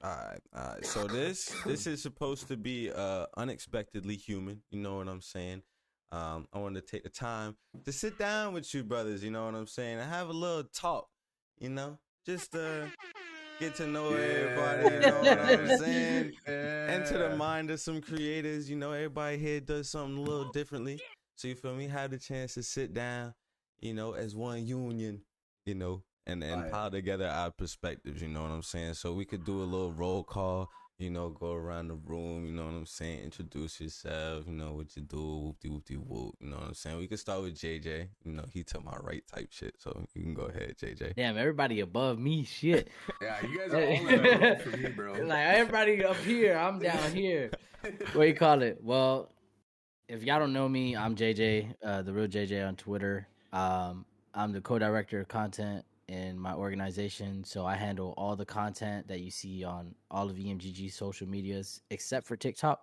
All right. So this is supposed to be unexpectedly human. You know what I'm saying? I wanted to take the time to sit down with you brothers. You know what I'm saying? And have a little talk. You know, just get to know everybody. You know what I'm saying? Enter the mind of some creators. You know, everybody here does something a little differently. So you feel me? Have the chance to sit down. You know, as one union. You know, and pile together our perspectives, you know what I'm saying? So we could do a little roll call, you know, go around the room, you know what I'm saying? Introduce yourself, you know what you do, whoop-de whoop, you know what I'm saying? We could start with JJ, you know, he took my right type shit, so you can go ahead, JJ. Damn, everybody above me, shit. Yeah, you guys are all in a row for me, bro. Like, everybody up here, I'm down here. What do you call it? Well, if y'all don't know me, I'm JJ, TheRealJJBTW on Twitter. I'm the co-director of content in my organization, so I handle all the content that you see on all of EMGG social medias except for TikTok.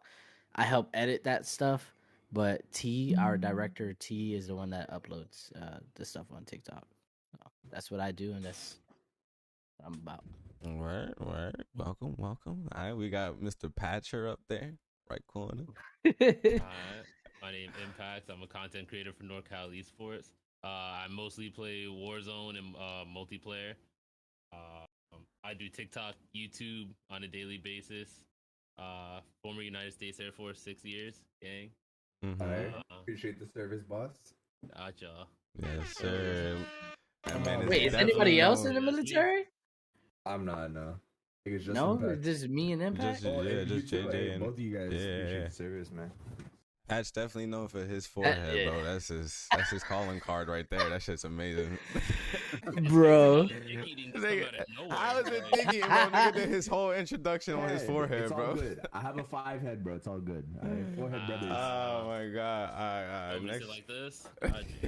I help edit that stuff, but our director, T, is the one that uploads the stuff on TikTok. So that's what I do, and that's what I'm about. Word. Welcome. All right, we got Mr. Patcher up there, right corner. My name is Impact. I'm a content creator for NorCal Esports. I mostly play Warzone and multiplayer. I do TikTok, YouTube on a daily basis. Former United States Air Force, 6 years, gang. All right. Appreciate the service, boss. Gotcha. Yes, sir. Wait, is anybody else in the military? I'm not, no. It's just no, Impact. it's just me and Impact. Just JJ right? and both of you guys appreciate the service, man. Patch definitely known for his forehead, bro. That's his calling card right there. That shit's amazing. Bro. I was thinking, bro, nigga did his whole introduction on his forehead, it's bro. All good. I have a 5 head, bro. It's all good. Forehead brothers. Oh my god. All right. Next. Like this.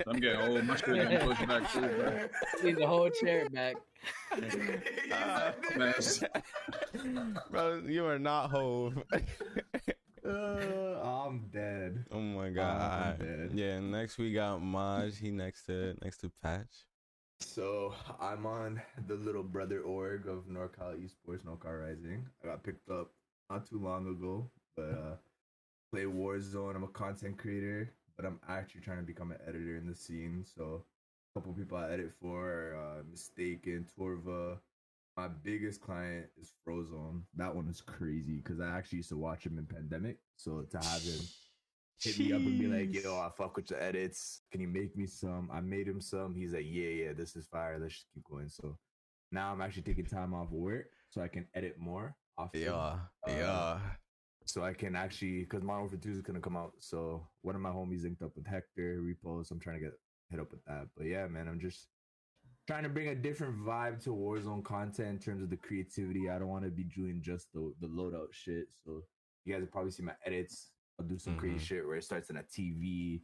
I'm getting old. My shit getting pushed back too, bro. Leave the whole chair back. Bro, you are not Hove. I'm dead. Oh my god. I'm dead. Yeah, next we got Maj. He next to Patch. So I'm on the little brother org of NorCal Esports, NorCal Rising. I got picked up not too long ago, but play Warzone. I'm a content creator, but I'm actually trying to become an editor in the scene. So a couple people I edit for are Mistaken, Torva. My biggest client is Frozone. That one is crazy because I actually used to watch him in Pandemic. So to have him hit me up and be like, yo, I fuck with your edits. Can you make me some? I made him some. He's like, yeah, this is fire. Let's just keep going. So now I'm actually taking time off work so I can edit more often. Yeah. So I can actually, because Modern Warfare 2 is going to come out. So one of my homies linked up with Hector, Repos. I'm trying to hit up with that. But yeah, man, I'm just trying to bring a different vibe to Warzone content in terms of the creativity. I don't want to be doing just the loadout shit. So you guys will probably see my edits. I'll do some crazy shit where it starts in a TV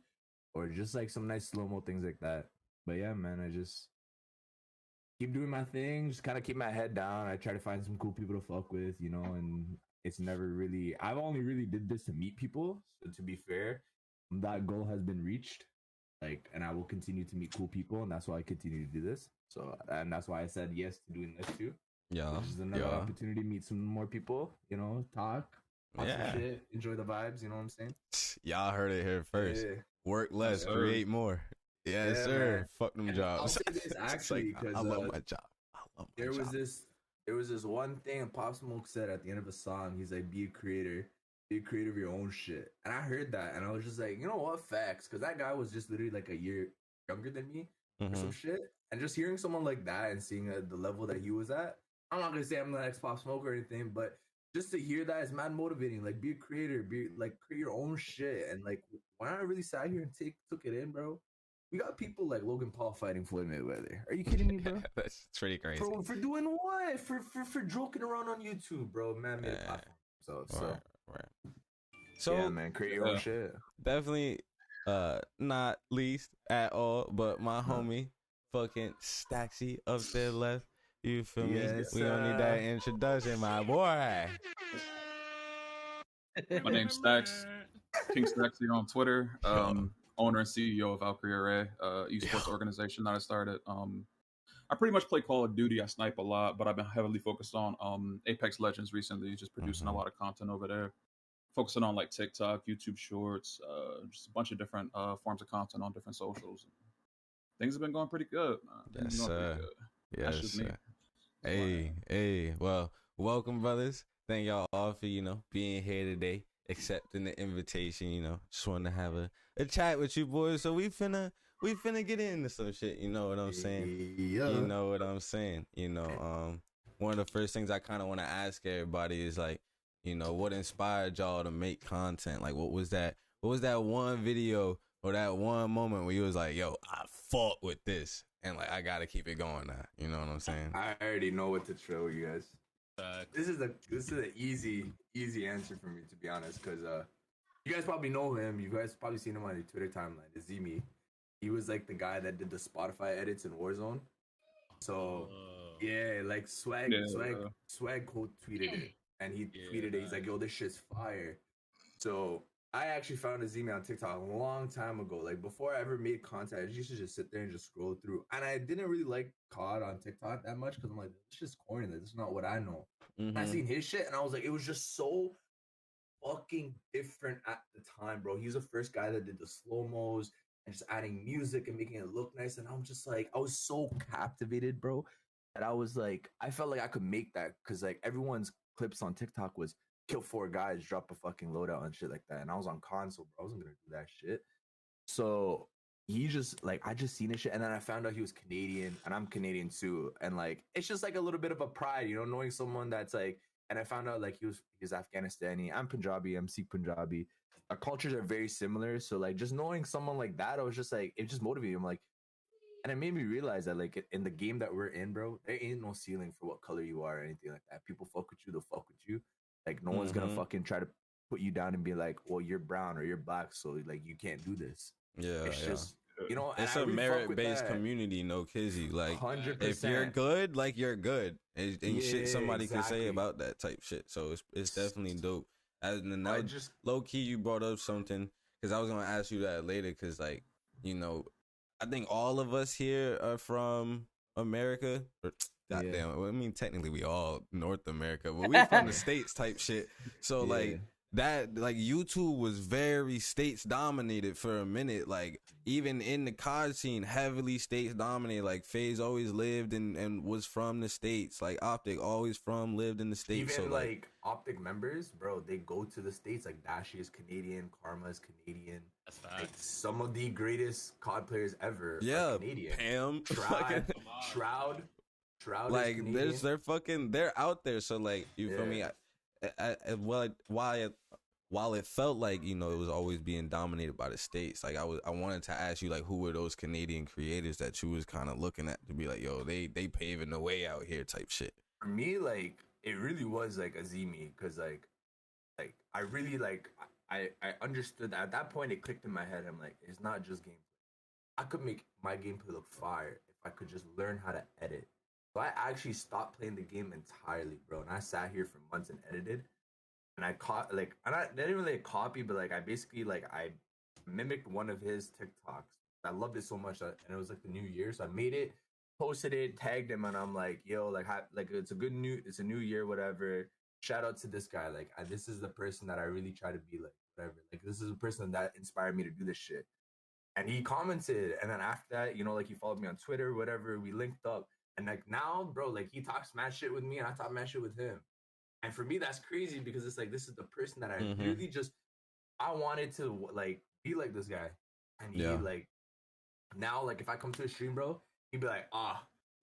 or just like some nice slow-mo things like that. But yeah, man, I just keep doing my thing. Just kind of keep my head down. I try to find some cool people to fuck with, you know, and it's never really, I've only really did this to meet people. So to be fair, that goal has been reached. Like, and I will continue to meet cool people, and that's why I continue to do this. So, and that's why I said yes to doing this too. Yeah, which is another opportunity to meet some more people. You know, talk, some shit, enjoy the vibes. You know what I'm saying? Y'all heard it here first. Yeah. Work less, create more. Yes, sir. Man. Fuck them jobs. I'll say this actually because I love my job. There was this one thing Pop Smoke said at the end of a song. He's like, "Be a creator." Be a creator of your own shit. And I heard that and I was just like, you know what, facts. Because that guy was just literally like a year younger than me or some shit. And just hearing someone like that and seeing the level that he was at, I'm not going to say I'm the next Pop Smoke or anything, but just to hear that is mad motivating. Like, be a creator, create your own shit. And like, when I really sat here and took it in, bro, we got people like Logan Paul fighting Floyd Mayweather. Are you kidding me, bro? That's pretty crazy. For doing what? For joking around on YouTube, bro. Man made a platform. So. Right. So yeah, man, create your own shit. Definitely not least at all, but my homie fucking Staxy up there left. You feel me? We don't need that introduction, my boy. My name's Stax, KingStaxy on Twitter. Owner and CEO of Valkyrie Array, esports organization that I started I pretty much play Call of Duty. I snipe a lot, but I've been heavily focused on Apex Legends recently, just producing a lot of content over there. Focusing on like TikTok, YouTube Shorts, just a bunch of different forms of content on different socials. Things have been going pretty good. Yes, sir. That's Yes, just me. sir. Hey. Well, welcome, brothers. Thank y'all all for, being here today, accepting the invitation, Just wanted to have a chat with you boys. So we finna get into some shit, you know what I'm saying? Yeah. You know what I'm saying? One of the first things I kind of want to ask everybody is like, what inspired y'all to make content? Like, what was that one video or that one moment where you was like, yo, I fought with this and like I gotta keep it going now. You know what I'm saying? I already know what to show you guys. This is an easy answer for me, to be honest, because you guys probably know him. You guys probably seen him on your Twitter timeline. Azimi. He was like the guy that did the Spotify edits in Warzone. So yeah, like Swag quote tweeted it, and he tweeted it. He's like, "Yo, this shit's fire." So I actually found Azimi on TikTok a long time ago. Like before I ever made content, I used to just sit there and just scroll through. And I didn't really like COD on TikTok that much because I'm like, it's just corny. Like, this is not what I know. I seen his shit and I was like, it was just so fucking different at the time, bro. He's the first guy that did the slow-mos and just adding music and making it look nice. And I'm just like, I was so captivated, bro. And I was like, I felt like I could make that because like everyone's clips on TikTok was kill 4 guys, drop a fucking loadout and shit like that. And I was on console, bro. I wasn't gonna do that shit. So he just like I just seen his shit, and then I found out he was Canadian, and I'm Canadian too. And like it's just like a little bit of a pride, knowing someone that's like. And I found out like he was Afghanistani. I'm Punjabi. I'm Sikh Punjabi. Our cultures are very similar. So like just knowing someone like that, I was just like it just motivated me. I'm like, and it made me realize that like in the game that we're in, bro, there ain't no ceiling for what color you are or anything like that. People fuck with you, they'll fuck with you. Like no one's gonna fucking try to put you down and be like, well, you're brown or you're black, so like you can't do this. Yeah, it's just it's a merit-based community, no kizzy. Like 100%. if you're good, like you're good, and shit somebody can say about that type shit. So it's definitely dope. And now just low key, you brought up something because I was gonna ask you that later because like I think all of us here are from America. Goddamn, well, I mean technically we all North America, but we from the States type shit. So like that, like YouTube was very States dominated for a minute. Like even in the COD scene, heavily States dominated. Like FaZe always lived and was from the States. Like Optic always lived in the States. Even so like Optic members, bro, they go to the States. Like Dashi is Canadian, Karma is Canadian. That's facts. Like some of the greatest COD players ever are Canadian. Pam, Shroud like they're out there. So like you feel me? While it felt like it was always being dominated by the States, like I wanted to ask you like who were those Canadian creators that you was kind of looking at to be like, yo, they paving the way out here type shit. For me, like it really was like Azimi because like I really like I understood that at that point. It clicked in my head. I'm like, it's not just gameplay. I could make my gameplay look fire if I could just learn how to edit. So I actually stopped playing the game entirely, bro. And I sat here for months and edited. And I caught I didn't really copy, but like I basically I mimicked one of his TikToks. I loved it so much, and it was like the new year, so I made it, posted it, tagged him, and I'm like, yo, it's a new year, whatever. Shout out to this guy, this is the person that I really try to be like, whatever. Like this is the person that inspired me to do this shit. And he commented, and then after that, he followed me on Twitter, whatever. We linked up, and like now, bro, like he talks mad shit with me, and I talk mad shit with him. And for me, that's crazy because it's like this is the person that I really I wanted to like be like this guy. And he now like if I come to a stream, bro, he'd be like,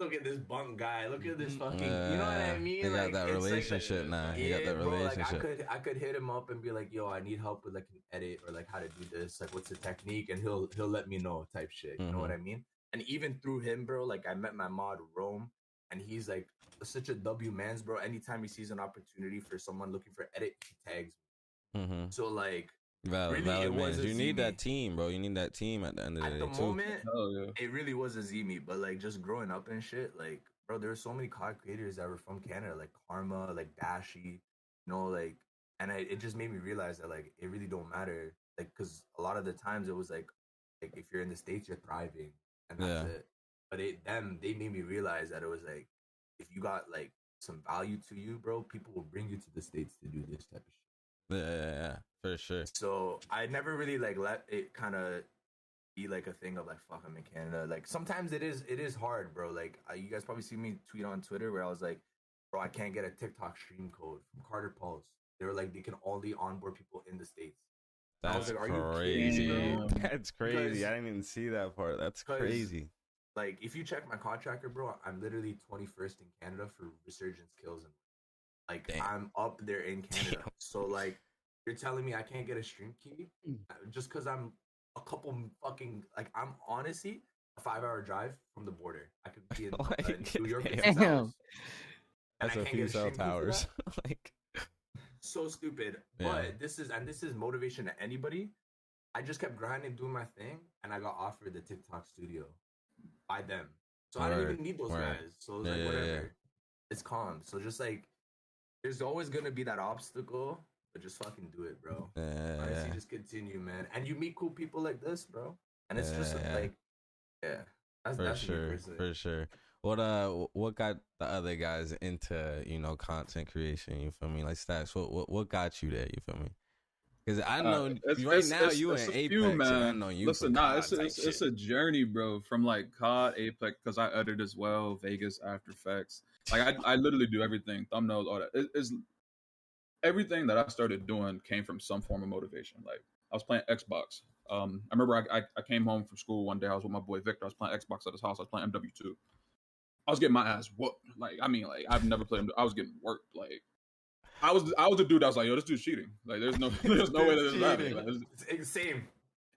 look at this bunk guy, look at this fucking you know what I mean? He got that relationship now. He got that relationship. Bro, like I could hit him up and be like, yo, I need help with like an edit or like how to do this, like what's the technique, and he'll let me know type shit. You know what I mean? And even through him, bro, like I met my mod Rome. And he's like such a W man's, bro. Anytime he sees an opportunity for someone looking for edit, he tags me. So like, valid man. You need that team, bro. You need that team at the end of the day. At the moment, it really was Azimi. But like, just growing up and shit, like, bro, there were so many COD creators that were from Canada, like Karma, like Dashi, and it just made me realize that like it really don't matter, like, because a lot of the times it was like if you're in the States, you're thriving, and that's it. but they made me realize that it was like, if you got like some value to you, bro, people will bring you to the States to do this type of shit. Yeah, for sure. So I never really like let it kind of be like a thing of like, fuck, I'm in Canada. Like sometimes it is hard, bro. Like you guys probably see me tweet on Twitter where I was like, bro, I can't get a TikTok stream code from Carter Pulse. They were like, they can only onboard people in the States. That's like, crazy. Bro? That's crazy. Because, I didn't even see that part. That's crazy. Like, if you check my contractor, bro, I'm literally 21st in Canada for resurgence kills, and like I'm up there in Canada. Damn. So like, you're telling me I can't get a stream key just because I'm a couple fucking like I'm honestly a 5-hour drive from the border. I could be in New York. Damn. That's a few cell towers. Like. So stupid, but this is motivation to anybody. I just kept grinding, doing my thing, and I got offered the TikTok studio by them. So I don't even need those guys. So it's like whatever. It's calm. So just like, there's always gonna be that obstacle, but just fucking do it, bro. Honestly, just continue, man. And you meet cool people like this, bro. And it's just like, that's for sure. What got the other guys into, you know, content creation? You feel me? Like Stacks, what got you there? You feel me? Because I know right now you in Apex, man. And I know you. Listen, it's a journey, bro. From like COD, Apex, because I edit as well, Vegas, After Effects. Like I literally do everything, thumbnails, all that. It's everything that I started doing came from some form of motivation. Like I was playing Xbox. I remember I came home from school one day. I was with my boy Victor. I was playing Xbox at his house. I was playing MW2. I was getting my ass whooped. Like, I mean, like I've never played. I was getting worked. Like, I was the dude that was like, yo, this dude's cheating. Like, there's no way that this is happening. Like, it's same.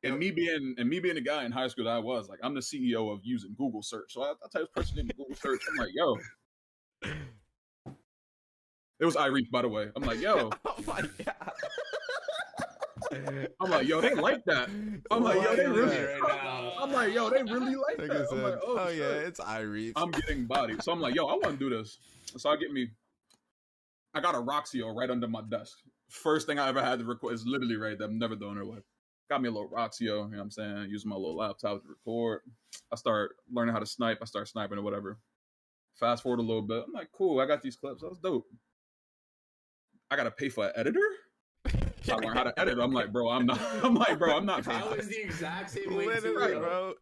And me being the guy in high school that I was, like, I'm the CEO of using Google search. So I type of person in Google search. I'm like, yo. It was iReach, by the way. I'm like, yo. Oh my god. I'm like, yo, they like that. I'm like, yo, they really. I'm like, yo, they really like that. I'm like, oh yeah, it's iReach. I'm getting bodied, so I'm like, yo, I want to do this. So I got a Roxio right under my desk. First thing I ever had to record is literally right there. I'm never doing it away. Got me a little Roxio, you know what I'm saying? Using my little laptop to record. I start learning how to snipe. I start sniping or whatever. Fast forward a little bit. I'm like, cool, I got these clips. That was dope. I got to pay for an editor? I learned how to edit. I'm like, bro, I'm not. I was the exact same way too, bro.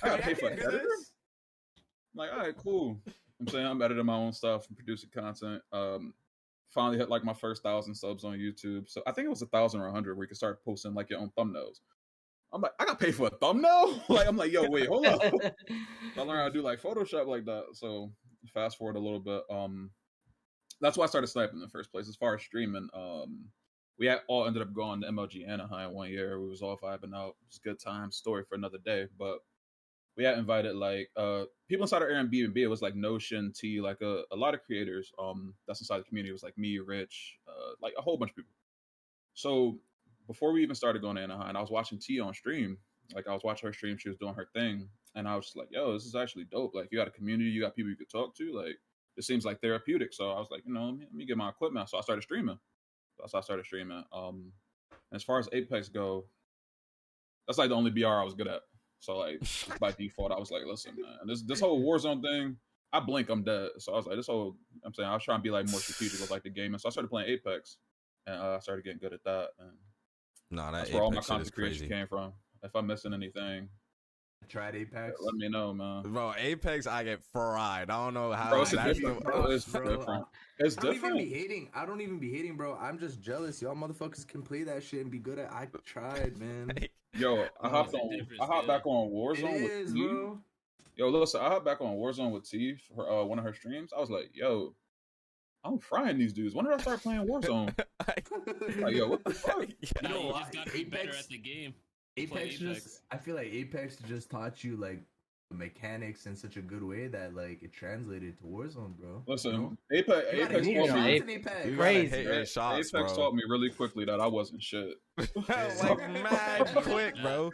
I gotta pay for an editor. I'm like, all right, cool. I'm saying I'm editing my own stuff and producing content. Finally hit like my first 1,000 subs on YouTube. So I think it was 1,000 or 100 where you can start posting like your own thumbnails. I'm like, I gotta pay for a thumbnail? Like, I'm like, yo, wait, hold up. I learned how to do like Photoshop like that. So fast forward a little bit. That's why I started sniping in the first place. As far as streaming, we all ended up going to MLG Anaheim one year. We was all vibing out. It was a good time. Story for another day. But we had invited like people inside our Airbnb. It was like Notion, T, like a lot of creators that's inside the community. It was like me, Rich, like a whole bunch of people. So before we even started going to Anaheim, I was watching T on stream. Like I was watching her stream. She was doing her thing. And I was just like, yo, this is actually dope. Like you got a community. You got people you could talk to. Like it seems like therapeutic. So I was like, you know, let me get my equipment. So I started streaming. That's how I started streaming. As far as Apex go, that's like the only BR I was good at. So like by default, I was like, listen, man, this whole Warzone thing, I blink, I'm dead. So I was like, I'm saying I was trying to be like more strategic with like the game. And so I started playing Apex, and I started getting good at that. And that's where all my content creation came from. If I'm missing anything, tried Apex. Let me know, man. Bro, Apex, I get fried. I don't know how. Bro, it's different. It's different. It's different. I don't even be hating, bro. I'm just jealous. Y'all motherfuckers can play that shit and be good at. I tried, man. Yo, I hopped back on Warzone with T. Bro. Yo, listen, I hopped back on Warzone with T for one of her streams. I was like, yo, I'm frying these dudes. When did I start playing Warzone? Like, yo, what the fuck? You know, you just gotta be better at the game. Apex. I feel like Apex just taught you like the mechanics in such a good way that like it translated to Warzone, bro. Listen, you know? Apex taught me crazy. Apex taught me really quickly that I wasn't shit. like mad quick, bro.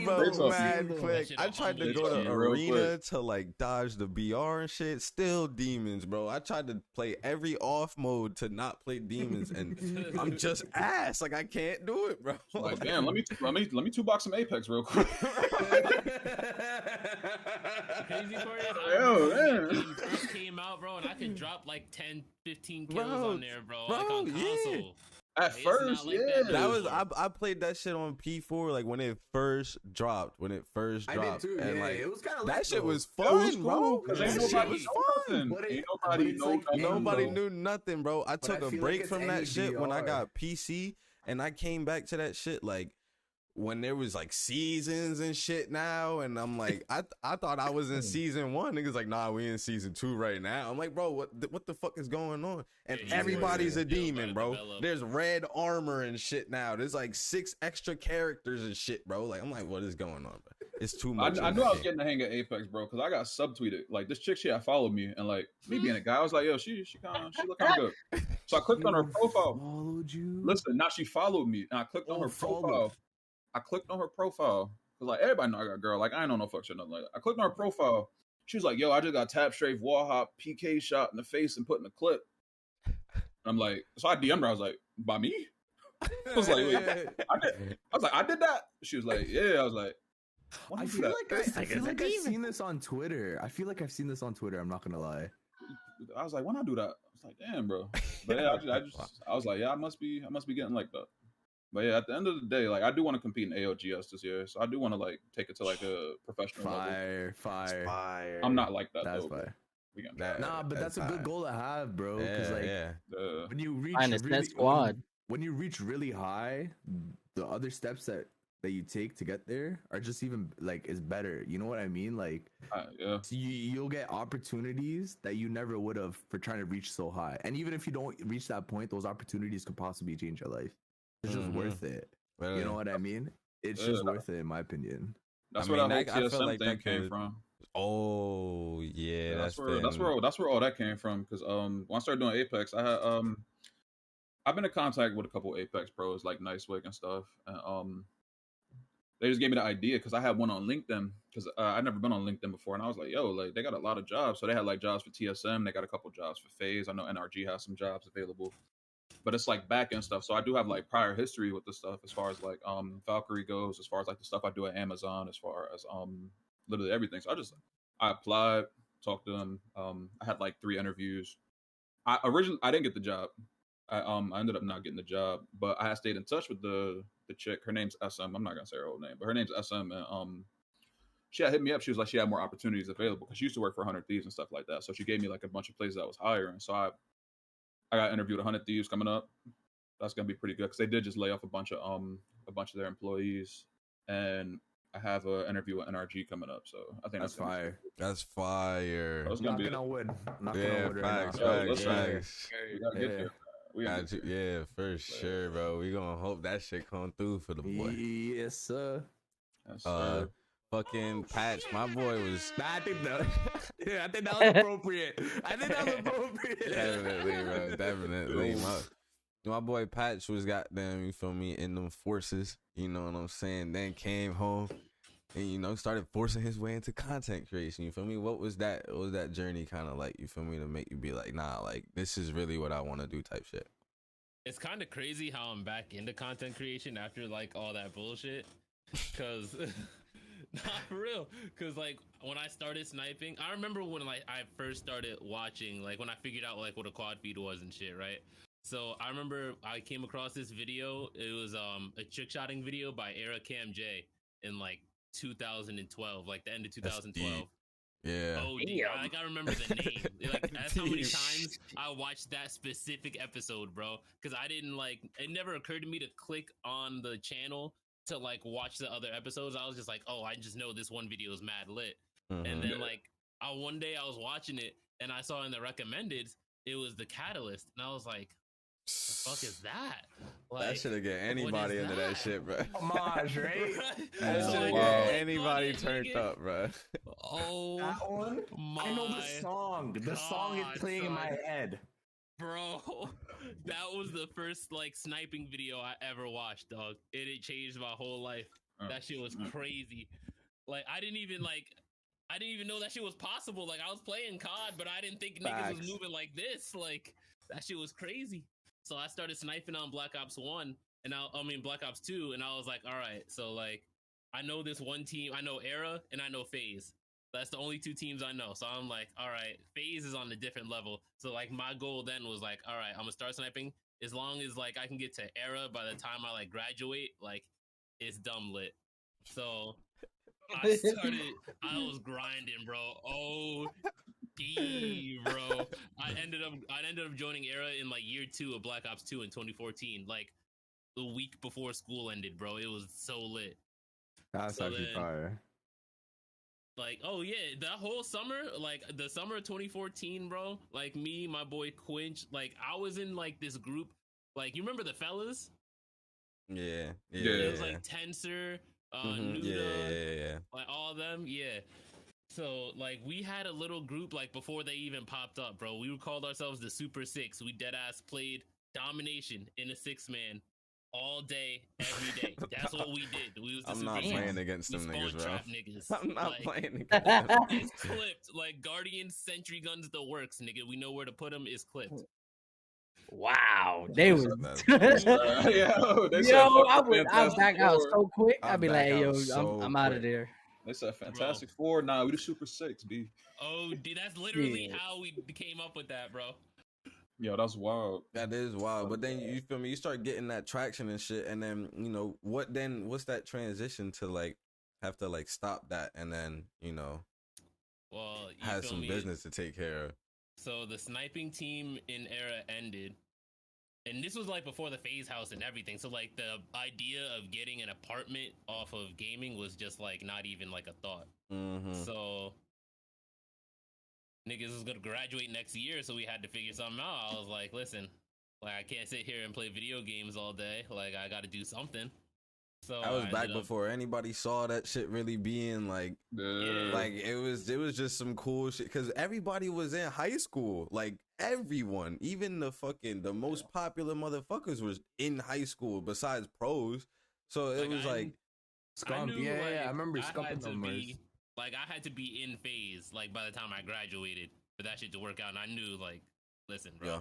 Bro, mad quick. I tried to go to arena to like dodge the BR and shit. Still demons, bro. I tried to play every off mode to not play demons, and I'm just ass. Like I can't do it, bro. Like, damn, let me two box some Apex real quick. Crazy part is, I remember when it first came out, bro, and I could drop like 10, 15 kills on there, bro. Like on console. At first, like yeah. That was I played that shit on P4 like when it first dropped. I did too. And yeah, like it was kind of that shit was It fun, was cool, bro. 'cause That ain't shit nobody was know fun. nothing. Ain't but nobody it's know like nothing, Nobody though. knew nothing, bro. I took I a feel break like from it's that shit when I NDR. got PC, and I came back to that shit like when there was like seasons and shit now, and I'm like, I thought I was in season 1. Niggas like, nah, we in season 2 right now. I'm like, bro, what the fuck is going on? And Yeah, everybody's a yeah. demon, bro. Develop. There's red armor and shit now. There's like 6 extra characters and shit, bro. Like, I'm like, what is going on, bro? It's too much. I knew I was getting the hang of Apex, bro, because I got subtweeted. Like this chick, she had followed me, and like me being a guy, I was like, yo, she look kind of good. So I clicked on her profile. Followed you. Listen, now she followed me, and I clicked on her profile. I clicked on her profile because like everybody know I got a girl. Like I ain't know no fuck shit, nothing like that. I clicked on her profile. She was like, "Yo, I just got tap strafe, wall hop, PK shot in the face, and put in the clip." And I'm like, so I DM'd her. I was like, "By me?" I was like, wait, I did that. She was like, "Yeah." I was like, I feel like I've seen this on Twitter. I'm not gonna lie. I was like, when I do that, I was like, damn, bro. But yeah, I was like, yeah, I must be getting like that. But yeah, at the end of the day, like I do want to compete in AOGS this year, so I do want to like take it to like a professional level. Fire. I'm not like that. That's though. fire. We gonna try. Nah, but that's a good goal to have, bro. Because when you reach Find a set squad. when you reach really high, the other steps that you take to get there are just even like is better. You know what I mean? Like, yeah. so you'll get opportunities that you never would have for trying to reach so high. And even if you don't reach that point, those opportunities could possibly change your life. It's just worth it. Really? You know what I mean? It's just worth it, in my opinion. That's I where mean, that whole I feel TSM like thing that came could- from. Oh yeah, That's where all that came from. Because when I started doing Apex, I had I've been in contact with a couple Apex pros like Nicewick and stuff, and they just gave me the idea because I had one on LinkedIn because I'd never been on LinkedIn before, and I was like, yo, like they got a lot of jobs. So they had like jobs for TSM, they got a couple jobs for FaZe. I know NRG has some jobs available, but it's like back end stuff. So I do have like prior history with the stuff as far as like Valkyrie goes, as far as like the stuff I do at Amazon, as far as literally everything. So I applied, talked to them. I had like 3 interviews. I didn't get the job. I ended up not getting the job, but I had stayed in touch with the chick. Her name's SM. I'm not gonna say her whole name, but her name's SM, and she had hit me up. She was like, she had more opportunities available because she used to work for 100 Thieves and stuff like that. So she gave me like a bunch of places that was hiring. So I got interviewed at 100 Thieves coming up. That's gonna be pretty good because they did just lay off a bunch of their employees, and I have an interview with NRG coming up. So I think that's fire. That's fire. That's gonna be Knocking on wood. Yeah, Right facts, now. facts. We gotta get there. We gotta get there. Yeah, for sure, bro. We gonna hope that shit come through for the boy. Yes, sir. Yes, sir. Fucking Patch, my boy was Nah, I think that was appropriate. definitely, bro, definitely. My boy Patch was goddamn, you feel me, in them forces. You know what I'm saying? Then came home and started forcing his way into content creation. You feel me? What was that journey kind of like? You feel me? To make you be like, nah, like this is really what I want to do, type shit. It's kind of crazy how I'm back into content creation after like all that bullshit. Cause not for real. Cause like when I started sniping, I remember when like I first started watching, like when I figured out like what a quad feed was and shit, right? So I remember I came across this video. It was a trick shotting video by Era Cam J in like 2012, like the end of 2012. Yeah. Oh, yeah. Like I remember the name. Like that's how many times I watched that specific episode, bro. Because I didn't like. It never occurred to me to click on the channel to like watch the other episodes. I was just like, oh, I just know this one video is mad lit. And then like one day I was watching it and I saw in the recommended it was the Catalyst, and I was like, the fuck is that? Like, that should have get anybody into that shit, bro. Homage, right? That should have get anybody turned up, bro. Oh, that one? I know the song. The song is playing in my head. Bro, that was the first like sniping video I ever watched, dog. It changed my whole life. That shit was crazy. Like I didn't even know that shit was possible. Like I was playing COD, but I didn't think niggas was moving like this. Like that shit was crazy. So I started sniping on Black Ops 1 and Black Ops 2, and I was like, all right, so like I know this one team, I know Era and I know FaZe. That's the only two teams I know. So I'm like, all right, FaZe is on a different level. So like my goal then was like, all right, I'm gonna start sniping as long as like I can get to Era by the time I like graduate, like it's dumb lit. So I was grinding, bro. Bro. I ended up joining Era in like year 2 of Black Ops 2 in 2014, like the week before school ended, bro. It was so lit. That's actually fire. Like, oh yeah, that whole summer, like the summer of 2014, bro. Like me, my boy Quinch, like I was in like this group. Like you remember the fellas? Yeah. It was like Tensor, Nuda, yeah. like all of them, yeah. So like we had a little group like before they even popped up, bro. We called ourselves the Super Six. We dead ass played domination in a 6-man all day, every day. That's what we did. We was the I'm Super not Six. playing against them niggas, bro. Trap niggas. I'm not like, playing against them. It's clipped. Like Guardian Sentry Guns the works, nigga. We know where to put them. It's clipped. Wow, they was. Yo, I'd back out so quick. I'd be like, hey, yo, I'm out of there. They said Fantastic Four. Nah, we the Super Six, B. Oh, dude, that's literally how we came up with that, bro. Yo, that's wild. That is wild. But then you feel me? You start getting that traction and shit, and then what's that transition to like have to like stop that and then well, have some business to take care of. So the sniping team in Era ended, and this was like before the FaZe house and everything. So like the idea of getting an apartment off of gaming was just like not even like a thought. Mm-hmm. So niggas was gonna graduate next year, so we had to figure something out. I was like, listen, like I can't sit here and play video games all day. Like I got to do something. So I was back before anybody saw that shit really being like, like it was just some cool shit because everybody was in high school, like everyone, even the most popular motherfuckers was in high school besides pros. So it was like Scump, I remember Scump numbers. Like I had to be in FaZe like by the time I graduated for that shit to work out, and I knew like, listen, bro,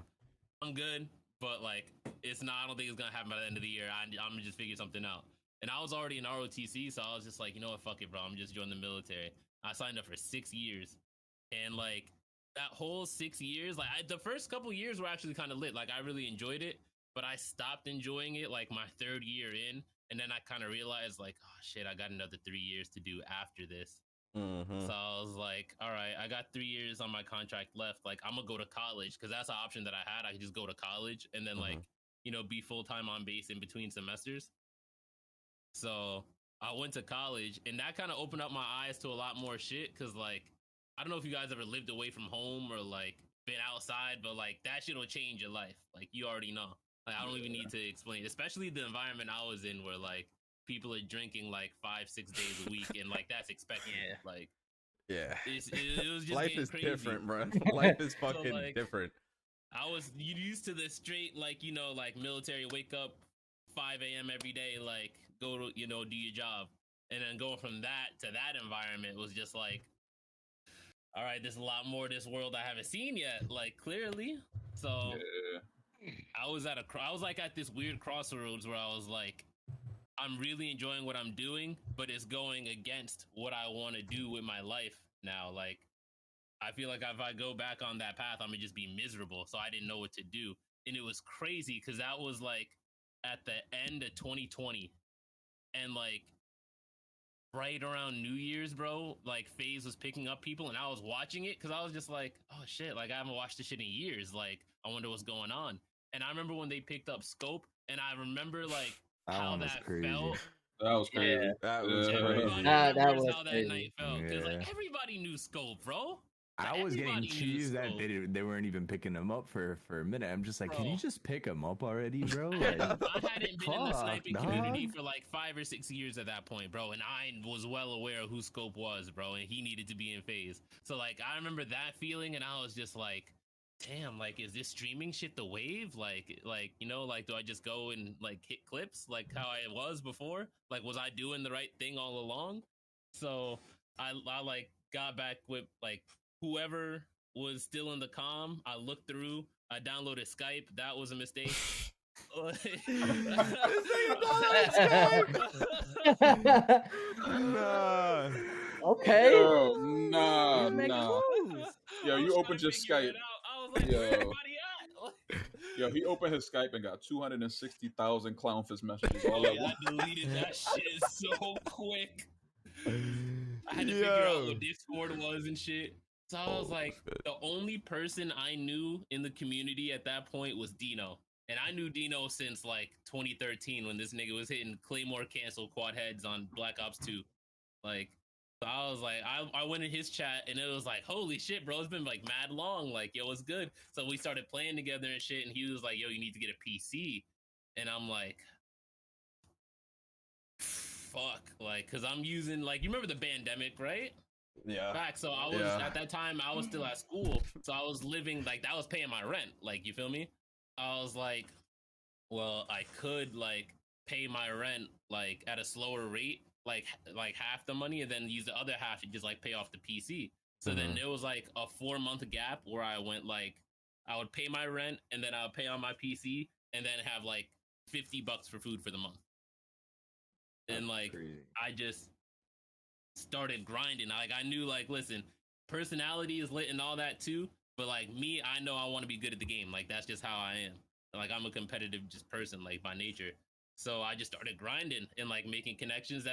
I'm good, but like it's not. I don't think it's gonna happen by the end of the year. I'm gonna just figure something out. And I was already in ROTC, so I was just like, you know what, fuck it, bro. I'm just joining the military. I signed up for 6 years, and like that whole 6 years, like the first couple years were actually kind of lit. Like I really enjoyed it, but I stopped enjoying it like my 3rd year in, and then I kind of realized like, oh shit, I got another 3 years to do after this. Mm-hmm. So I was like, all right, I got 3 years on my contract left. Like I'm gonna go to college because that's an option that I had. I could just go to college and then like be full-time on base in between semesters. So I went to college, and that kind of opened up my eyes to a lot more shit. Cause like, I don't know if you guys ever lived away from home or like been outside, but like that shit will change your life. Like you already know. Like I don't even need to explain, especially the environment I was in where like people are drinking like 5-6 days a week, and like that's expected. Like, it was just life is crazy. Different, bro. Life is fucking so, like, different. I was used to the straight like like military wake up 5 a.m. every day, like go to do your job, and then going from that to that environment was just like, all right, there's a lot more of this world I haven't seen yet, like clearly. So I was like at this weird crossroads where I was like, I'm really enjoying what I'm doing, but it's going against what I want to do with my life now. Like I feel like if I go back on that path, I'm gonna just be miserable. So I didn't know what to do, and it was crazy because that was like at the end of 2020. And like right around New Year's, bro, like FaZe was picking up people, and I was watching it because I was just like, oh shit, like I haven't watched this shit in years. Like I wonder what's going on. And I remember when they picked up Scope, and I remember like how that felt. That was crazy. Yeah, that was crazy. That was how crazy. that night felt because like everybody knew Scope, bro. I was getting cheesed that they weren't even picking him up for a minute. I'm just like, can you just pick him up already, bro? Like, I hadn't been in the sniping community for like 5 or 6 years at that point, bro. And I was well aware of who Scope was, bro. And he needed to be in FaZe. So like, I remember that feeling, and I was just like, damn, like, is this streaming shit the wave? Like, you know, like, do I just go and like hit clips like how I was before? Like, was I doing the right thing all along? So I like got back with like whoever was still in the comm. I looked through. I downloaded Skype. That was a mistake. Nah. Okay. Yo, nah, You make nah. moves. Yo, you opened your Skype. I was like, Yo. where everybody at? Yo, he opened his Skype and got 260,000 clownfish messages all Oh, at yeah, once. I deleted that shit so quick. I had to figure out what Discord was and shit. So I was like, the only person I knew in the community at that point was Dino. And I knew Dino since like 2013 when this nigga was hitting Claymore cancel quad heads on Black Ops 2. Like, so I was like, I went in his chat and it was like, holy shit, bro, it's been like mad long. Like, yo, what's good? So we started playing together and shit. And he was like, yo, you need to get a PC. And I'm like, fuck, like, cause I'm using, like, you remember the pandemic, right? Yeah. Back, so I was at that time I was still at school, so I was living like that was paying my rent. Like, you feel me? I was like, well, I could like pay my rent like at a slower rate, like half the money, and then use the other half to just like pay off the PC. So then there was like a 4-month gap where I went like I would pay my rent and then I would pay on my PC and then have like $50 for food for the month. And like Crazy. I just started grinding. Like I knew, like, listen, personality is lit and all that too, but like me, I know I want to be good at the game. Like that's just how I am. Like I'm a competitive just person, like by nature. So I just started grinding and like making connections.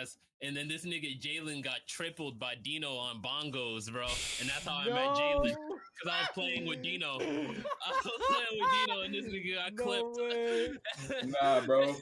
And then this nigga Jalen got tripled by Dino on bongos, bro. And that's how I met Jalen. Cause I was playing with Dino. I was playing with Dino and this nigga got clipped. Nah, bro.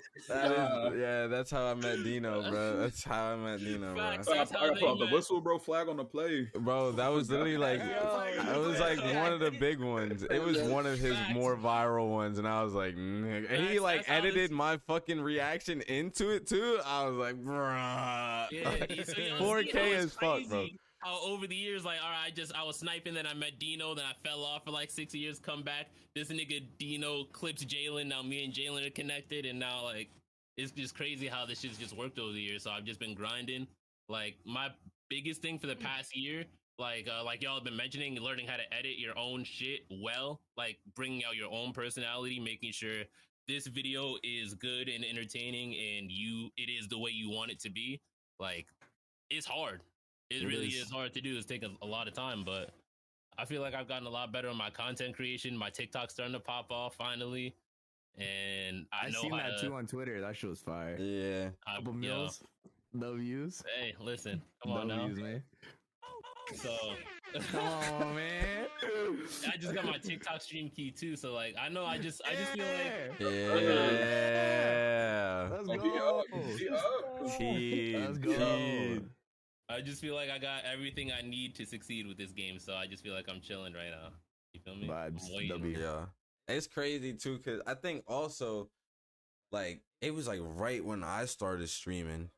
That's how I met Dino, bro. That's how I met Dino, bro. Facts. I gotta put out the whistle, bro. Flag on the play. Bro, that was literally like, it was like one of the big ones. It was one of his more viral ones, and I was like, nigga. And he like edited my fucking reaction into it too. I was like, bruh. Yeah, so 4K as fuck, bro. How over the years, like, all right, I was sniping, then I met Dino, then I fell off for like 6 years, come back. This nigga Dino clips Jalen. Now me and Jalen are connected, and now like it's just crazy how this shit's just worked over the years. So I've just been grinding. Like my biggest thing for the past year, like y'all have been mentioning, learning how to edit your own shit well, like bringing out your own personality, making sure this video is good and entertaining, and it is the way you want it to be. Like it's hard. It really is hard to do. It's taking a lot of time, but I feel like I've gotten a lot better on my content creation. My TikTok's starting to pop off finally, and I know seen how that to, too on Twitter. That shit was fire. Yeah. Couple mils, no views. Hey, listen, come on no now. views, man. So, Come on, man. I just got my TikTok stream key too. So like, I know I just feel like Yeah. Let's Oh, go. Let's go. I just feel like I got everything I need to succeed with this game. So I just feel like I'm chilling right now. You feel me? Vibes. I'm waiting. W. Yeah. It's crazy too, cause I think also, like, it was like right when I started streaming,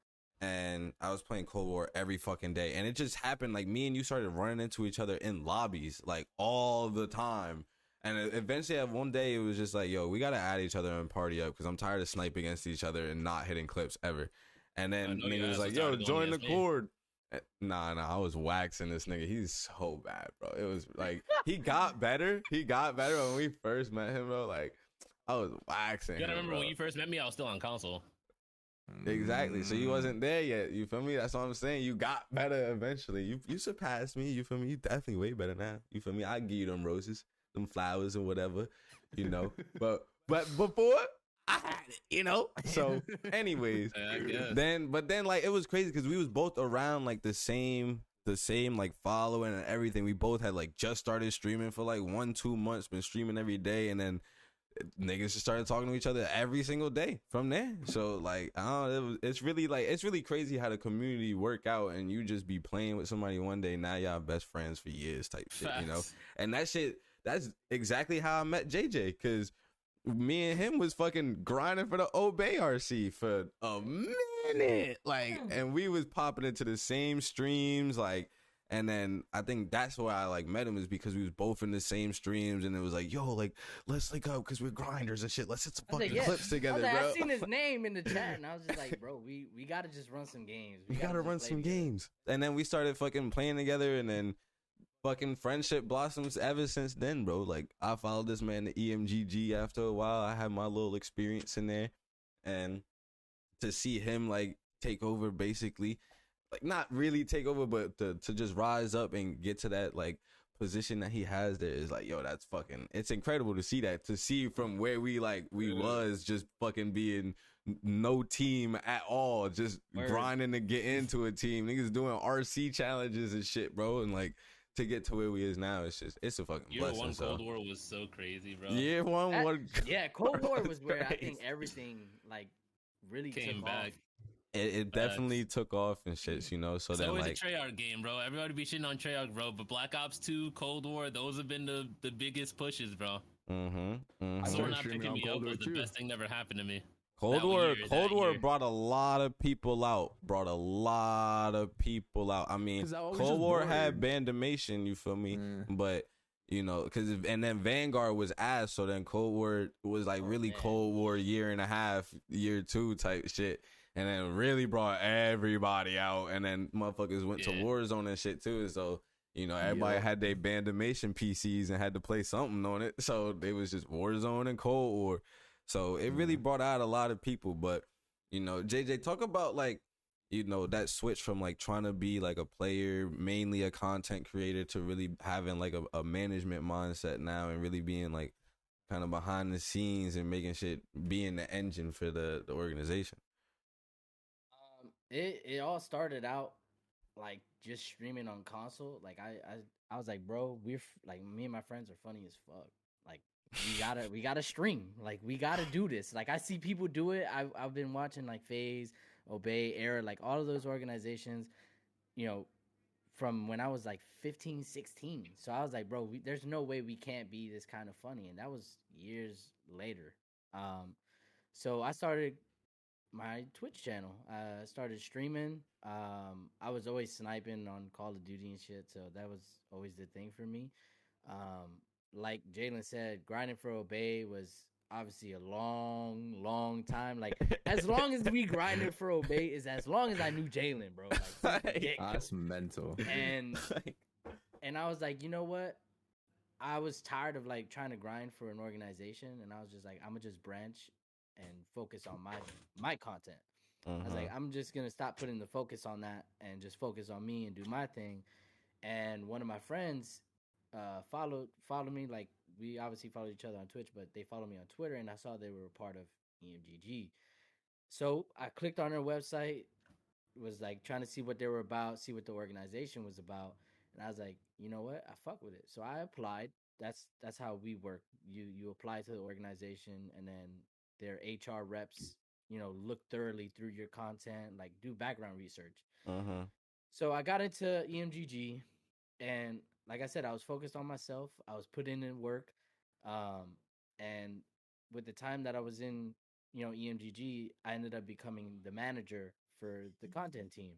and I was playing Cold War every fucking day, and it just happened like me and you started running into each other in lobbies like all the time, and eventually at one day it was just like, yo, we gotta add each other and party up, because I'm tired of sniping against each other and not hitting clips ever. And then nigga was like, yo, join the Cord. Nah, I was waxing this nigga. He's so bad, bro. It was like he got better. He got better when we first met him, bro. Like I was waxing. You gotta him, remember bro. when you first met me, I was still on console. Exactly. So you wasn't there yet. You feel me? That's what I'm saying. You got better eventually. You surpassed me. You feel me? You definitely way better now. You feel me? I give you them roses, them flowers, and whatever. You know. but before I had it, you know. So, anyways, then like it was crazy because we was both around like the same like following and everything. We both had like just started streaming for like 1-2 months, been streaming every day, and then niggas just started talking to each other every single day from there. So like, I don't know, it's really crazy how the community work out, and you just be playing with somebody one day, now y'all best friends for years type shit. You know. And that's exactly how I met JJ, because me and him was fucking grinding for the Obey RC for a minute, like, and we was popping into the same streams, like And then I think that's why I like met him, is because we was both in the same streams, and it was like, yo, like let's link up because we're grinders and shit. Let's hit some I was like, fucking clips together, bro. I seen his name in the chat, and I was just like, bro, we gotta just run some games. We gotta just run play some together. games. And then we started fucking playing together, and then fucking friendship blossoms ever since then, bro. Like I followed this man to EMGG after a while. I had my little experience in there, and to see him like take over, basically, like not really take over, but to just rise up and get to that like position that he has there is like, yo, that's fucking, it's incredible to see that, to see from where we was just fucking being no team at all, just grinding to get into a team, niggas doing RC challenges and shit, bro, and like to get to where we is now, it's a fucking Year blessing. one So Cold War was so crazy, bro. year one, yeah, Cold War was where I think everything like really Came took back. off. it definitely took off and shit, you know. So It's then always like a Treyarch game, bro. Everybody be shitting on Treyarch, bro. But Black Ops 2, Cold War, those have been the biggest pushes, bro. I started Someone not streaming picking on me Cold up War was the too. best thing that ever happened to me. Cold That War, year, Cold that War year. brought a lot of people out. I mean, 'Cause that was Cold just War had boring. bandimation, you feel me? Mm. But you know, and then Vanguard was ass. So then Cold War was like really man. Cold War year and a half, year 2 type shit. And then really brought everybody out. And then motherfuckers went to Yeah. Warzone and shit too. So you know, everybody Yup. had their bandimation PCs and had to play something on it. So they was just Warzone and Cold War. So it really brought out a lot of people. But, you know, JJ, talk about like, you know, that switch from like trying to be like a player, mainly a content creator, to really having like a management mindset now and really being like kind of behind the scenes and making shit, being the engine for the organization. It all started out like just streaming on console. Like I was like, bro, like me and my friends are funny as fuck. Like we gotta stream. Like we gotta do this. Like I see people do it. I've been watching like FaZe, Obey, Era, like all of those organizations, you know, from when I was like 15, 16. So I was like, bro, there's no way we can't be this kind of funny. And that was years later. So I started my Twitch channel. I started streaming. I was always sniping on Call of Duty and shit, so that was always the thing for me. Like Jalen said, grinding for Obey was obviously a long time. Like as long as we grinded for Obey is as long as I knew Jalen, bro. Like since the get-go. That's mental. And I was like, you know what? I was tired of like trying to grind for an organization, and I was just like, I'm gonna just branch and focus on my content. I was like, I'm just gonna stop putting the focus on that and just focus on me and do my thing. And one of my friends followed me. Like we obviously followed each other on Twitch, but they followed me on Twitter, and I saw they were a part of EMGG. So I clicked on their website, was like trying to see what they were about, see what the organization was about, and I was like, you know what, I fuck with it. So I applied. That's how we work. You apply to the organization, and then their HR reps, you know, look thoroughly through your content, like do background research. So I got into EMGG, and like I said, I was focused on myself. I was putting in work, and with the time that I was in, you know, EMGG, I ended up becoming the manager for the content team.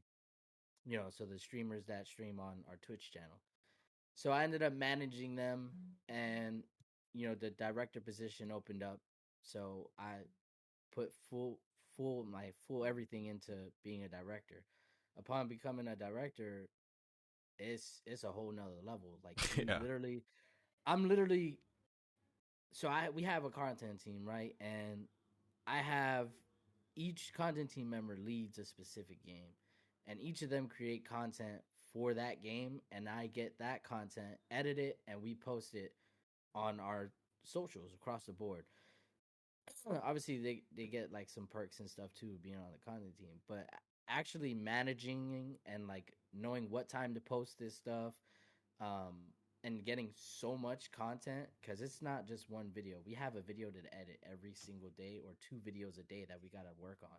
You know, so the streamers that stream on our Twitch channel. So I ended up managing them, and you know, the director position opened up. So I put full everything into being a director. Upon becoming a director, it's a whole nother level. Like Yeah. I'm literally so we have a content team, right? And I have each content team member leads a specific game, and each of them create content for that game, and I get that content, edit it, and we post it on our socials across the board. Obviously they get like some perks and stuff too being on the content team, but actually managing and like knowing what time to post this stuff, and getting so much content, because it's not just one video. We have a video to edit every single day, or 2 videos a day that we gotta work on.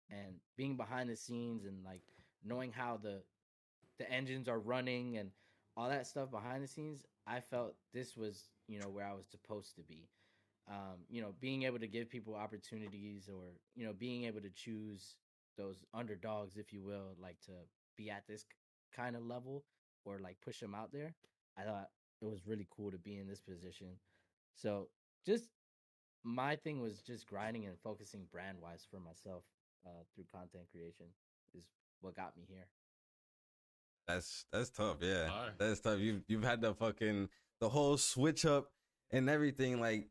And being behind the scenes and like knowing how the engines are running and all that stuff behind the scenes, I felt this was, you know, where I was supposed to be. You know, being able to give people opportunities, or you know, being able to choose those underdogs, if you will, like to be at this kind of level, or like push them out there, I thought it was really cool to be in this position. So just my thing was just grinding and focusing brand wise for myself through content creation is what got me here. That's tough. Yeah, Alright. that's tough. You've had the whole switch up and everything, like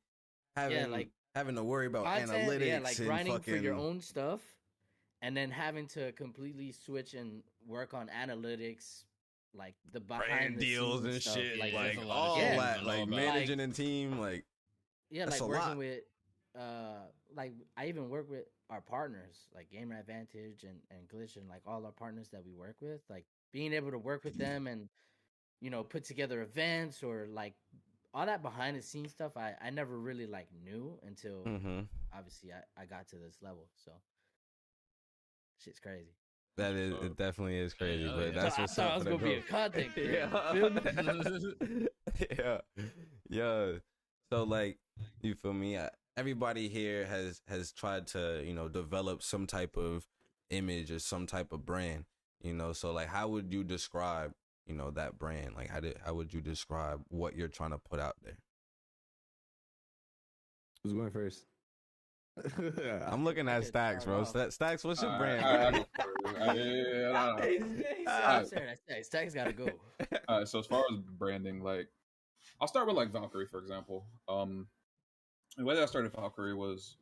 having to worry about Content, analytics like and grinding fucking for your own stuff, and then having to completely switch and work on analytics, like the behind brand the deals scenes and stuff, shit, Yeah, like there's a lot of all shit you that, don't know like about. managing a team, like yeah, that's like a working lot. with like I even work with our partners like Gamer Advantage and Glitch and like all our partners that we work with, like being able to work with them and put together events or like all that behind the scenes stuff. I never really like knew until Mm-hmm. obviously I got to this level. So shit's crazy. That is, it definitely is crazy, hell but yeah. that's So I what's thought I up was for the gonna be a growth. content creator. Feel me? Yeah, yeah. So like, you feel me? Everybody here has tried to develop some type of image or some type of brand. So like, how would you describe that brand? Like, how would you describe what you're trying to put out there? Who's going first? I'm looking I at could Stacks, start bro. off. Stacks, what's your I brand? go first. Yeah. He said, Alright. Stacks gotta go. So as far as branding, like I'll start with like Valkyrie, for example. The way that I started Valkyrie was,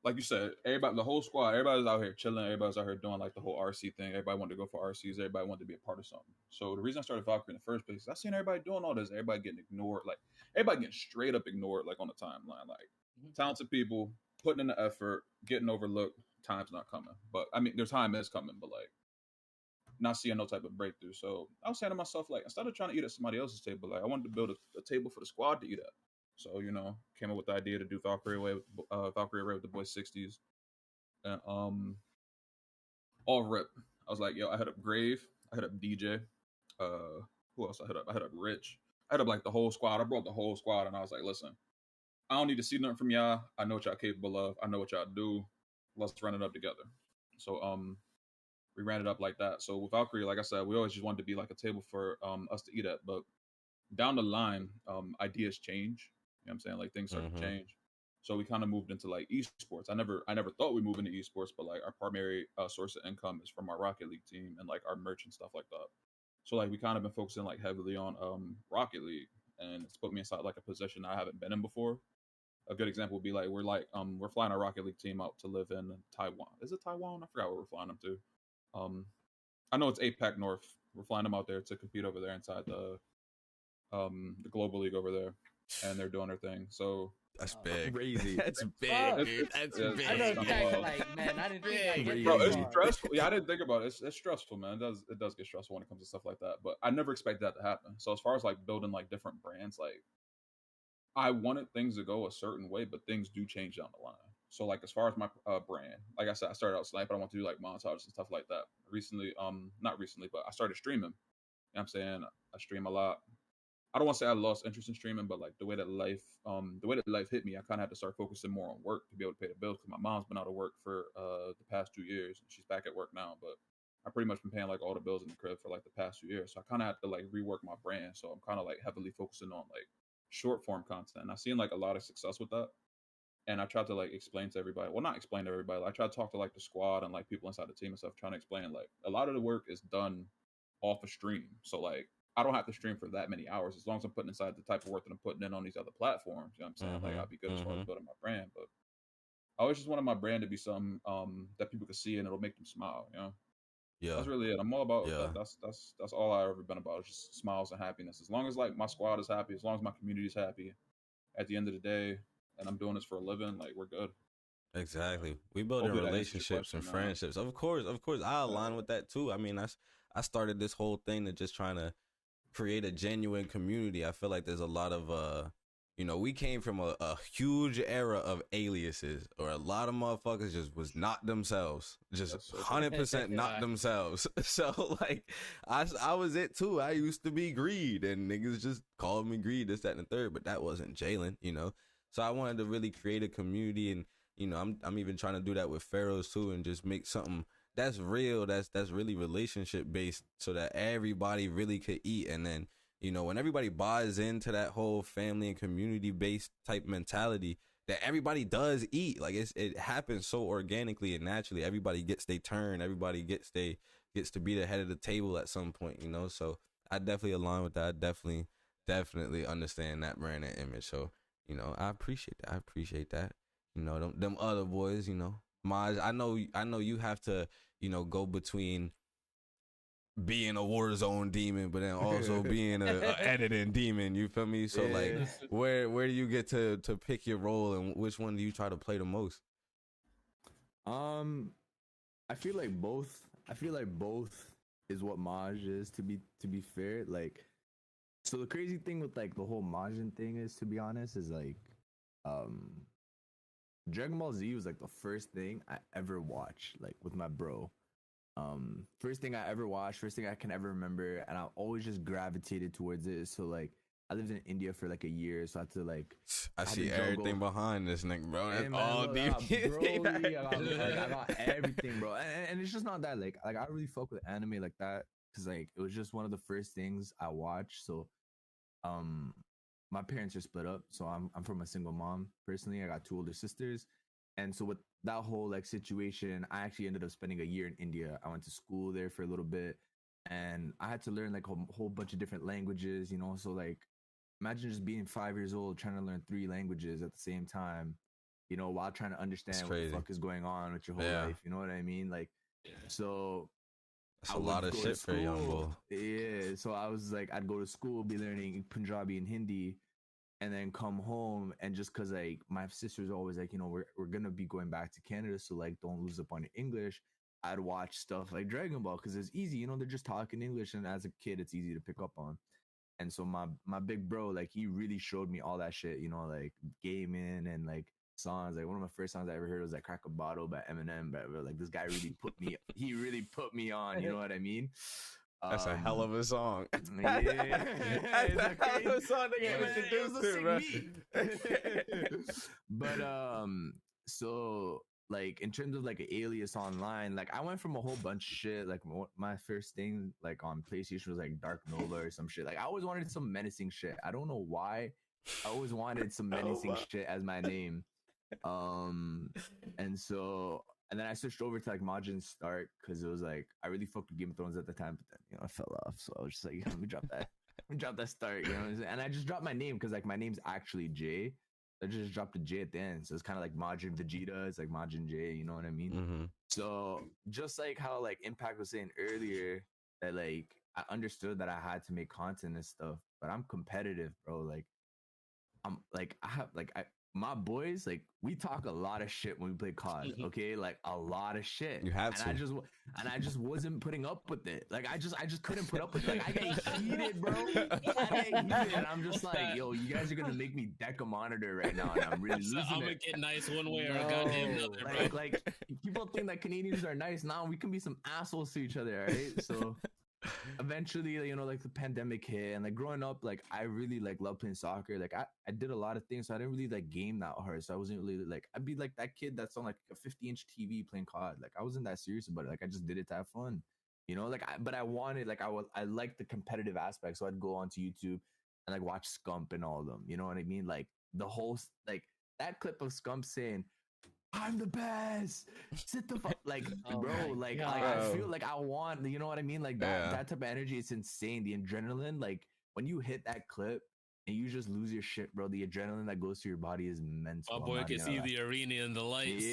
like you said, everybody, the whole squad, everybody was out here chilling. Everybody was out here doing like the whole RC thing. Everybody wanted to go for RCs. Everybody wanted to be a part of something. So the reason I started Valkyrie in the first place is I seen everybody doing all this. Everybody getting ignored, like everybody getting straight up ignored, like on the timeline. Like talented people putting in the effort, getting overlooked. Time's not coming, but I mean, their time is coming, but like not seeing no type of breakthrough. So I was saying to myself, like, instead of trying to eat at somebody else's table, like I wanted to build a table for the squad to eat at. So came up with the idea to do Valkyrie Array with the boys 60s, and all rip. I was like, yo, I hit up Grave, I hit up DJ, who else I hit up? I hit up Rich. I hit up like the whole squad. I brought the whole squad, and I was like, listen, I don't need to see nothing from y'all. I know what y'all capable of. I know what y'all do. Let's run it up together. So we ran it up like that. So with Valkyrie, like I said, we always just wanted to be like a table for us to eat at. But down the line, ideas change. You know what I'm saying? Like things start to change. So we kind of moved into like esports. I never thought we'd move into esports, but like our primary source of income is from our Rocket League team and like our merch and stuff like that. So like we kind of been focusing like heavily on Rocket League, and it's put me inside like a position I haven't been in before. A good example would be like we're flying our Rocket League team out to live in Taiwan. Is it Taiwan? I forgot where we're flying them to. I know it's APAC North. We're flying them out there to compete over there inside the global league over there, and they're doing their thing. So That's big. Crazy. That's big, fuck. dude. That's Yeah, big. I know That's Stacks wild. like, man, I didn't think I'd get Bro, this it's far. stressful. Yeah, I didn't think about it. It's stressful, man. It does get stressful when it comes to stuff like that. But I never expected that to happen. So as far as like building like different brands, like I wanted things to go a certain way, but things do change down the line. So like as far as my brand, like I said, I started out sniping. I want to do like montages and stuff like that. Recently, not recently, but I started streaming. You know what I'm saying? I stream a lot. I don't want to say I lost interest in streaming, but like the way that life hit me, I kind of had to start focusing more on work to be able to pay the bills. Because my mom's been out of work for the past 2 years. She's back at work now, but I've pretty much been paying like all the bills in the crib for like the past 2 years. So I kind of had to like rework my brand. So I'm kind of like heavily focusing on like short form content. And I've seen like a lot of success with that. And I tried to like explain to everybody. Well, not explain to everybody. I tried to talk to like the squad and like people inside the team and stuff, trying to explain like a lot of the work is done off a stream. So like I don't have to stream for that many hours as long as I'm putting inside the type of work that I'm putting in on these other platforms. You know what I'm saying? Like I'll be good as far as building my brand. But I always just wanted my brand to be something that people can see and it'll make them smile. Yeah. That's really it. I'm all about Yeah. that's all I've ever been about. It's just smiles and happiness. As long as like my squad is happy, as long as my community is happy, at the end of the day, and I'm doing this for a living, like we're good. Exactly. We building Hopefully that answers your relationships and question, man. friendships. Of course. I align with that too. I mean, I started this whole thing to just trying to create a genuine community. I feel like there's a lot of we came from a huge era of aliases, or a lot of motherfuckers just was not themselves, just That's so 100% not Right. themselves. So like I was it too. I used to be Greed, and niggas just called me Greed, this, that, and the third, but that wasn't Jalen, So I wanted to really create a community, and I'm even trying to do that with Pharaohs too, and just make something that's real. That's really relationship based, so that everybody really could eat. And then, you know, when everybody buys into that whole family and community based type mentality, that everybody does eat. Like it happens so organically and naturally. Everybody gets their turn. Everybody gets to be the head of the table at some point, you know. So I definitely align with that. I definitely understand that brand and image. So, you know, I appreciate that. You know, them other boys, you know. Maj, I know you have to, you know, go between being a Warzone demon, but then also being a editing demon. You feel me? So like, where do you get to pick your role, and which one do you try to play the most? I feel like both. I feel like both is what Maj is. To be fair, like, so the crazy thing with like the whole Majin thing is, to be honest, is like, Dragon Ball Z was like the first thing I ever watched, like with my bro. First thing I ever watched, first thing I can ever remember, and I always just gravitated towards it. So like, I lived in India for like a year, so I had to like. I see everything behind this nigga, bro. That's all deep. I got everything, bro. And it's just not that like I really fuck with anime like that, because like it was just one of the first things I watched. So, my parents are split up, so I'm from a single mom. Personally, I got 2 older sisters, and so with that whole like situation, I actually ended up spending a year in India. I went to school there for a little bit, and I had to learn like a whole bunch of different languages, you know. So like, imagine just being 5 years old trying to learn 3 languages at the same time, you know, while trying to understand what the fuck is going on with your whole life. You know what I mean? Like, so that's a lot of shit for a young boy. Yeah, so I was like, I'd go to school, be learning Punjabi and Hindi, and then come home, and just because like my sister's always like, you know, we're gonna be going back to Canada, so like don't lose up on your English. I'd watch stuff like Dragon Ball because it's easy, you know, they're just talking English, and as a kid, it's easy to pick up on. And so my big bro, like, he really showed me all that shit, you know, like gaming and like songs. Like one of my first songs I ever heard was like "Crack a Bottle" by Eminem. But like, this guy really he really put me on. You know what I mean? That's a hell of a song. Yeah, that's a hell of a song to get introduced to, bro. But so like in terms of like an alias online, like I went from a whole bunch of shit. Like my first thing like on PlayStation was like Dark Nova or some shit. Like I always wanted some menacing shit. I don't know why. I always wanted some menacing shit as my name. And so, and then I switched over to like Majiinnj start because it was like I really fucked with Game of Thrones at the time, but then, you know, I fell off. So I was just like, let me drop that start, you know what I'm saying? And I just dropped my name because like my name's actually Jay. I just dropped a J at the end. So it's kind of like Majiinnj Vegeta. It's like Majiinnj J, you know what I mean? Mm-hmm. So just like how like Impact was saying earlier, that like I understood that I had to make content and stuff, but I'm competitive, bro. Like I'm like, my boys, like, we talk a lot of shit when we play COD, okay? Like a lot of shit. You have and to. I just wasn't putting up with it. Like I just couldn't put up with it. Like I get heated, bro. I get heated, and I'm just like, yo, you guys are gonna make me deck a monitor right now, and I'm really losing it. I'm gonna get nice one way or a goddamn another, bro. Like people think that Canadians are nice. Now we can be some assholes to each other, right? So eventually, you know, like the pandemic hit, and like growing up, like I really like love playing soccer. Like I did a lot of things, so I didn't really like game that hard. So I wasn't really like, I'd be like that kid that's on like a 50-inch TV playing COD. Like I wasn't that serious about it. Like I just did it to have fun, you know. Like but I wanted, like I liked the competitive aspect, so I'd go onto YouTube and like watch Scump and all of them. You know what I mean? Like the whole like that clip of Scump saying, "I'm the best." Sit the fuck, like, bro. Like I feel like I want, you know what I mean? Like that type of energy. It's insane. The adrenaline, like when you hit that clip and you just lose your shit, bro. The adrenaline that goes through your body is mental. My boy can see the arena and the lights.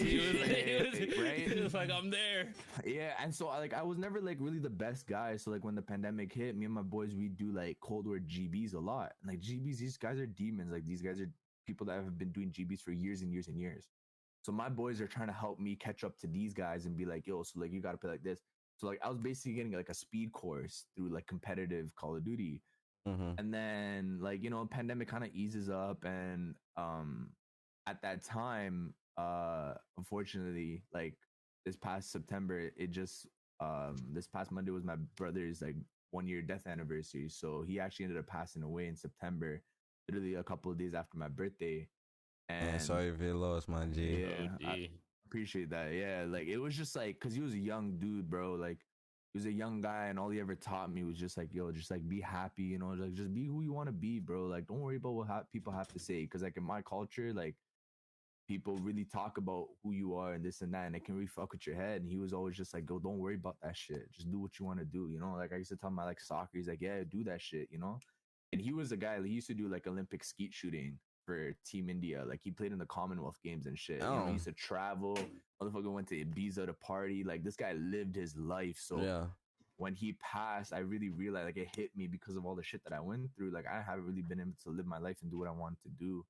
Right? He was like, I'm there. Yeah, and so I was never like really the best guy. So like when the pandemic hit, me and my boys, we do like Cold War GBs a lot. And like GBs, these guys are demons. Like these guys are people that have been doing GBs for years and years and years. So my boys are trying to help me catch up to these guys and be like, yo, so like you got to play like this. So like I was basically getting like a speed course through like competitive Call of Duty. And then like, you know, pandemic kind of eases up, and at that time, unfortunately, like this past September, it just this past Monday was my brother's like 1-year death anniversary. So he actually ended up passing away in September, literally a couple of days after my birthday. And sorry if you lost, my G. Yeah, Appreciate that. Yeah, like it was just like because he was a young dude, bro. Like he was a young guy, and all he ever taught me was just like, yo, just like be happy, you know, like just be who you want to be, bro. Like don't worry about what people have to say, because like in my culture, like people really talk about who you are and this and that, and it can really fuck with your head. And he was always just like, yo, don't worry about that shit. Just do what you want to do, you know. Like I used to tell him I like soccer. He's like, yeah, do that shit, you know. And he was a guy. He used to do like Olympic skeet shooting for Team India. Like he played in the Commonwealth Games and shit. You know, he used to travel. Motherfucker went to Ibiza to party. Like this guy lived his life. So Yeah. when he passed, I really realized like it hit me because of all the shit that I went through. Like I haven't really been able to live my life and do what I wanted to do.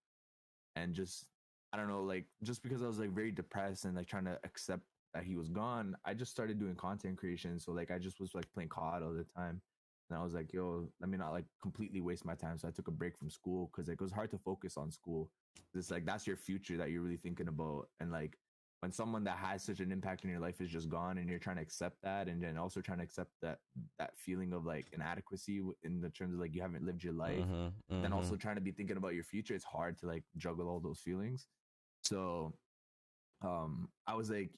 And just, I don't know, like just because I was like very depressed and like trying to accept that he was gone, I just started doing content creation. So like I just was like playing COD all the time. And I was like, yo, let me not like completely waste my time. So I took a break from school because like, it was hard to focus on school. It's like that's your future that you're really thinking about. And like when someone that has such an impact in your life is just gone, and you're trying to accept that, and then also trying to accept that feeling of like inadequacy in the terms of like you haven't lived your life, then also trying to be thinking about your future, it's hard to like juggle all those feelings. So I was like,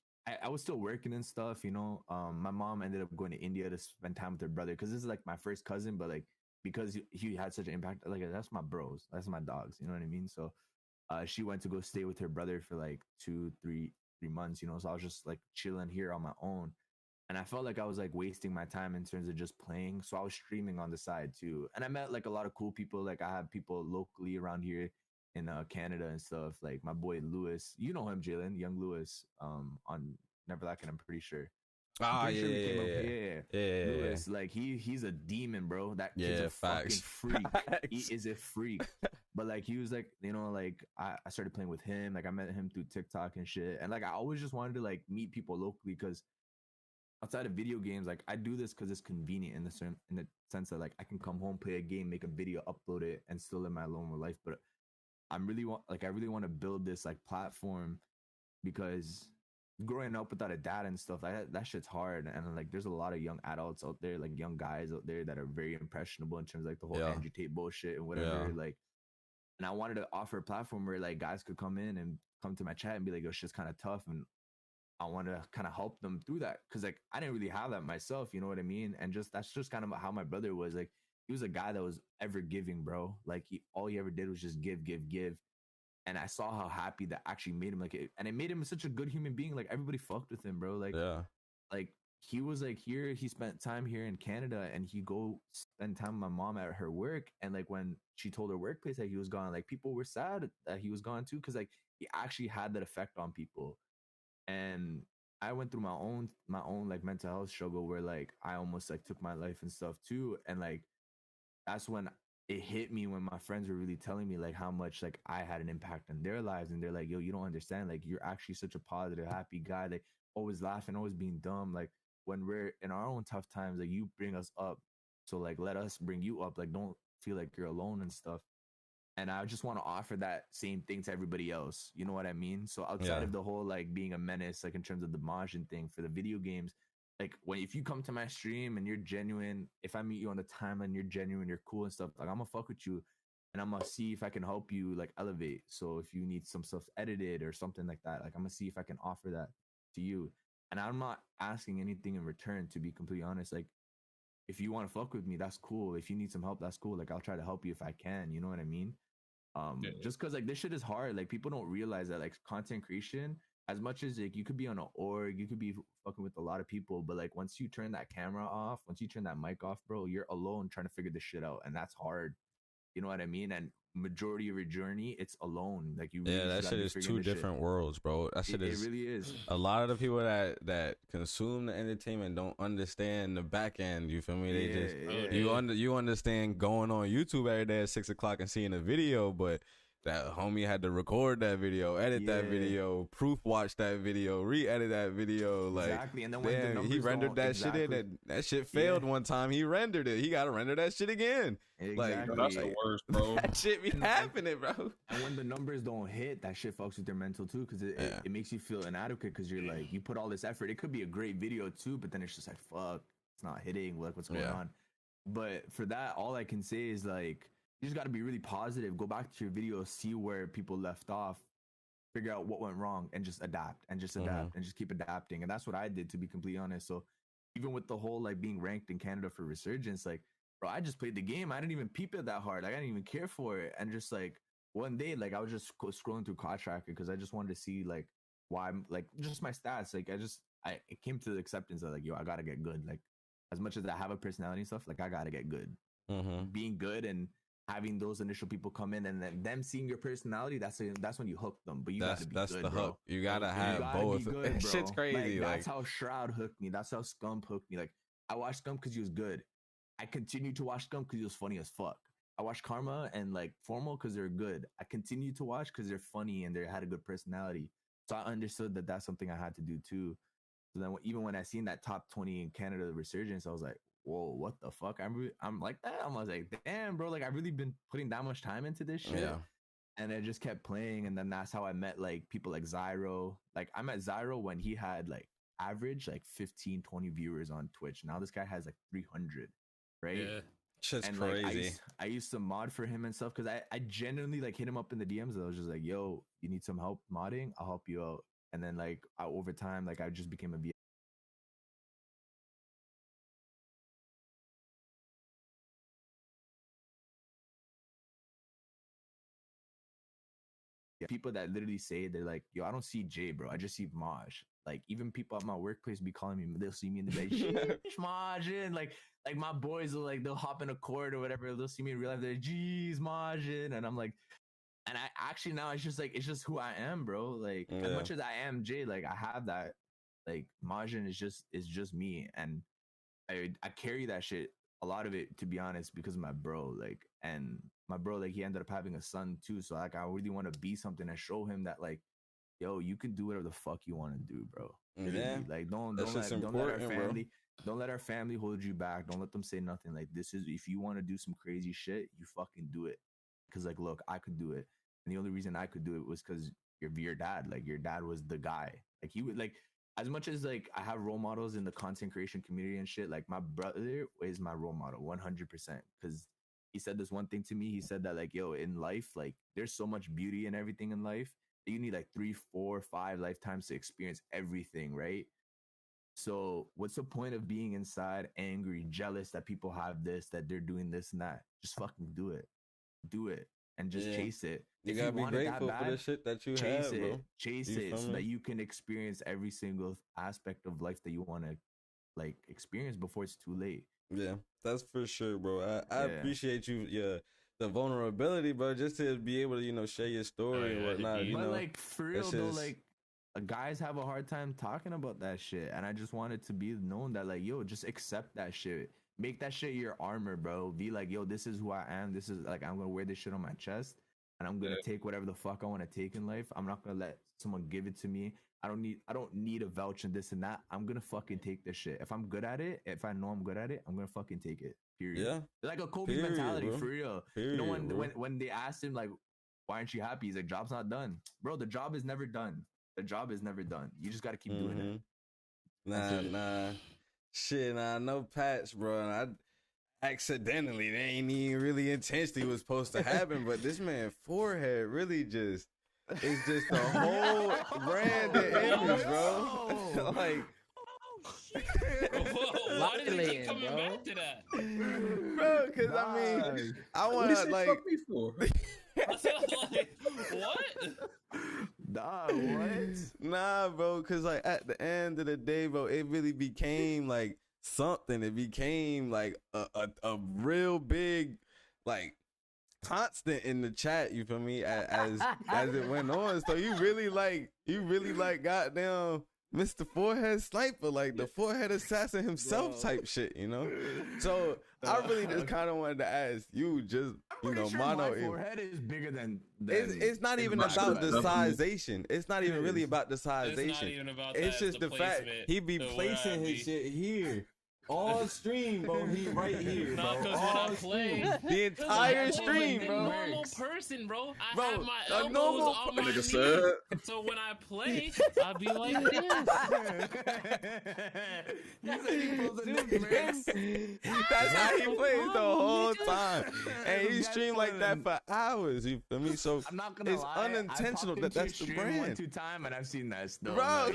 I was still working and stuff, you know. My mom ended up going to India to spend time with her brother, because this is like my first cousin, but like because he had such an impact, like that's my bros, that's my dogs, you know what I mean. So she went to go stay with her brother for like 2-3 months, you know. So I was just like chilling here on my own, and I felt like I was like wasting my time in terms of just playing. So I was streaming on the side too, and I met like a lot of cool people. Like I have people locally around here in Canada and stuff. Like my boy Lewis, you know him, Jalen, young Lewis, on Never Lacking, I'm pretty sure. Lewis, like he's a demon, bro. That kid's a fucking freak. He is a freak. But like he was like, you know, like I started playing with him. Like I met him through TikTok and shit. And like I always just wanted to like meet people locally, because outside of video games, like I do this because it's convenient in the sense that like I can come home, play a game, make a video, upload it, and still live my normal life. But I really want to build this like platform, because growing up without a dad and stuff like that shit's hard. And like there's a lot of young adults out there, like young guys out there that are very impressionable in terms of like the whole Andrew Tate bullshit and whatever. Like, and I wanted to offer a platform where like guys could come in and come to my chat and be like, yo, shit's kind of tough, and I want to kind of help them through that, because like I didn't really have that myself, you know what I mean. And just that's just kind of how my brother was. Like he was a guy that was ever giving, bro. Like all he ever did was just give. And I saw how happy that actually made him, like and it made him such a good human being. Like everybody fucked with him, bro. Like like he was like here, he spent time here in Canada, and he go spend time with my mom at her work. And like when she told her workplace that he was gone, like people were sad that he was gone too, because like he actually had that effect on people. And I went through my own like mental health struggle, where like I almost like took my life and stuff too. And like that's when it hit me, when my friends were really telling me like how much like I had an impact on their lives. And they're like, yo, you don't understand, like you're actually such a positive, happy guy, like always laughing, always being dumb. Like when we're in our own tough times, like you bring us up, so like let us bring you up, like don't feel like you're alone and stuff. And I just want to offer that same thing to everybody else, you know what I mean. So outside of the whole like being a menace, like in terms of the Majiinnj thing for the video games, like if you come to my stream and you're genuine, if I meet you on the timeline, you're genuine, you're cool and stuff, like I'm gonna fuck with you, and I'm gonna see if I can help you like elevate. So if you need some stuff edited or something like that, like I'm gonna see if I can offer that to you. And I'm not asking anything in return, to be completely honest. Like if you want to fuck with me, that's cool. If you need some help, that's cool. Like I'll try to help you if I can, you know what I mean. Just because like this shit is hard. Like people don't realize that like content creation, as much as like you could be on an org, you could be fucking with a lot of people, but like once you turn that camera off, once you turn that mic off, bro, you're alone trying to figure this shit out, and that's hard. You know what I mean? And majority of your journey, it's alone. Like you really that shit is two different worlds, bro. That shit is, it really is. A lot of the people that consume the entertainment don't understand the back end. You feel me? They you understand going on YouTube every day at 6 o'clock and seeing a video, but that homie had to record that video, edit that video, proof watch that video, re-edit that video. Like, exactly. And then when damn, he rendered that shit in, and that shit failed one time. He rendered it. He got to render that shit again. Exactly. Like, that's the worst, bro. That shit be happening, bro. And when the numbers don't hit, that shit fucks with their mental too, because it makes you feel inadequate, because you're like, you put all this effort. It could be a great video too, but then it's just like, fuck, it's not hitting. Like, what's going on? But for that, all I can say is like, you just got to be really positive. Go back to your video, see where people left off, figure out what went wrong and just adapt and just adapt and just keep adapting. And that's what I did, to be completely honest. So even with the whole like being ranked in Canada for Resurgence, like, bro, I just played the game. I didn't even peep it that hard. Like, I didn't even care for it. And just like one day, like, I was just scrolling through COD Tracker because I just wanted to see like why I'm like just my stats. Like, it came to the acceptance of like, yo, I gotta get good. Like, as much as I have a personality and stuff, like, I gotta get good. Being good and having those initial people come in and then them seeing your personality, that's when you hook them. But you gotta be good, the bro. hook. You gotta have both. Good, bro. Shit's crazy. Like, that's how Shroud hooked me. That's how Scump hooked me. Like, I watched Scump because he was good. I continued to watch Scump because he was funny as fuck. I watched Karma and like Formal because they're good. I continued to watch because they're funny and they had a good personality. So I understood that that's something I had to do too. So then even when I seen that top 20 in Canada, the Resurgence, I was like, whoa, what the fuck? I'm like that. I was like, damn, bro, like, I've really been putting that much time into this shit. Yeah. And I just kept playing. And then that's how I met like people like Zyro. Like, I met Zyro when he had like average like 15, 20 viewers on Twitch. Now this guy has like 300, right? Yeah. Shit's and crazy. Like, I used to mod for him and stuff because I genuinely like hit him up in the DMs. I was just like, yo, you need some help modding? I'll help you out. And then like over time, like, I just became a VIP. People that literally say, they're like, yo, I don't see Jay, bro. I just see Maj. Like, even people at my workplace be calling me, they'll see me in the bed, sheesh, Majin. Like my boys will like, they'll hop in a court or whatever. They'll see me in real life. They're like, geez, Majin. And I'm like, and I actually now it's just who I am, bro. Like, as much as I am Jay, like, I have that, like, Majin is just me. And I carry that shit, a lot of it, to be honest, because of my bro. Like, and my bro, like, he ended up having a son too. So like, I really want to be something and show him that, like, yo, you can do whatever the fuck you want to do, bro. Yeah. Like, don't let our family hold you back. Don't let them say nothing. Like, this is, if you want to do some crazy shit, you fucking do it. Because like, look, I could do it. And the only reason I could do it was because your dad. Like, your dad was the guy. Like, he would, like, as much as like I have role models in the content creation community and shit, like, my brother is my role model 100%. Because he said this one thing to me. He said that, like, yo, in life, like, there's so much beauty and everything in life. You need like 3, 4, 5 lifetimes to experience everything, right? So what's the point of being inside angry, jealous that people have this, that they're doing this and that? Just fucking do it and just chase it. You gotta be grateful for the shit that you have, bro. Chase it so that you can experience every single aspect of life that you want to like experience before it's too late. Yeah, that's for sure, bro. I appreciate you, the vulnerability, bro, just to be able to, share your story and whatnot. But like, for real though, like, guys have a hard time talking about that shit, and I just want it to be known that, like, yo, just accept that shit. Make that shit your armor, bro. Be like, yo, this is who I am. This is, like, I'm gonna wear this shit on my chest, and I'm gonna take whatever the fuck I want to take in life. I'm not gonna let someone give it to me. I don't need a vouch and this and that. I'm gonna fucking take this shit. If I'm good at it, if I know I'm good at it, I'm gonna fucking take it. Period. Yeah. Like a Kobe mentality, bro. For real. Period, when they asked him, like, why aren't you happy? He's like, job's not done. Bro, the job is never done. The job is never done. You just gotta keep doing it. Nah, no patch, bro. And I accidentally, they ain't even really intentionally was supposed to happen, but this man's forehead really just, it's just a whole brand of image, bro. Like, why did they keep coming back to that, bro? Because I mean, I want to, like, fuck me for? I was like, what? Nah, bro. Because like at the end of the day, bro, it really became like something. It became like a real big, like, constant in the chat. You feel me? As it went on. So you really like goddamn Mr. Forehead Sniper, like the forehead assassin himself, type shit, So I really just kind of wanted to ask you, just, sure Mono. My forehead is bigger than it's not even about the sization. It's not even really about the sization. It's not even about It's just the fact he be placing his shit here. All stream, bro. He right here, No, bro. because when I play, The entire stream, like bro. a normal person, bro. I Bro, have my a elbows normal on my Nigga knees. said. So when I play, I'll be like this. That's how he plays the whole time, and he streamed like that for hours. You feel me? So I'm not gonna it's lie. unintentional. That's the brand, 1-2 time, and I've seen that still. bro.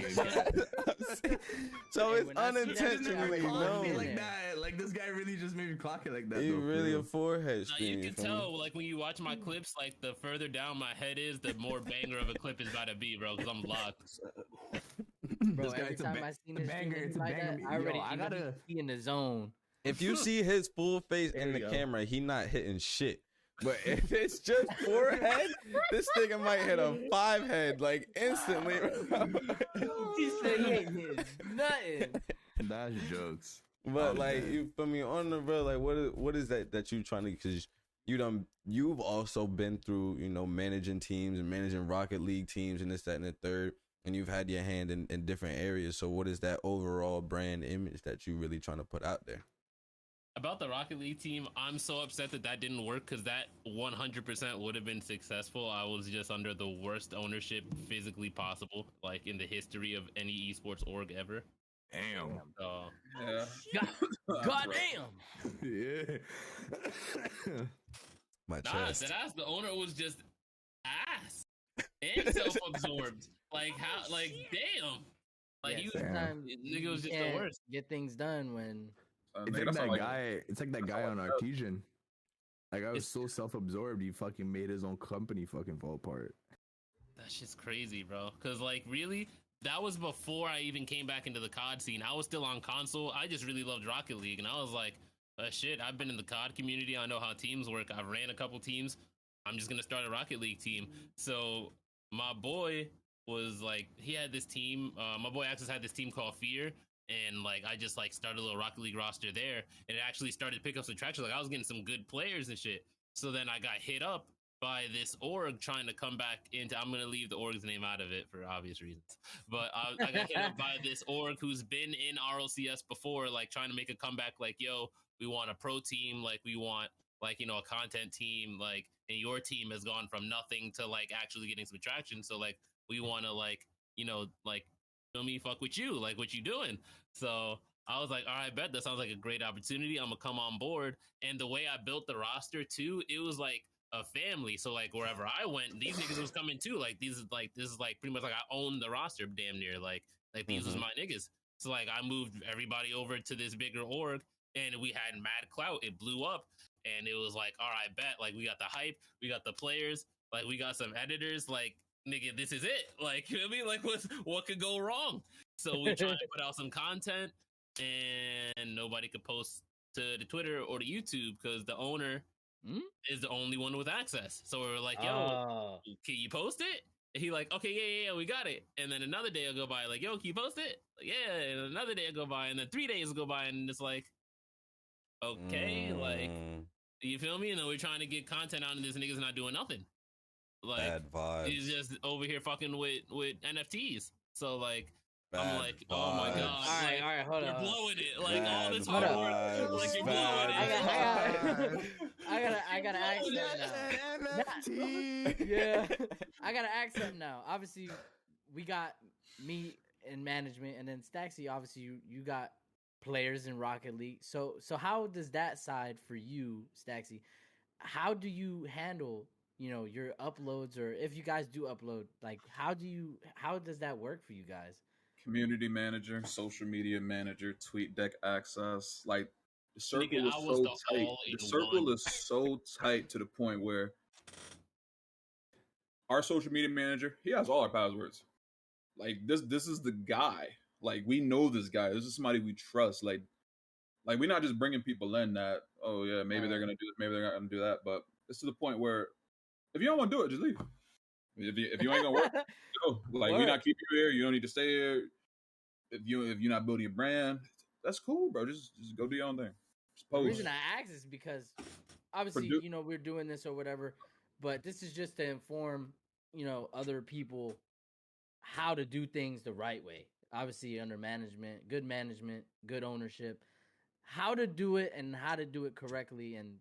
So Hey, it's when I see that, unintentionally I already known. like that. Like this guy really just made me clock it like that. He though, for really real. a forehead Now, stream. you can tell, like when you watch my clips, like the further down my head is, the more banger of a clip is about to be, bro. Because I'm locked. Bro, This guy, every it's a time ba- I seen it's a this banger, stream it's a like that, banger. I already Yo, I gotta- be in the zone. If you see his full face in the There you go. camera, he not hitting shit. But if it's just forehead, this nigga might hit a 5 head like instantly. He said he ain't hitting nothing. That's jokes. But like you feel me on the real, like what is that you trying to, because you've also been through, you know, managing teams and managing Rocket League teams and this, that, and the third, and you've had your hand in different areas. So what is that overall brand image that you really trying to put out there? About the Rocket League team, I'm so upset that didn't work because that 100% would have been successful. I was just under the worst ownership physically possible, like in the history of any esports org ever. Damn. Yeah. Goddamn. Yeah. My Nah, chest. that ass, the owner was just ass and self-absorbed. Like how? Like damn. Like Yeah, he was, sometimes nigga was you just the can't worst. get things done when It's Nigga, like that's that not guy. It's like that that's guy not on like Artesian. Like I was It's- so self-absorbed, he fucking made his own company fucking fall apart. That shit's crazy, bro. Cause like really, that was before I even came back into the COD scene. I was still on console. I just really loved Rocket League, and I was like, shit, I've been in the COD community. I know how teams work. I've ran a couple teams. I'm just gonna start a Rocket League team. So my boy was like, he had this team. My boy Axis had this team called Fear, and like I just like started a little Rocket League roster there, and it actually started to pick up some traction. Like I was getting some good players and shit. So then I got hit up by this org trying to come back into. I'm gonna leave the org's name out of it for obvious reasons, but I got hit up by this org who's been in RLCS before, like trying to make a comeback. Like, yo, we want a pro team. Like, we want like, you know, a content team. Like, and your team has gone from nothing to like actually getting some traction. So like, we want to like, you know, like, feel me, fuck with you, like what you doing. So I was like, all right, bet that sounds like a great opportunity. I'm gonna come on board. And the way I built the roster too, it was like a family. So like wherever I went, these niggas was coming too. Like this is like pretty much like I owned the roster damn near. Like these was my niggas. So like I moved everybody over to this bigger org, and we had mad clout. It blew up, and it was like, all right, bet. Like we got the hype, we got the players, like we got some editors. Like nigga, this is it. Like you know what I mean? Like what could go wrong? So we trying to put out some content, and nobody could post to the Twitter or the YouTube because the owner is the only one with access. So we were like, yo, can you post it? And he like, okay, yeah, we got it. And then another day will go by, like, yo, can you post it? Like, yeah, and another day will go by, and then 3 days will go by, and it's like, okay, like, you feel me? And then we're trying to get content out, and this nigga's not doing nothing. Like, Bad vibes. he's just over here fucking with NFTs. So like, I'm Bad like, oh my vibes. god, All like, right, hold you're on. blowing it. Like all this Bad hard work, vibes, like you're bad blowing it. I gotta ask something now. Yeah, I gotta ask something now. Obviously, we got me in management, and then Staxy. Obviously, you got players in Rocket League. So how does that side for you, Staxy? How do you handle, you know, your uploads, or if you guys do upload, like how does that work for you guys? Community manager, social media manager, tweet deck access. Like the circle Nigga, is I was so the tight. all The in circle one. is so tight to the point where our social media manager, he has all our passwords. Like this is the guy. Like we know this guy. This is somebody we trust. Like we're not just bringing people in that, oh yeah, maybe they're gonna do it, maybe they're not gonna do that. But it's to the point where if you don't want to do it, just leave. If you ain't gonna work, go. Like we're not keeping you here. You don't need to stay here. If you're not building a brand, that's cool, bro. Just go do your own thing. Just The post. reason I ask is because obviously, you know, we're doing this or whatever, but this is just to inform, you know, other people how to do things the right way. Obviously, under management, good ownership. how to do it and how to do it correctly and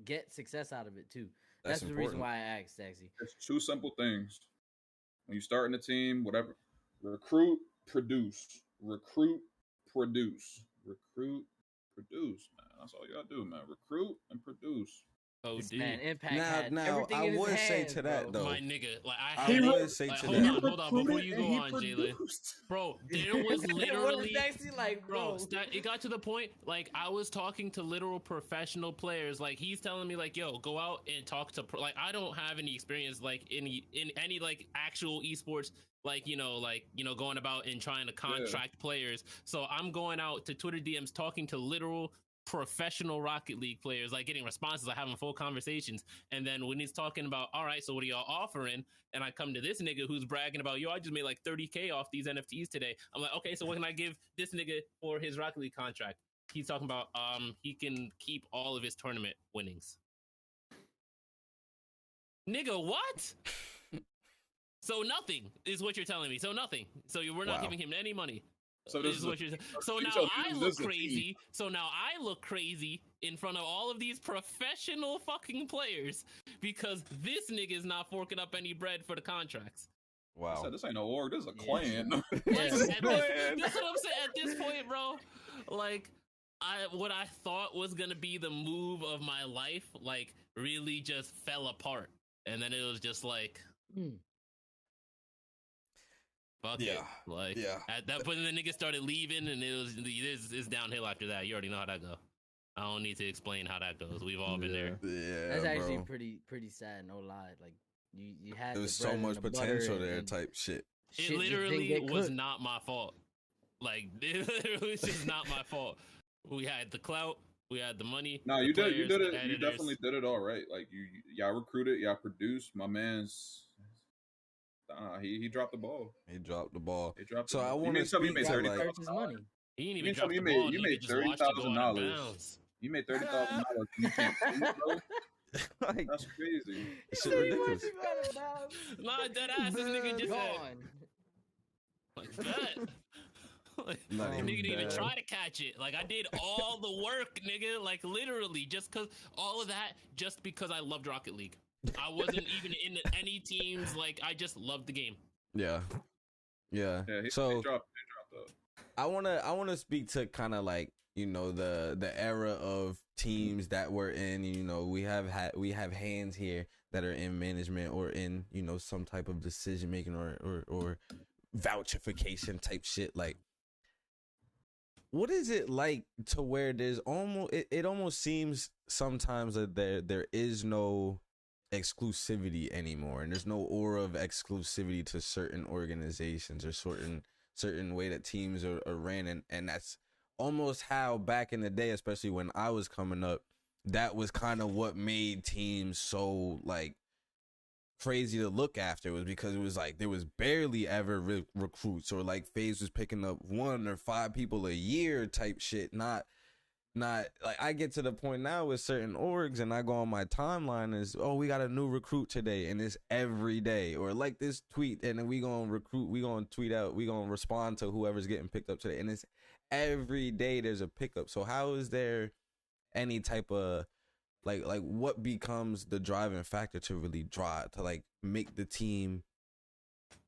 get success out of it too. That's the reason why I asked, Staxy. It's two simple things. When you start in a team, whatever, recruit, produce. Recruit, produce. Recruit, produce, man. That's all you gotta do, man. Recruit and produce. Oh, This dude. man Impact had Now, everything I in his would say hands, to that bro. though. My nigga, like I would say to hold that. on, before you go on, Jaylen. Bro, there was What literally, is Staxy like, bro? it got to the point, like, I was talking to literal professional players. Like, he's telling me, like, yo, go out and talk to, like, I don't have any experience, like, in any, like, actual esports, like, going about and trying to contract players. So I'm going out to Twitter DMs, talking to literal professional Rocket League players, like getting responses, like having full conversations. And then when he's talking about, all right, so what are y'all offering? And I come to this nigga who's bragging about, yo, I just made like 30K off these NFTs today. I'm like, okay, so what can I give this nigga for his Rocket League contract? He's talking about he can keep all of his tournament winnings. Nigga, what? So nothing is what you're telling me. So nothing. So we're not giving him any money. So this is what you're. So now I look crazy. So now I look crazy in front of all of these professional fucking players because this nigga is not forking up any bread for the contracts. Wow. I said, this ain't no org. This is a clan. Like, that's what I'm saying. At this point, bro, like what I thought was gonna be the move of my life, like really just fell apart, and then it was just like. Fuck it. Like, at that point, the niggas started leaving, and it's downhill after that. You already know how that go. I don't need to explain how that goes. We've all been there. Yeah, that's actually pretty sad. No lie, like you had. There was so much potential there, type shit. It literally was not my fault. Like, it literally was just not my fault. We had the clout. We had the money. No, you did it. You definitely did it all right. Like y'all recruited, y'all produced. My man's. He dropped the ball. He dropped the ball. So I want to speak to like his money. He didn't even drop the ball. You made $30,000. You made $30,000. You can't see, bro. Like, that's crazy. It's ridiculous. Nah, dead ass. This nigga just gone. Like that. Like, nigga didn't even try to catch it. Like, I did all the work, nigga. Like, literally, just because I loved Rocket League. I wasn't even in any teams. Like, I just loved the game. Yeah. So he dropped I wanna speak to kind of like, you know, the era of teams that we're in. You know, we have hands here that are in management or in, you know, some type of decision making or voucherification type shit. Like, what is it like to where there's it almost seems sometimes that there is no exclusivity anymore, and there's no aura of exclusivity to certain organizations or certain way that teams are ran, and that's almost how back in the day, especially when I was coming up, that was kind of what made teams so like crazy to look after, was because it was like there was barely ever recruits, or like FaZe was picking up 1 or 5 people a year type shit. Not like, I get to the point now with certain orgs and I go on my timeline is, oh, we got a new recruit today, and it's every day, or like this tweet, and then we gonna recruit, we gonna tweet out, we gonna respond to whoever's getting picked up today, and it's every day there's a pickup. So how is there any type of like what becomes the driving factor to really drive to like make the team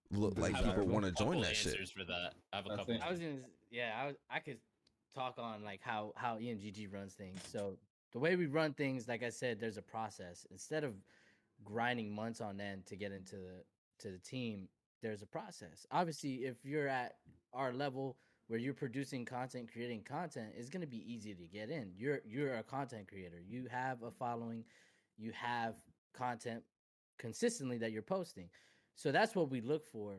look like people want to join that shit? For that, I have a couple. I could talk on like how EMGG runs things. So the way we run things, like I said, there's a process. Instead of grinding months on end to get into the team, there's a process. Obviously, if you're at our level where you're producing content, creating content, it's going to be easy to get in. You're a content creator. You have a following. You have content consistently that you're posting. So that's what we look for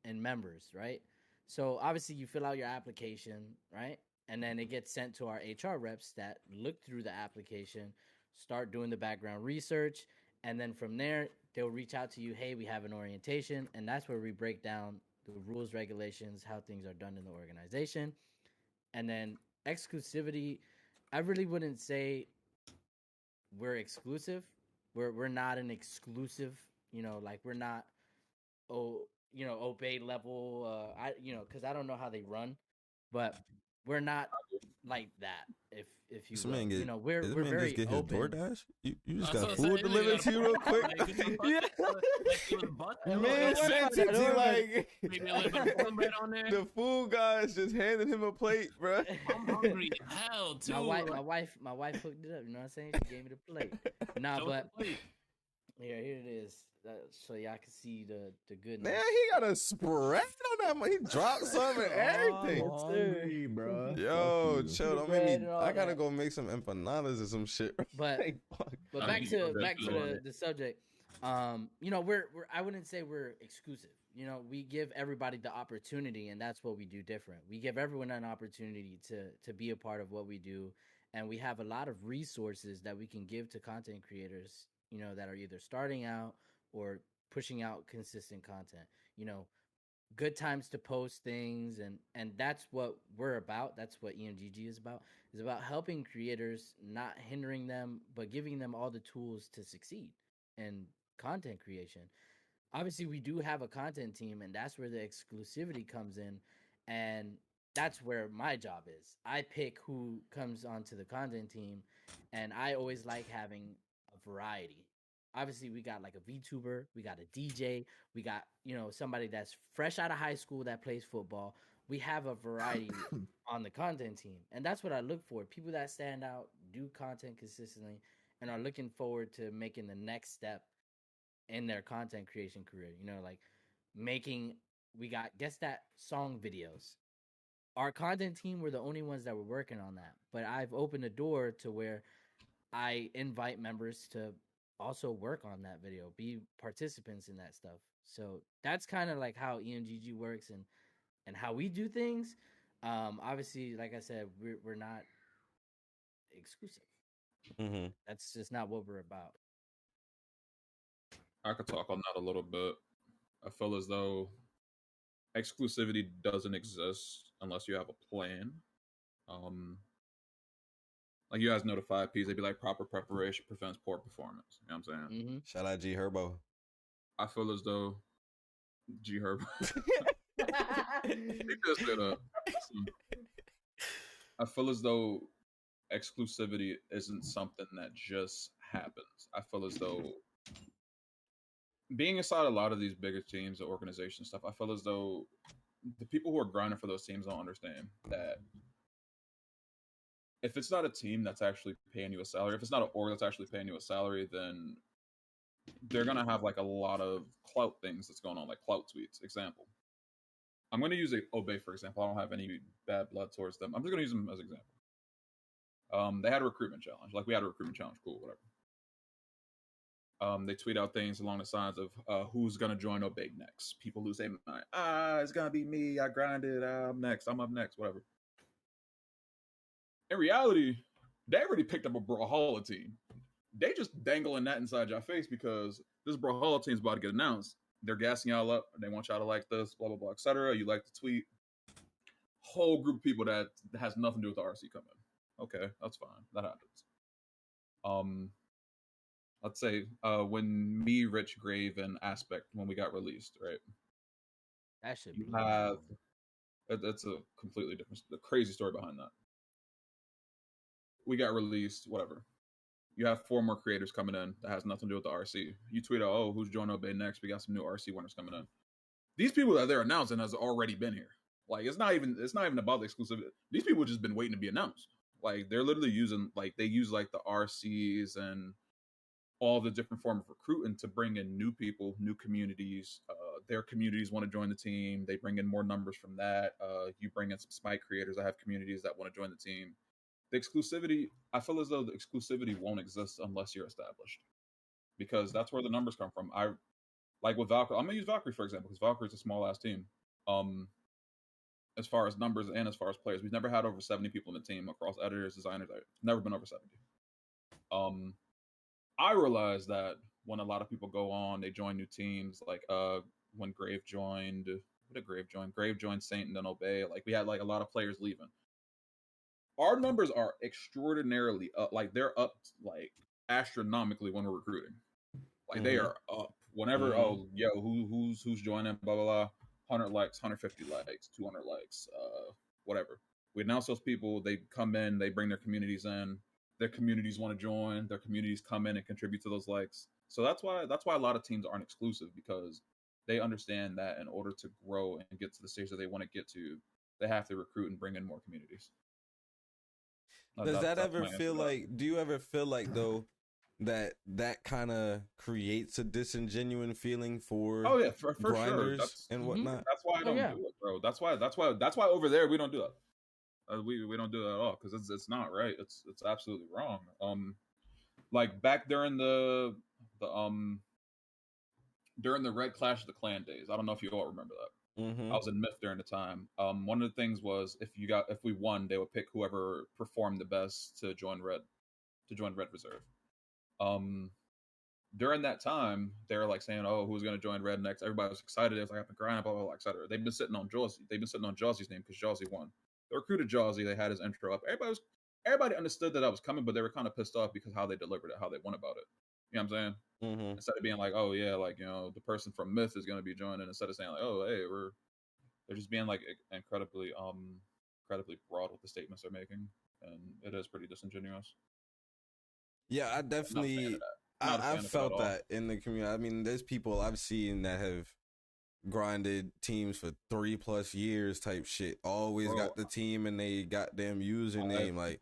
in members, right? So obviously you fill out your application, right? And then it gets sent to our HR reps that look through the application, start doing the background research, and then from there, they'll reach out to you, hey, we have an orientation, and that's where we break down the rules, regulations, how things are done in the organization. And then exclusivity, I really wouldn't say we're exclusive. We're not an exclusive, you know, like we're not, obey level, because I don't know how they run, but we're not like that. If you This will. man get, You know, we're this we're man very just get his open. DoorDash? You just That's got what I'm food saying. delivered to you real quick? Man sent it to you like Maybe a little bit of cornbread on there. the food guy is just handing him a plate, bro. I'm hungry as hell too. My wife hooked it up. You know what I'm saying? She gave me the plate. Nah, Show but the plate. here it is. So y'all can see the goodness. Man, he got a spread on that. He dropped some and everything. I'm hungry, bro. Yo, Fuck you. chill. Don't Bread make and me. all I gotta that. go make some empanadas or some shit. But Like, fuck. But I back mean, to that's good. the subject. You know, we're I wouldn't say we're exclusive. You know, we give everybody the opportunity, and that's what we do different. We give everyone an opportunity to be a part of what we do, and we have a lot of resources that we can give to content creators. You know, that are either starting out or pushing out consistent content. You know, good times to post things, and that's what we're about. That's what EMGG is about helping creators, not hindering them, but giving them all the tools to succeed in content creation. Obviously we do have a content team, and that's where the exclusivity comes in, and that's where my job is. I pick who comes onto the content team, and I always like having a variety. Obviously we got like a VTuber, we got a DJ, we got, you know, somebody that's fresh out of high school that plays football. We have a variety on the content team, and that's what I look for. People that stand out, do content consistently, and are looking forward to making the next step in their content creation career. You know, like making, we got guess that song videos. Our content team were the only ones that were working on that, but I've opened a door to where I invite members to also work on that video, be participants in that stuff. So that's kind of like how EMGG works, and how we do things. Obviously, like I said, we're not exclusive. Mm-hmm. That's just not what we're about. I could talk on that a little bit. I feel as though exclusivity doesn't exist unless you have a plan. Like you guys know the 5 Ps, they'd be like proper preparation prevents poor performance. You know what I'm saying? Mm-hmm. Shout out G Herbo. I feel as though G Herb. He just did a. I feel as though exclusivity isn't something that just happens. I feel as though being inside a lot of these bigger teams or organization stuff, I feel as though the people who are grinding for those teams don't understand that if it's not a team that's actually paying you a salary, if it's not an org that's actually paying you a salary, then they're gonna have like a lot of clout things that's going on, like clout tweets. Example. I'm gonna use Obey for example. I don't have any bad blood towards them. I'm just gonna use them as an example. They had a recruitment challenge. Like we had a recruitment challenge, cool, whatever. They tweet out things along the lines of who's gonna join Obey next. People lose their mind. It's gonna be me. I grinded. I'm next. I'm up next. Whatever. In reality, they already picked up a Brawlhalla team. They just dangling that inside your face because this Brawlhalla team is about to get announced. They're gassing y'all up. They want y'all to like this, blah blah blah, etc. You like the tweet. Whole group of people that has nothing to do with the RC come in. Okay, that's fine. That happens. Let's say when me, Rich, Grave, and Aspect, when we got released, right? That should be. You have that's a completely different, the crazy story behind that. We got released, whatever. You have 4 more creators coming in that has nothing to do with the RC. You tweet out, oh, who's joining Obey next? We got some new RC winners coming in. These people that they're announcing has already been here. Like it's not even about the exclusivity. These people have just been waiting to be announced. Like they're literally using, like they use like the RCs and all the different form of recruiting to bring in new people, new communities. Their communities want to join the team. They bring in more numbers from that. You bring in some Smite creators that have communities that want to join the team. The exclusivity, I feel as though the exclusivity won't exist unless you're established, because that's where the numbers come from. I like with Valkyrie. I'm gonna use Valkyrie for example, because Valkyrie is a small ass team. As far as numbers and as far as players, we've never had over 70 people in the team across editors, designers. Never been over 70. I realized that when a lot of people go on, they join new teams. Like when Grave joined, what did Grave join? Grave joined Saint and then Obey. Like we had like a lot of players leaving. Our numbers are extraordinarily up. Like they're up like astronomically when we're recruiting. Like they are up. Whenever who's joining, blah blah blah, 100 likes, 150 likes, 200 likes, whatever. We announce those people. They come in. They bring their communities in. Their communities want to join. Their communities come in and contribute to those likes. So that's why a lot of teams aren't exclusive, because they understand that in order to grow and get to the stage that they want to get to, they have to recruit and bring in more communities. Does that That's ever my answer feel to that. like? Do you ever feel like though that kind of creates a disingenuous feeling for Oh yeah, for sure. grinders and Mhm. whatnot? That's why I don't yeah. do it, bro. That's why over there we don't do that. We don't do that at all, because it's not right. It's absolutely wrong. Like back during the Red Clash of the Clan days. I don't know if you all remember that. Mm-hmm. I was in Myth during the time. One of the things was if we won, they would pick whoever performed the best to join Red Reserve. During that time, they were like saying, "Oh, who's going to join Red next?" Everybody was excited. It was like, "I've been grinding, blah blah blah, etc." They've been sitting on Jawsy. They've been sitting on Jawsy's name because Jawsy won. They recruited Jawsy. They had his intro up. Everybody understood that was coming, but they were kind of pissed off because how they delivered it, how they went about it. You know what I'm saying? Mm-hmm. Instead of being like, "Oh yeah, like the person from Myth is going to be joining," instead of saying like, "Oh hey, they're just being like incredibly broad with the statements they're making, and it is pretty disingenuous." Yeah, I I'm not a fan definitely of that. Not a fan I of it at felt all. that in the community. I mean, there's people I've seen that have grinded teams for 3+ years type shit. Always Bro, got the team and they goddamn username. Like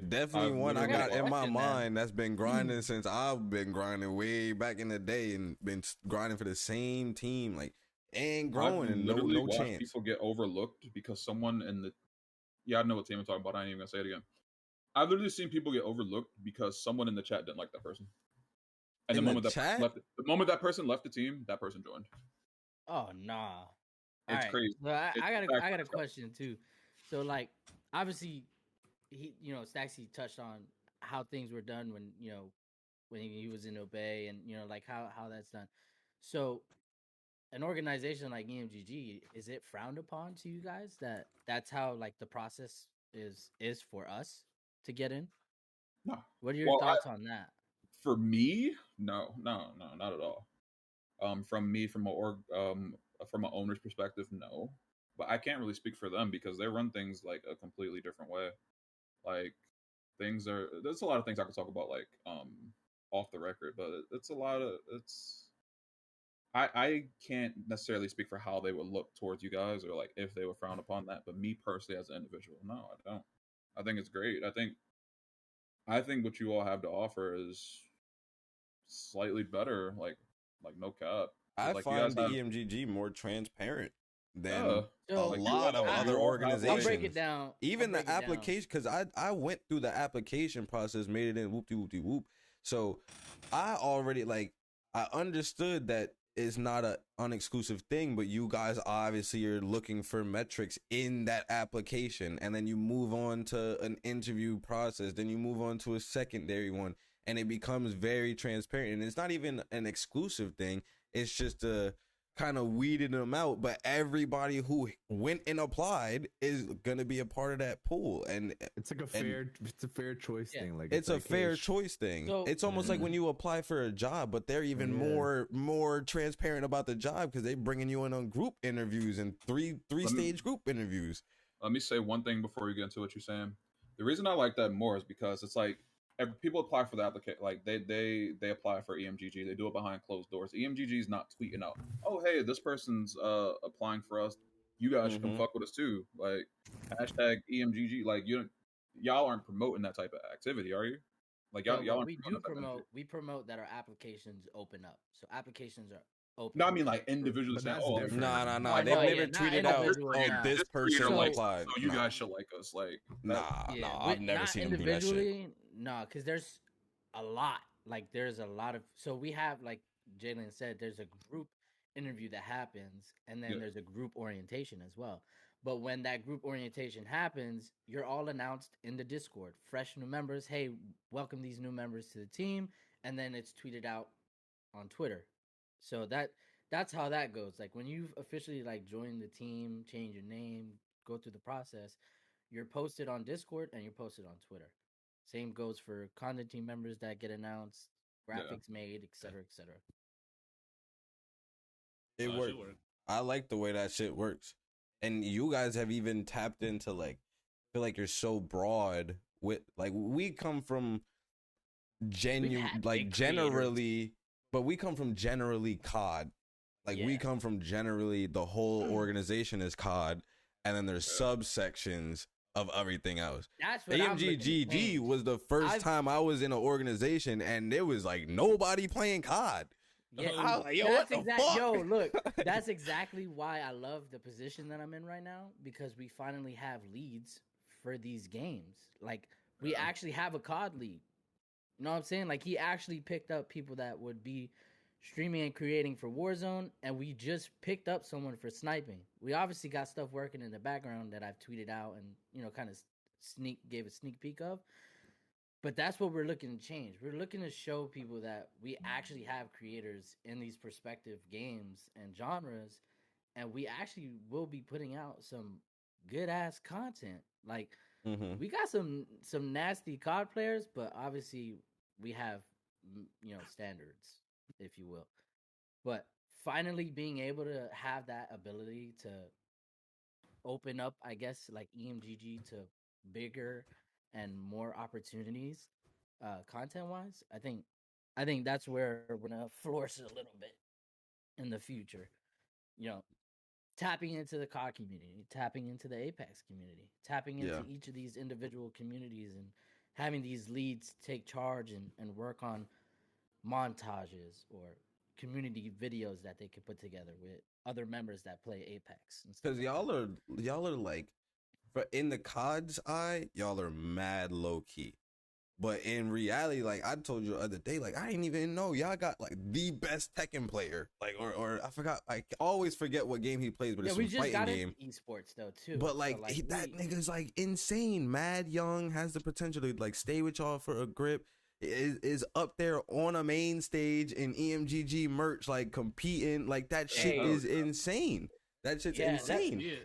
definitely I've one I got in my question, man. mind that's been grinding since I've been grinding way back in the day and been grinding for the same team, like and growing I've and literally no watched chance. people get overlooked because someone in the I know what team I'm talking about. I ain't even gonna say it again. I've literally seen people get overlooked because someone in the chat didn't like that person, and In the the moment chat? the moment that person left the team, that person joined. Oh nah. All It's right. crazy. So I It's got backwards. I got a question too. So like obviously Staxy touched on how things were done when when he was in Obey and like how that's done. So an organization like EMGG, is it frowned upon to you guys that's how like the process is for us to get in? No. What are your Well, thoughts on that? for me, no, not at all. From me, from an owner's perspective, no. But I can't really speak for them because they run things like a completely different way. Like there's a lot of things I could talk about like off the record, but I can't necessarily speak for how they would look towards you guys or like if they would frown upon that. But me personally as an individual, no, I don't. I think it's great. I think what you all have to offer is slightly better, like no cap. 'Cause, I like you guys find the have EMGG more transparent than yeah, a So like lot of other I'll organizations. break it down. Even I'll break the it down. application, because I went through the application process, made it in whoop. So I already I understood that it's not a unexclusive thing, but you guys obviously are looking for metrics in that application, and then you move on to an interview process, then you move on to a secondary one, and it becomes very transparent. And it's not even an exclusive thing; it's just a kind of weeding them out, but everybody who went and applied is gonna be a part of that pool, and It's like it's a fair choice thing. Like it's a like, fair hey, choice thing. So- It's almost like when you apply for a job, but they're even Yeah. more transparent about the job because they're bringing you in on group interviews and three stage group interviews. let me say one thing before you get into what you're saying. The reason I like that more is because it's like people apply for the application, like they apply for EMGG. They do it behind closed doors. EMGG is not tweeting out, "Oh hey, this person's applying for us. You guys should come fuck with us too." Like hashtag EMGG. Like y'all aren't promoting that type of activity, are you? Like y'all Well, aren't we promoting do that type of promote. energy. We promote that our applications open up. So applications are open. No, I mean like individually But saying, that's "Oh, different. Nah. like, They've no, never yeah, not tweeted out, individually, "Oh, nah. this this person creator like applied." so you Nah. guys should like us." Like that, Yeah, I've never not seen them do that shit. individually. No, because there's a lot. Like there's a lot of. So we have like Jalen said, there's a group interview that happens, and then Yeah. there's a group orientation as well. But when that group orientation happens, you're all announced in the Discord. Fresh new members, hey, welcome these new members to the team, and then it's tweeted out on Twitter. So that's how that goes. Like when you've officially like joined the team, change your name, go through the process, you're posted on Discord and you're posted on Twitter. Same goes for content team members that get announced, graphics made, etc., etc. It Should works. work. I like the way that shit works. And you guys have even tapped into like feel like you're so broad with like we come from had like big generally, but we come from generally COD. Like we Yeah. come from generally the whole organization is COD, and then there's subsections of everything else. That's what I'm looking to AMGGG change. was the 1st time I was in an organization, and there was like nobody playing COD. Yeah, I was like, yo, that's what the fuck? Yo, look, that's exactly why I love the position that I'm in right now, because we finally have leads for these games. Like, we actually have a COD lead. You know what I'm saying? Like, he actually picked up people that would be streaming and creating for Warzone, and we just picked up someone for sniping. We obviously got stuff working in the background that I've tweeted out and, you know, kind of gave a sneak peek of. But that's what we're looking to change. We're looking to show people that we actually have creators in these perspective games and genres, and we actually will be putting out some good ass content. Like, we got some nasty COD players, but obviously we have, you know, standards, if you will. But finally being able to have that ability to open up, I guess, like EMGG to bigger and more opportunities, content wise, I think that's where we're gonna flourish a little bit in the future. You know, tapping into the COD community, tapping into the Apex community, tapping into each of these individual communities, and having these leads take charge and work on montages or community videos that they could put together with other members that play Apex. Because y'all are like, for in the COD's eye, y'all are mad low key. But in reality, like I told you the other day, like I didn't even know y'all got like the best Tekken player. Like or I forgot, I always forget what game he plays, but it's we some just fighting got game. into esports though too. But like, So, that nigga's like insane, mad young, has the potential to like stay with y'all for a grip. Is up there on a main stage in EMGG merch, like competing, like that shit is insane. That shit's insane.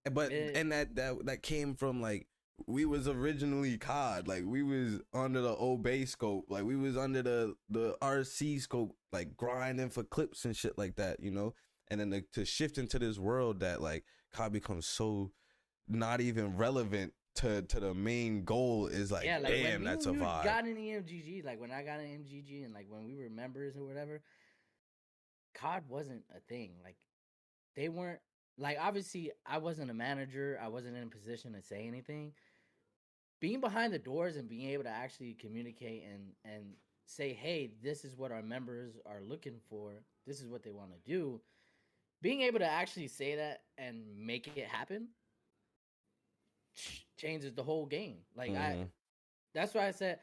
But and that came from like we was originally COD, like we was under the Obey scope, like we was under the RC scope, like grinding for clips and shit like that, you know. And then to shift into this world that like COD becomes so not even relevant to the main goal is like, damn, that's a vibe. Got in EMGG, like when I got in MGG and like when we were members or whatever, COD wasn't a thing. Like they weren't, like obviously I wasn't a manager, I wasn't in a position to say anything. Being behind the doors and being able to actually communicate and say, hey, this is what our members are looking for, this is what they want to do. Being able to actually say that and make it happen changes the whole game. Like that's why I said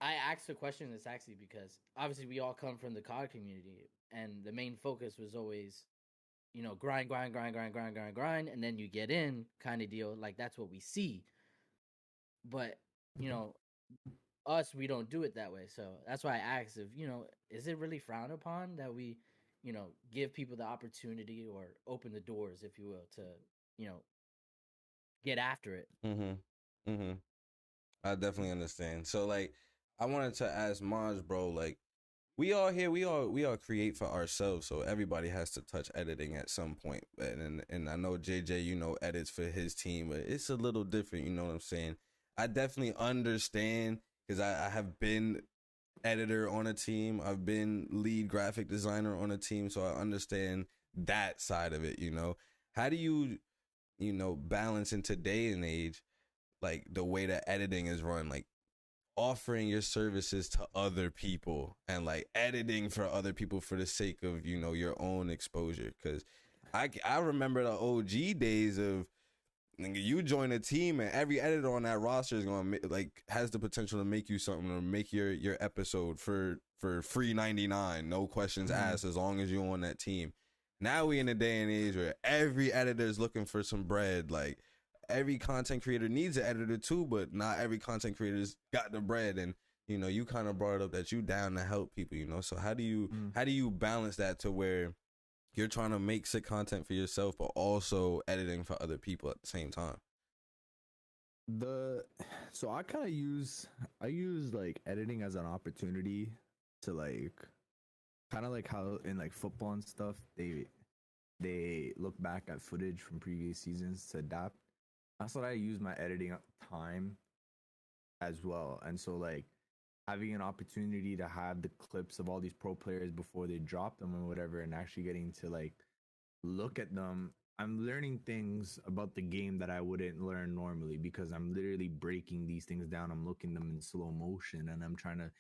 I asked the question this actually because obviously we all come from the COD community and the main focus was always, you know, grind, and then you get in kind of deal. Like that's what we see. But, you know, us, we don't do it that way. So that's why I asked if, you know, is it really frowned upon that we, you know, give people the opportunity or open the doors, if you will, to, you know, get after it. I definitely understand. So like I wanted to ask Majiinnj, bro, like we all here, we all create for ourselves, so everybody has to touch editing at some point. And I know JJ, you know, edits for his team, but it's a little different, you know what I'm saying? I definitely understand because I have been editor on a team, I've been lead graphic designer on a team, so I understand that side of it, you know. How do you know, balance in today and age, like the way that editing is run, like offering your services to other people and like editing for other people for the sake of, you know, your own exposure? Because I remember the OG days of, nigga, you join a team and every editor on that roster is going to like has the potential to make you something or make your episode for free 99, no questions asked, as long as you're on that team. Now we in a day and age where every editor is looking for some bread. Like every content creator needs an editor too, but not every content creator's got the bread. And you know, you kind of brought up that you down to help people, you know. So how do you balance that to where you're trying to make sick content for yourself, but also editing for other people at the same time? So I use like editing as an opportunity to like kind of like how in like football and stuff they look back at footage from previous seasons to adapt. that's what I use my editing time as well. And so like having an opportunity to have the clips of all these pro players before they drop them or whatever, and actually getting to like look at them, I'm learning things about the game that I wouldn't learn normally because I'm literally breaking these things down. I'm looking them in slow motion and I'm trying to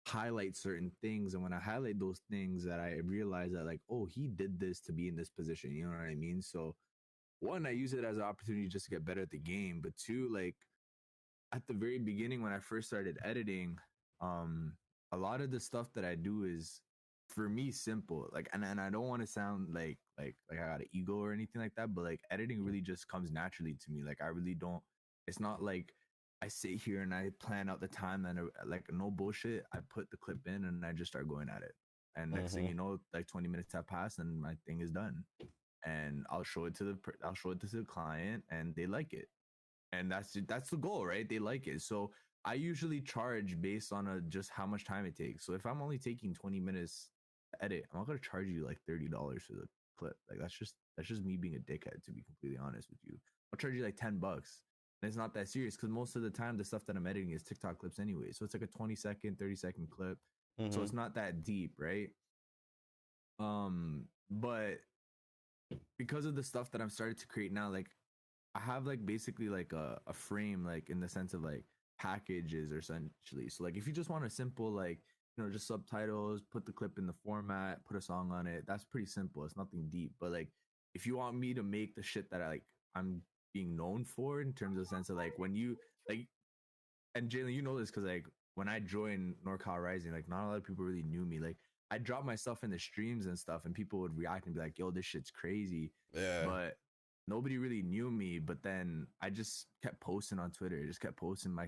highlight certain things. And when I highlight those things, that I realize that like, oh, he did this to be in this position. You know what I mean? So one, I use it as an opportunity just to get better at the game. But two, like at the very beginning when I first started editing, um, a lot of the stuff that I do is for me simple. Like, and I don't want to sound like I got an ego or anything like that, but like editing really just comes naturally to me. Like I really don't. It's not like I sit here and I plan out the time and like no bullshit. I put the clip in and I just start going at it. And next thing you know, like 20 minutes have passed and my thing is done. And I'll show it to the client and they like it, and that's the goal, right? They like it. So I usually charge based on just how much time it takes. So if I'm only taking 20 minutes to edit, I'm not gonna charge you like $30 for the clip. Like that's just me being a dickhead, to be completely honest with you. I'll charge you like $10. And it's not that serious because most of the time the stuff that I'm editing is TikTok clips anyway. So it's like a 20-second, 30-second clip. So it's not that deep, right? But because of the stuff that I'm starting to create now, like I have like basically like a frame, like in the sense of like packages or essentially. So like if you just want a simple like, just subtitles, put the clip in the format, put a song on it, that's pretty simple. It's nothing deep. But like if you want me to make the shit that I'm being known for in terms of the sense of like when you like, and Jalen, you know this because like when I joined NorCal Rising, like not a lot of people really knew me. Like I dropped my stuff in the streams and stuff, and people would react and be like, "Yo, this shit's crazy." Yeah. But nobody really knew me. But then I just kept posting on Twitter. I just kept posting my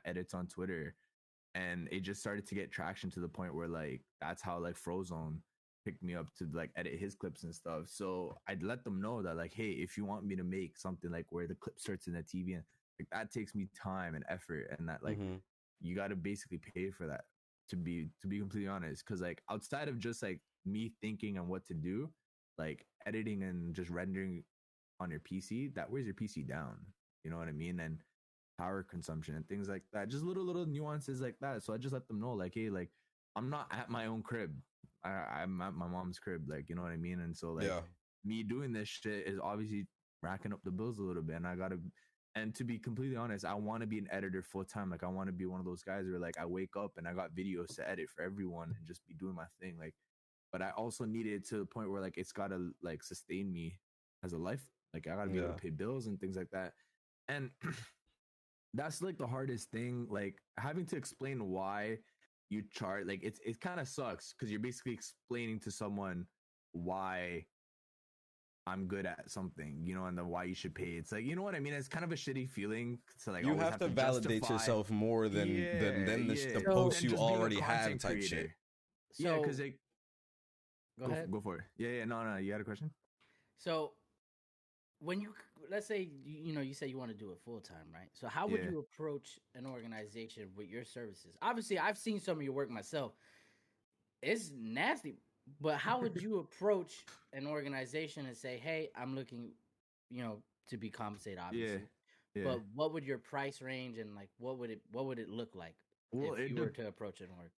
edits on Twitter, and it just started to get traction to the point where like that's how like Frozone picked me up to like edit his clips and stuff. So I'd let them know that like, hey, if you want me to make something like where the clip starts in the TV and like that takes me time and effort, and that like you got to basically pay for that, to be completely honest. Because like outside of just like me thinking on what to do, like editing and just rendering on your PC, that wears your PC down. You know what I mean? And power consumption and things like that, just little nuances like that. So I just let them know like, hey, like I'm not at my own crib. I'm at my mom's crib, like, you know what I mean? And so like me doing this shit is obviously racking up the bills a little bit, and I gotta, and to be completely honest, I want to be an editor full time. Like I want to be one of those guys where like I wake up and I got videos to edit for everyone and just be doing my thing. Like, but I also need it to the point where like it's gotta like sustain me as a life. Like I gotta be able to pay bills and things like that. And that's like the hardest thing, like having to explain why you charge. Like it kind of sucks because you're basically explaining to someone why I'm good at something, and then why you should pay. It's like, you know what I mean? It's kind of a shitty feeling to like you always have to validate justify yourself more than the So- posts than you just being a already have content type creator. shit. Yeah, So because like go ahead. go for it. Yeah, no, you had a question? So when you, let's say you say you want to do it full time, right? So how would Yeah. you approach an organization with your services? Obviously, I've seen some of your work myself. It's nasty, but how would you approach an organization and say, "Hey, I'm looking, to be compensated, obviously." Yeah. But what would your price range and like what would it look like Well, if you were to approach an org?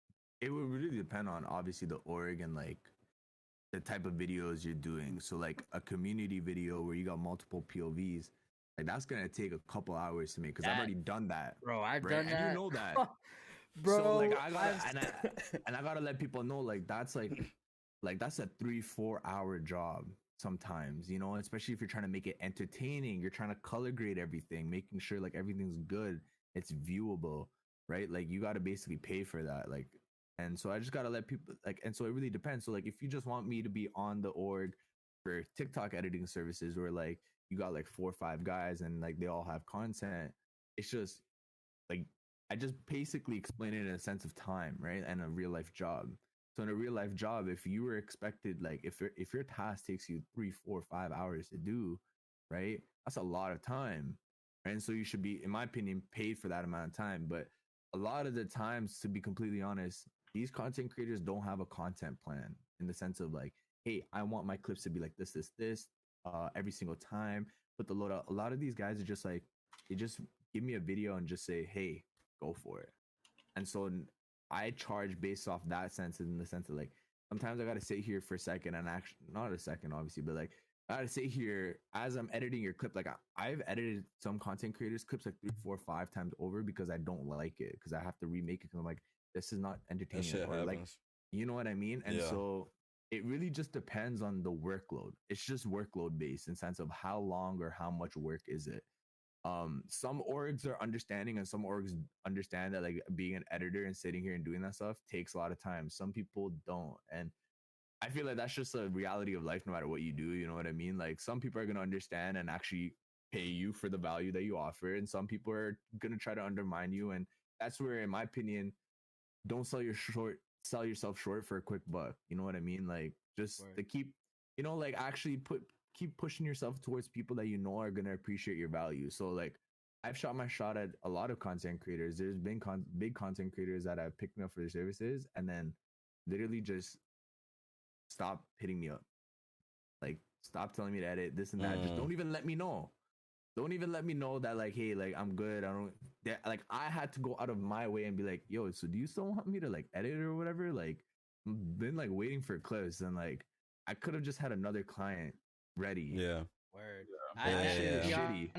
it would really depend on obviously the org and like the type of videos you're doing. So like a community video where you got multiple POVs, like that's gonna take a couple hours to make because I've already done that, Bro, I've right? done that. And you know that. Bro, So like I gotta let people know like that's like that's a 3-4 hour job sometimes, especially if you're trying to make it entertaining, you're trying to color grade everything, making sure like everything's good, it's viewable, right? Like you got to basically pay for that, like. And so I just got to let people like, and so it really depends. So like if you just want me to be on the org for TikTok editing services where like you got like 4 or 5 guys and like they all have content, it's just like I just basically explain it in a sense of time, right? And a real life job. So in a real life job, if you were expected, like if your task takes you 3, 4, 5 hours to do, right? That's a lot of time. Right? And so you should be, in my opinion, paid for that amount of time. But a lot of the times, to be completely honest, these content creators don't have a content plan in the sense of like, hey, I want my clips to be like this, every single time. put the load out. A lot of these guys are just like, they just give me a video and just say, hey, go for it. And so I charge based off that sense, in the sense of like, sometimes I gotta sit here for a second, and actually not a second obviously, but like I gotta sit here as I'm editing your clip. Like I've edited some content creators clips like 3, 4, 5 times over because I don't like it, because I have to remake it because I'm like, this is not That entertaining, shit or like, happens. you know what I mean? And Yeah. so it really just depends on the workload. It's just workload based in sense of how long or how much work is it. Some orgs are understanding, and some orgs understand that like being an editor and sitting here and doing that stuff takes a lot of time. Some people don't, and I feel like that's just a reality of life no matter what you do. You know what I mean? Like some people are going to understand and actually pay you for the value that you offer, and some people are going to try to undermine you. And that's where, in my opinion, don't sell yourself short for a quick buck. You know what I mean? Like just to keep, you know, like actually keep pushing yourself towards people that you know are going to appreciate your value. So like I've shot my shot at a lot of content creators. There's been big content creators that have picked me up for their services and then literally just stop hitting me up. Like stop telling me to edit this and that. Just don't even let me know. Don't even let me know that like, hey, like I'm good. I don't like I had to go out of my way and be like, yo, so do you still want me to like edit or whatever? Like I've been like waiting for clips, and like I could have just had another client ready. Yeah. Word. Yeah. I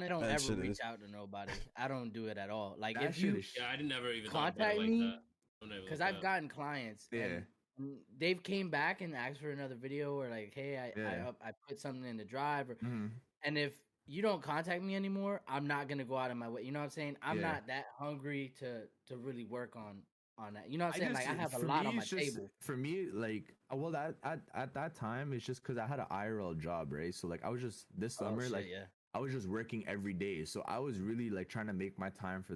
don't That ever shit reach is- out to nobody. I don't do it at all. Like That if shit you is Yeah, I didn't never even thought about contact it like me, that. Don't ever because look I've up. gotten clients, Yeah. and they've came back and asked for another video, or like, hey, I put something in the drive, or, and if you don't contact me anymore, I'm not gonna go out of my way. You know what I'm saying? I'm Yeah. not that hungry to really work on that. You know what I'm saying? just, Like I have a for lot me, on my it's just, table. For me, like, well, that at that time, it's just because I had an IRL job, right? So like, I was just this summer, shit, like, yeah. I was just working every day, so I was really like trying to make my time for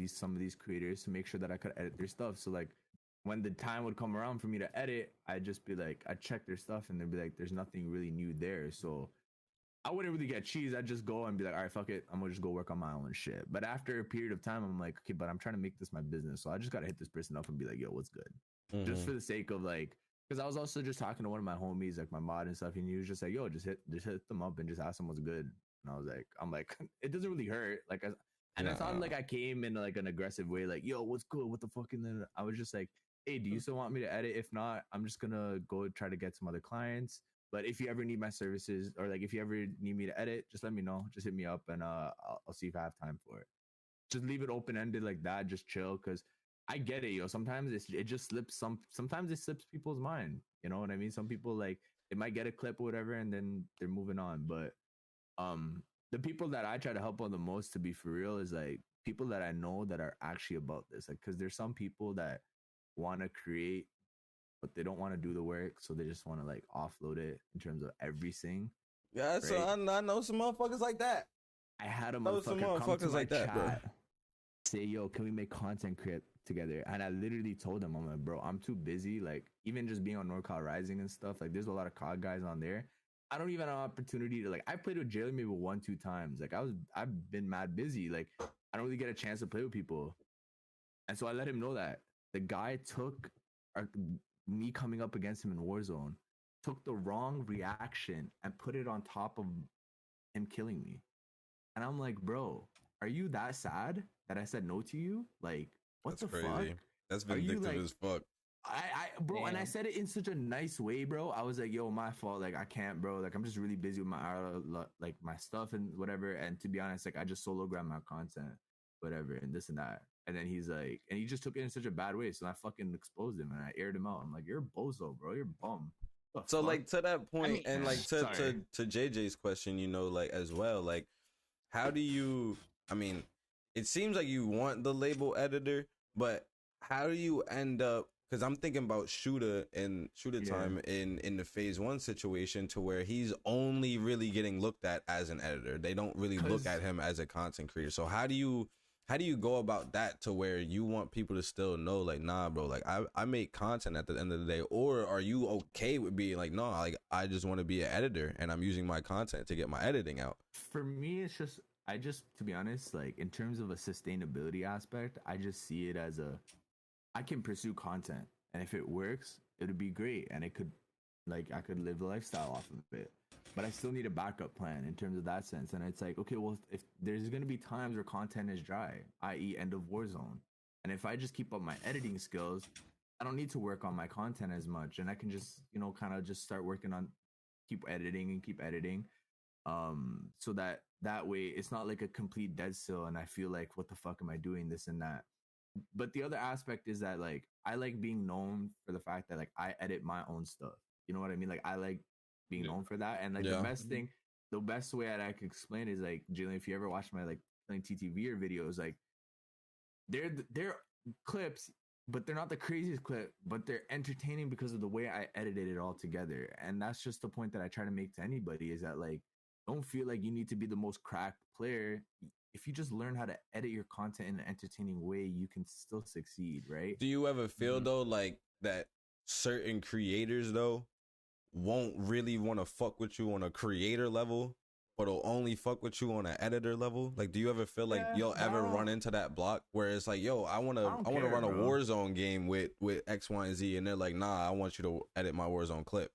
some of these creators to make sure that I could edit their stuff. So like, when the time would come around for me to edit, I'd just be like, I'd check their stuff, and they'd be like, there's nothing really new there, so I wouldn't really get cheese. I'd just go and be like, all right, fuck it. I'm gonna just go work on my own shit. But after a period of time, I'm like, okay, but I'm trying to make this my business. So I just gotta hit this person up and be like, yo, what's good? Just for the sake of like, because I was also just talking to one of my homies, like my mod and stuff, and he was just like, yo, just hit them up and just ask them what's good. And I was like, it doesn't really hurt. Like, and it's not like I came in like an aggressive way, like, yo, what's good? What the fuck? And then I was just like, hey, do you still want me to edit? If not, I'm just gonna go try to get some other clients. But if you ever need my services, or like if you ever need me to edit, just let me know. Just hit me up, and I'll see if I have time for it. Just leave it open ended like that. Just chill, because I get it, yo. Sometimes it just slips. Sometimes it slips people's mind. You know what I mean? Some people like they might get a clip or whatever, and then they're moving on. But the people that I try to help on the most, to be for real, is like people that I know that are actually about this. Like, because there's some people that want to create, but they don't want to do the work, so they just want to like offload it in terms of everything. Yeah, so I know some motherfuckers like that. I had a motherfucker come to my chat, say, yo, can we make content create together? And I literally told him, I'm like, bro, I'm too busy. Like, even just being on NorCal Rising and stuff, like there's a lot of COD guys on there. I don't even have an opportunity to like, I played with Whojaylen maybe 1-2 times. Like I've been mad busy. Like I don't really get a chance to play with people. And so I let him know that the guy took me coming up against him in Warzone, took the wrong reaction and put it on top of him killing me. And I'm like, bro, are you that sad that I said no to you? Like, what That's the crazy. fuck? That's vindictive as fuck. Bro, Damn. and I said it in such a nice way, bro. I was like, yo, my fault. Like, I can't, bro. Like, I'm just really busy with like my stuff and whatever. And to be honest, like, I just solo grab my content, whatever, and this and that. And then he's like, and he just took it in such a bad way. So I fucking exposed him and I aired him out. I'm like, you're a bozo, bro. You're a bum. So like to that point, and like to sorry. to JJ's question, you know, like as well, like how do you? I mean, it seems like you want the label editor, but how do you end up? Because I'm thinking about Shooter time in the phase 1 situation, to where he's only really getting looked at as an editor. They don't really look at him as a content creator. So how do you go about that to where you want people to still know, like, nah, bro, like I make content at the end of the day? Or are you okay with being like, no, like I just want to be an editor and I'm using my content to get my editing out? For me, it's just, to be honest, like in terms of a sustainability aspect, I just see it as I can pursue content, and if it works, it'd be great, and it could, like, I could live the lifestyle off of it. but I still need a backup plan in terms of that sense. And it's like, okay, well, if there's going to be times where content is dry, i.e., end of Warzone, and if I just keep up my editing skills, I don't need to work on my content as much, and I can just, kind of just start working on keep editing, so that way it's not like a complete dead still, and I feel like, what the fuck am I doing, this and that. But the other aspect is that, like, I like being known for the fact that, like, I edit my own stuff. You know what I mean? Like, I like being known for that. And like Yeah. the best way that I could explain is, like, Jalen, if you ever watch my like playing TTV videos, like, they're clips, but they're not the craziest clip, but they're entertaining because of the way I edited it all together. And that's just the point that I try to make to anybody, is that, like, don't feel like you need to be the most cracked player. If you just learn how to edit your content in an entertaining way, you can still succeed, right? Do you ever feel though like that certain creators though won't really want to fuck with you on a creator level, but will only fuck with you on an editor level? Like, do you ever feel like you'll ever run into that block where it's like, yo, I want to run a Warzone game with X, Y, and Z, and they're like, nah, I want you to edit my Warzone clip.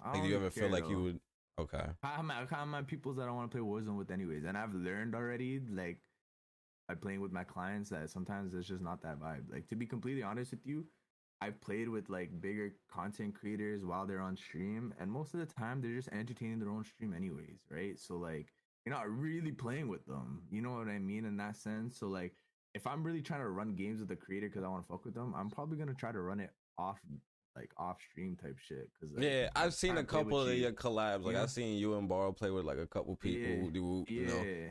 Like, do you ever feel like you would? Okay. I'm peoples that I want to play Warzone with anyways, and I've learned already, like, by playing with my clients, that sometimes it's just not that vibe. Like, to be completely honest with you, I've played with like bigger content creators while they're on stream, and most of the time they're just entertaining their own stream anyways, right? So like, you're not really playing with them, you know what I mean, in that sense. So like, if I'm really trying to run games with the creator because I want to fuck with them, I'm probably gonna try to run it off stream type shit. Cause like, yeah, I've seen a couple of your collabs. Like, Yeah. I've seen you and Borrow play with like a couple people who do,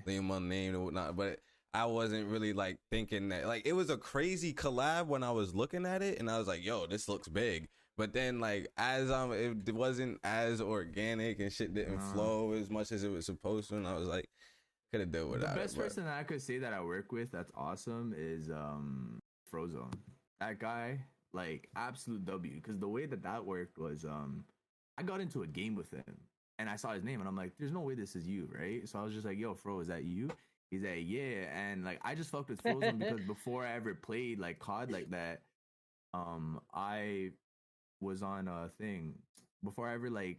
name my name and whatnot. But I wasn't really like thinking that, like, it was a crazy collab when I was looking at it, and I was like, yo, this looks big. But then, like, it wasn't as organic, and shit didn't flow as much as it was supposed to, and I was like, could have done without it. The best person that I could say that I work with that's awesome is Frozone. That guy, like, absolute W. Because the way that worked was, I got into a game with him, and I saw his name, and I'm like, there's no way this is you, right? So I was just like, yo, Fro, is that you? He's like, yeah. And like, I just fucked with Frozone because before I ever played like COD like that, I was on a thing before I ever like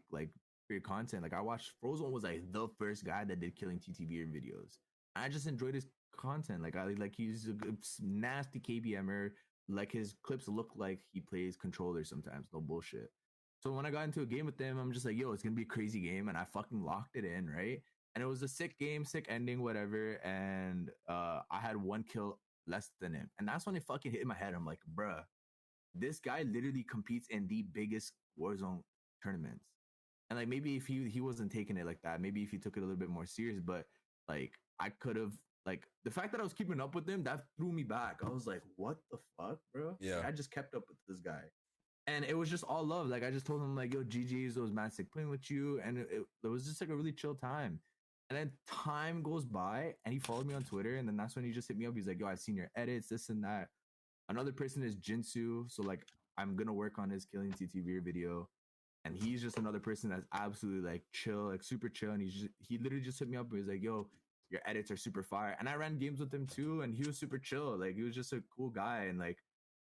create content. Like, I watched Frozone was like the first guy that did killing TTV videos. I just enjoyed his content. Like, he's a nasty KBMer. Like, his clips look like he plays controller sometimes. No bullshit. So when I got into a game with them, I'm just like, yo, it's gonna be a crazy game, and I fucking locked it in, right? And it was a sick game, sick ending, whatever. And I had one kill less than him. And that's when it fucking hit in my head. I'm like, bruh, this guy literally competes in the biggest Warzone tournaments. And like, maybe if he wasn't taking it like that, maybe if he took it a little bit more serious, but like, I could have, like, the fact that I was keeping up with him, that threw me back. I was like, what the fuck, bro? Yeah. Like, I just kept up with this guy. And it was just all love. Like, I just told him, like, yo, GG's, it was mad sick playing with you. And it was just like a really chill time. And then time goes by, and he followed me on Twitter, and then that's when he just hit me up. He's like, yo, I've seen your edits, this and that. Another person is Jinsu. So like, I'm gonna work on his killing TTV video. And he's just another person that's absolutely like chill, like super chill. And he literally just hit me up and he's like, yo, your edits are super fire. And I ran games with him too, and he was super chill. Like, he was just a cool guy. And like,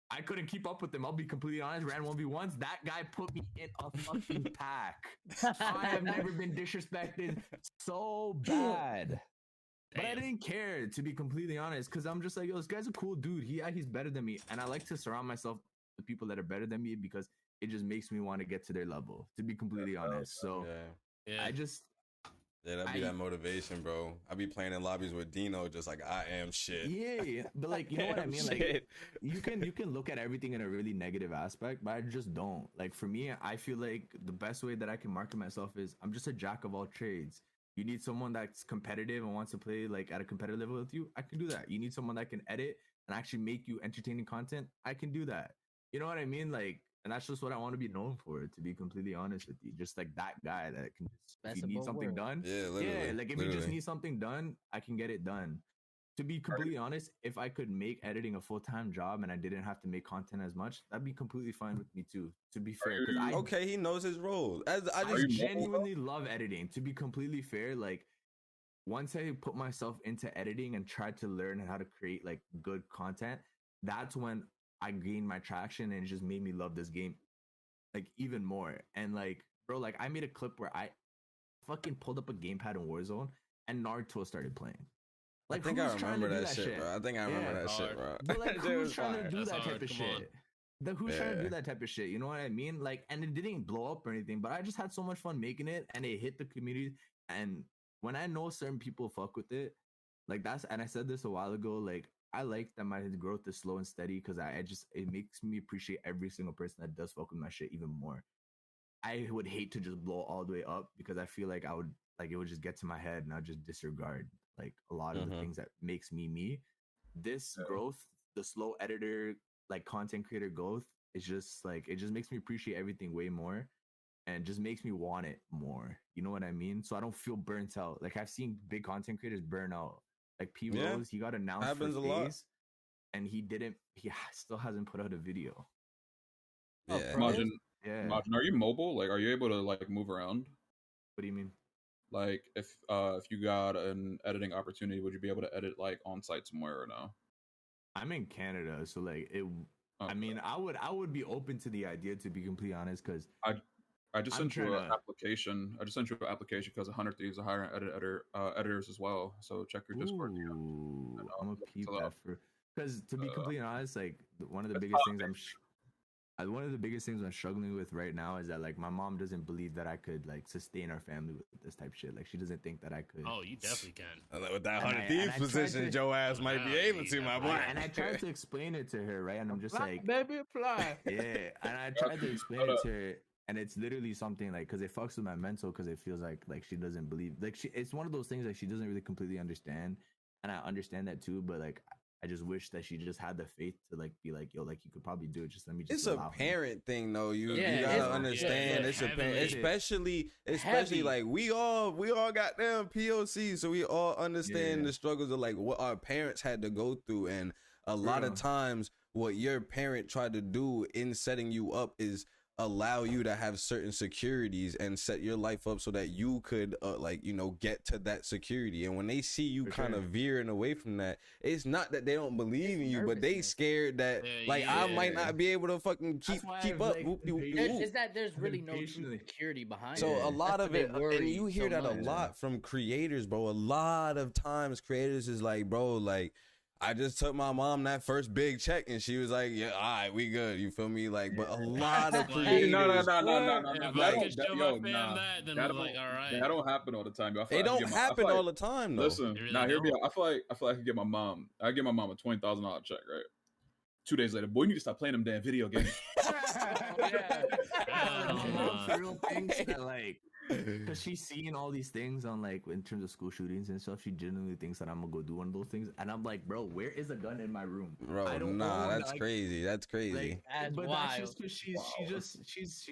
I couldn't keep up with him. I'll be completely honest. Ran 1v1s. That guy put me in a fucking pack. I have never been disrespected so bad. But I didn't care, to be completely honest, because I'm just like, yo, this guy's a cool dude. He's better than me. And I like to surround myself with people that are better than me because it just makes me want to get to their level, to be completely honest. So I just... Yeah, that'd be that motivation, bro. I be playing in lobbies with Dino, just like, I am shit. Yeah, but like, you know what I mean? Like, you can look at everything in a really negative aspect, but I just don't. Like, for me, I feel like the best way that I can market myself is I'm just a jack of all trades. You need someone that's competitive and wants to play like at a competitive level with you, I can do that. You need someone that can edit and actually make you entertaining content, I can do that. You know what I mean? Like, and that's just what I want to be known for, to be completely honest with you. Just like that guy that can just, if you need something done. Yeah, literally. Yeah, like if you just need something done, I can get it done. To be completely honest, if I could make editing a full-time job and I didn't have to make content as much, that'd be completely fine with me too, to be fair. Okay, he knows his role. I genuinely love editing. To be completely fair, like, once I put myself into editing and tried to learn how to create like good content, that's when I gained my traction, and it just made me love this game like even more. And like, bro, like, I made a clip where fucking pulled up a gamepad in Warzone and Naruto started playing. I think I remember that shit, bro. I think I remember that shit, hard. bro. But like, That shit who's was trying to fire. do That's that hard, type of come on. shit? Who's trying to do that type of shit? You know what I mean? Like, and it didn't blow up or anything, but I just had so much fun making it, and it hit the community. And when I know certain people fuck with it, like that's, and I said this a while ago, like I like that my growth is slow and steady because I just it makes me appreciate every single person that does fuck with my shit even more. I would hate to just blow all the way up because I feel like I would like it would just get to my head and I'll just disregard like a lot of the things that makes me me. This growth, the slow editor, like content creator growth, is just like it just makes me appreciate everything way more and just makes me want it more. You know what I mean? So I don't feel burnt out. Like I've seen big content creators burn out. Like P Rose, he got announced Happens for a lot. days and he still hasn't put out a video. Yeah. Majin, Yeah. Majin, are you mobile? Like, are you able to like move around? What do you mean? Like, if you got an editing opportunity, would you be able to edit like on site somewhere or no? I'm in Canada, so like it. I Okay. mean, I would be open to the idea, to be completely honest, because I just I'm sent you trying an to- application. I just sent you an application because 100 Thieves are hiring editors as well. So check your Discord. ooh, And, I'm gonna look peep into that for because to be completely honest, like one of the it's biggest hot, things one of the biggest things I'm struggling with right now is that like my mom doesn't believe that I could like sustain our family with this type of shit. Like she doesn't think that I could. Oh, you definitely can. With that And 100 I Thieves tried position, to- Joe ass might be able to, my boy. And I tried to explain it to her, right? And I'm just like, baby, fly. yeah. And I tried to explain it to her, and it's literally something like because it fucks with my mental because it feels like she doesn't believe like it's one of those things like she doesn't really completely understand, and I understand that too. But like I just wish that she just had the faith to like be like, yo, like you could probably do it. Just let me just. It's a allow him. parent thing, though. You Yeah, gotta it's- understand. yeah, It's a parent, heavily. especially Heavy. like we all got them POC, so we all understand Yeah. the struggles of like what our parents had to go through, and a lot of Real. times what your parent tried to do in setting you up is allow you to have certain securities and set your life up so that you could get to that security. And when they see you For kind of sure. veering away from that, it's not that they don't believe in you, but they nervousness. scared that I might not be able to fucking keep why keep I've, up. like, Whoop, whoop, been whoop. Is that there's really no true Patiently. security behind So it. a lot That's of what it, they worry and you hear so that a much. lot from creators, bro. A lot of times creators is like, bro, like I just took my mom that first big check and she was like, yeah, all right, we good. You feel me? Like, but a lot of Like, creators, No. If I That could show my fam that, then it's like, all right. That don't happen all the time. Yo. I feel they like I don't could get happen all the time, though. Listen, They really now hear me don't. out. I feel like I could get my mom. I give my mom a $20,000 check, right? 2 days later, boy, you need to stop playing them damn video games. Those real things that like because she's seeing all these things on like in terms of school shootings and stuff. She genuinely thinks that I'm gonna go do one of those things, and I'm like, bro, where is a gun in my room? Bro, I don't nah, know, that's like- crazy. That's crazy. Like, That's but wild. that's just because she's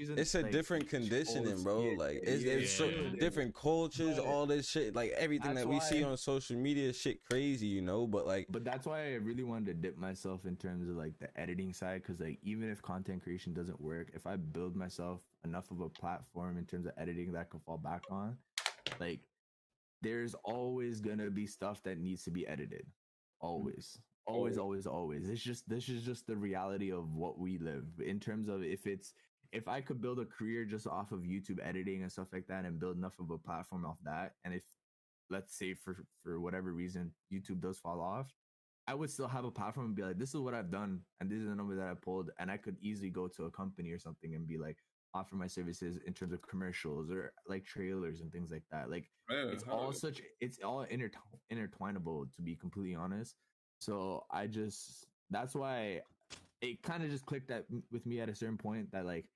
in, It's a like, different conditioning, old- bro. yeah, Like it's yeah. so different cultures, But all this shit, like everything that's that we see why- on social media, is shit crazy, you know. But like, But that's why I really wanted to dip myself in terms of like the editing side, because like even if content creation doesn't work, if I build myself enough of a platform in terms of editing that I can fall back on, like there's always gonna be stuff that needs to be edited. Always. Always, always, always. This is just the reality of what we live. In terms of if I could build a career just off of YouTube editing and stuff like that and build enough of a platform off that, and if let's say for whatever reason YouTube does fall off, I would still have a platform and be like, this is what I've done and this is the number that I pulled, and I could easily go to a company or something and be like, offer my services in terms of commercials or like trailers and things like that. Like Yeah, it's all intertwinable, to be completely honest. So that's why it kind of just clicked with me at a certain point that like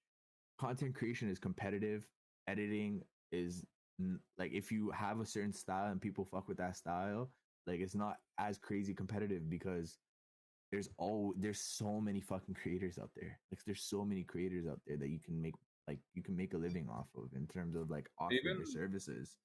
content creation is competitive, editing is like if you have a certain style and people fuck with that style, like it's not as crazy competitive because there's so many fucking creators out there. Like there's so many creators out there that you can make a living off of in terms of like offering your services,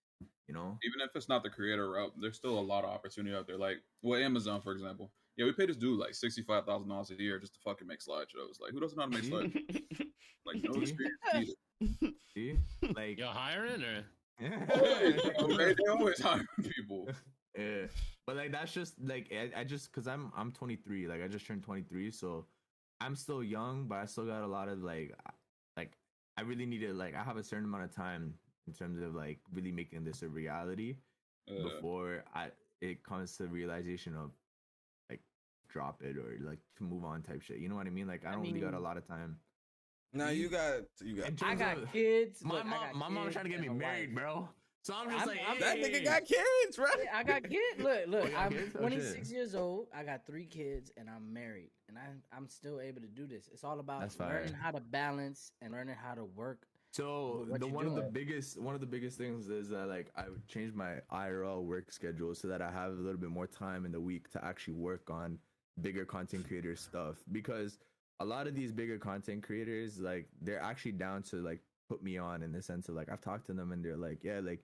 you know? Even if it's not the creator route, there's still a lot of opportunity out there. Like with Amazon, for example. Yeah, we pay this dude like $65,000 a year just to fucking make slideshows. Like, who doesn't know how to make slideshows? Like, no experience needed. See? Like You're hiring or? They always hiring people. Yeah, but like that's just like I just because I'm 23, like I just turned 23, so I'm still young, but I still got a lot of like I really need to like I have a certain amount of time in terms of like really making this a reality before it comes to the realization of like drop it or like to move on type shit. You know what I mean? Like I don't really got a lot of time. Now you got. I got kids. My Look, mom, mom's trying to get me married, bro. So I'm just that nigga got kids, right? Yeah, I got kids. Look, I'm kids? Oh, 26 years old. I got 3 kids, and I'm married, and I'm still able to do this. It's all about learning how to balance and learning how to work. So one of the biggest things is that like I would change my IRL work schedule so that I have a little bit more time in the week to actually work on bigger content creator stuff, because a lot of these bigger content creators, like they're actually down to like put me on, in the sense of like I've talked to them and they're like, yeah, like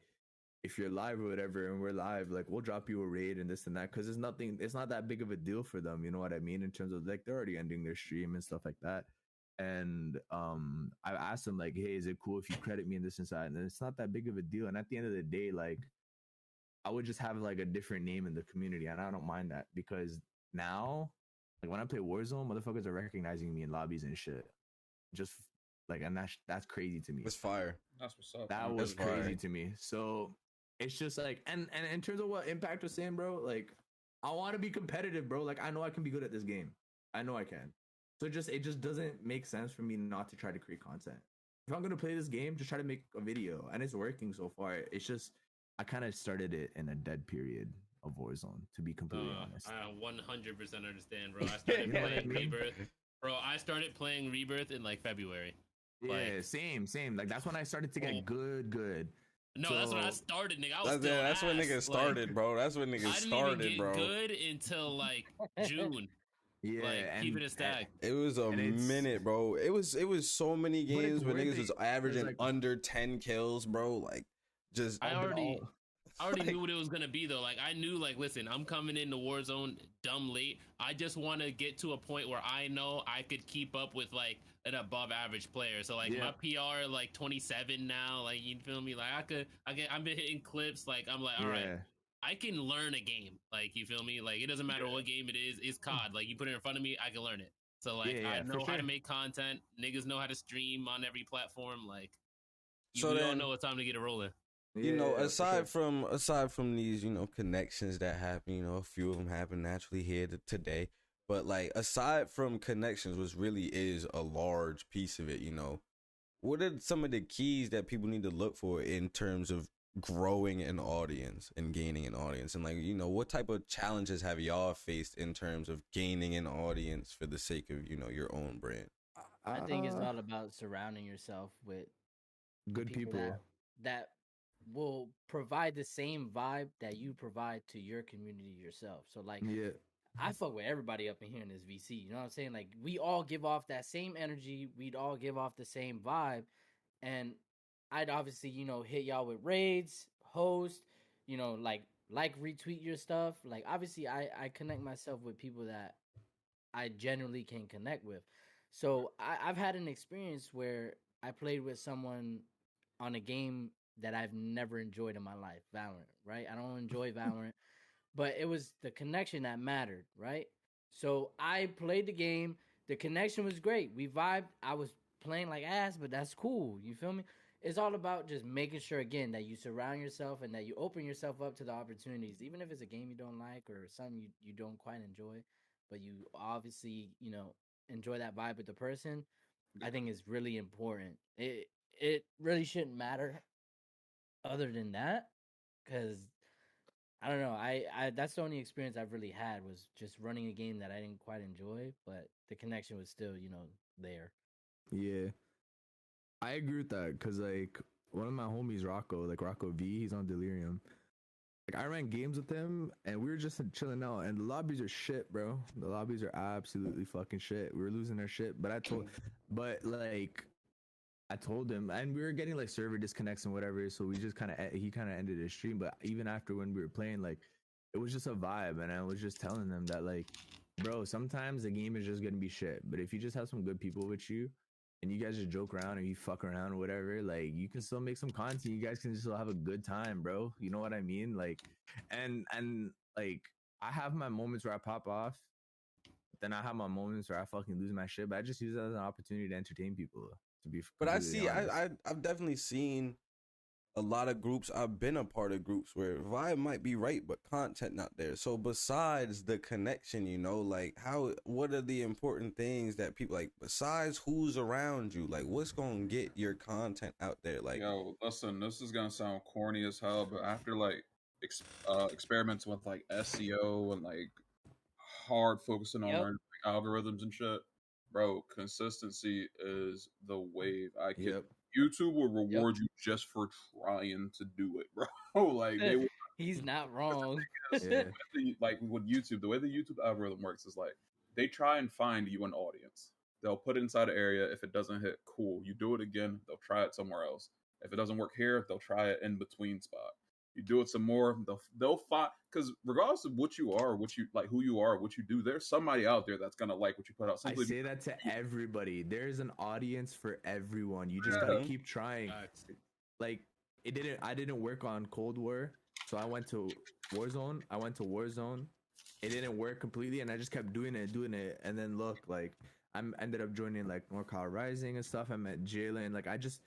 if you're live or whatever and we're live, like we'll drop you a raid and this and that, because it's not that big of a deal for them, you know what I mean, in terms of like they're already ending their stream and stuff like that. And I asked them like, hey, is it cool if you credit me in this inside? And it's not that big of a deal. And at the end of the day, like I would just have like a different name in the community, and I don't mind that, because now like when I play Warzone, motherfuckers are recognizing me in lobbies and shit. Just like, and that's crazy to me. It's fire. That's what's up. That was crazy to me. So it's just like, and in terms of what Impact was saying, bro, like I want to be competitive, bro. Like I know I can be good at this game. I know I can. So it just doesn't make sense for me not to try to create content. If I'm gonna play this game, just try to make a video, and it's working so far. It's just I kind of started it in a dead period of Warzone, to be completely honest. I 100% understand, bro. I started playing Rebirth. Bro, I started playing Rebirth in like February. Yeah, like, same. Like that's when I started to get good. No, so, that's when I started, nigga. I was that's when niggas started, like, bro. That's when niggas started, bro. I didn't even get good until like June. Yeah, like keep it a stack. It was a minute, bro. It was so many games where niggas was averaging like, under 10 kills, bro. Like, just I already knew what it was gonna be though. Like I knew, like, listen, I'm coming into Warzone dumb late. I just want to get to a point where I know I could keep up with like an above average player. So like my PR like 27 now. Like you feel me? Like I've been hitting clips. Like I'm like, all right, I can learn a game. Like you feel me? Like it doesn't matter what game it is. It's COD. Like you put it in front of me, I can learn it. So like I know how to make content. Niggas know how to stream on every platform. Like we all know it's time to get it rolling. You know, aside from these, you know, connections that happen, you know, a few of them happen naturally here today. But like aside from connections, which really is a large piece of it, you know, what are some of the keys that people need to look for in terms of growing an audience and gaining an audience? And like, you know, what type of challenges have y'all faced in terms of gaining an audience for the sake of, you know, your own brand? I think it's all about surrounding yourself with good people that will provide the same vibe that you provide to your community yourself. So like, I fuck with everybody up in here in this VC. You know what I'm saying? Like we all give off that same energy. We'd all give off the same vibe. And I'd obviously, you know, hit y'all with raids, host, you know, like retweet your stuff. Like obviously I connect myself with people that I genuinely can connect with. So I've had an experience where I played with someone on a game that I've never enjoyed in my life, Valorant, right? I don't enjoy Valorant, but it was the connection that mattered, right? So I played the game. The connection was great. We vibed. I was playing like ass, but that's cool. You feel me? It's all about just making sure, again, that you surround yourself and that you open yourself up to the opportunities, even if it's a game you don't like or something you don't quite enjoy, but you obviously, you know, enjoy that vibe with the person. I think is really important. It really shouldn't matter other than that, because I don't know, I that's the only experience I've really had, was just running a game that I didn't quite enjoy, but the connection was still, you know, there. I agree with that, because like one of my homies, Rocco V, he's on Delirium. Like I ran games with him and we were just chilling out, and the lobbies are shit, bro. The lobbies are absolutely fucking shit. We were losing our shit, but I told him, and we were getting like server disconnects and whatever, so we just he kind of ended his stream. But even after, when we were playing, like it was just a vibe, and I was just telling them that, like, bro, sometimes the game is just gonna be shit, but if you just have some good people with you and you guys just joke around and you fuck around or whatever, like you can still make some content. You guys can still have a good time, bro. You know what I mean? Like, and like I have my moments where I pop off, then I have my moments where I fucking lose my shit, but I just use that as an opportunity to entertain people. To be, but I see, I've definitely seen a lot of groups, I've been a part of groups where vibe might be right, but content not there. So besides the connection, you know, like what are the important things that people like besides who's around you? Like what's gonna get your content out there? Like, Yo, listen, this is gonna sound corny as hell, but after like experiments with like SEO and like hard focusing on Yep. learning like, algorithms and shit, bro, consistency is the wave. Yep. YouTube will reward you just for trying to do it, bro. Like they will He's not wrong. Yeah. like with YouTube, the way the YouTube algorithm works is like they try and find you an audience. They'll put it inside an area. If it doesn't hit, cool. You do it again, they'll try it somewhere else. If it doesn't work here, they'll try it in between spot. You do it some more, they'll find, because regardless of what you are, what you like, who you are, what you do, there's somebody out there that's gonna like what you put out. I say that to everybody. There's an audience for everyone. You just gotta keep trying. Like I didn't work on Cold War, so I went to Warzone. It didn't work completely, and I just kept doing it, and then look, like I ended up joining like NorCal Rising and stuff. I met Whojaylen. Like I just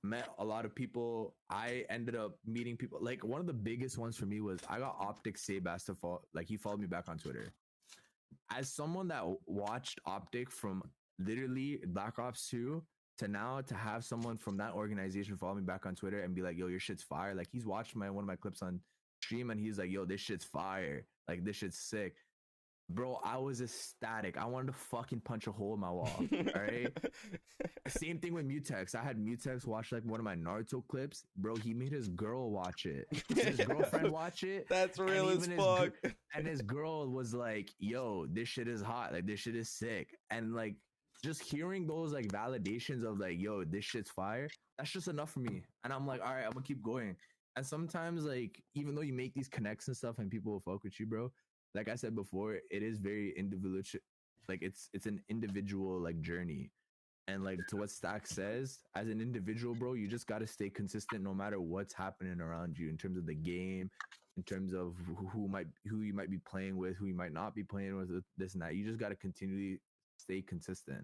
met a lot of people. I ended up meeting people. Like one of the biggest ones for me was I got Optic Sebas to follow. Like he followed me back on Twitter. As someone that watched Optic from literally Black Ops 2 to now, to have someone from that organization follow me back on Twitter and be like, yo, your shit's fire. Like he's watched one of my clips on stream and he's like, yo, this shit's fire. Like this shit's sick. Bro, I was ecstatic. I wanted to fucking punch a hole in my wall. All right. Same thing with Mutex. I had Mutex watch like one of my Naruto clips. Bro, he made his girl watch it. His girlfriend watch it. That's real as fuck. And his girl was like, yo, this shit is hot. Like this shit is sick. And like just hearing those like validations of like, yo, this shit's fire. That's just enough for me. And I'm like, all right, I'm gonna keep going. And sometimes like, even though you make these connects and stuff and people will fuck with you, bro, like I said before, it is very individual. Like it's an individual like journey. And like to what Stack says, as an individual, bro, you just got to stay consistent no matter what's happening around you in terms of the game, in terms of who you might be playing with, who you might not be playing with, this and that. You just got to continually stay consistent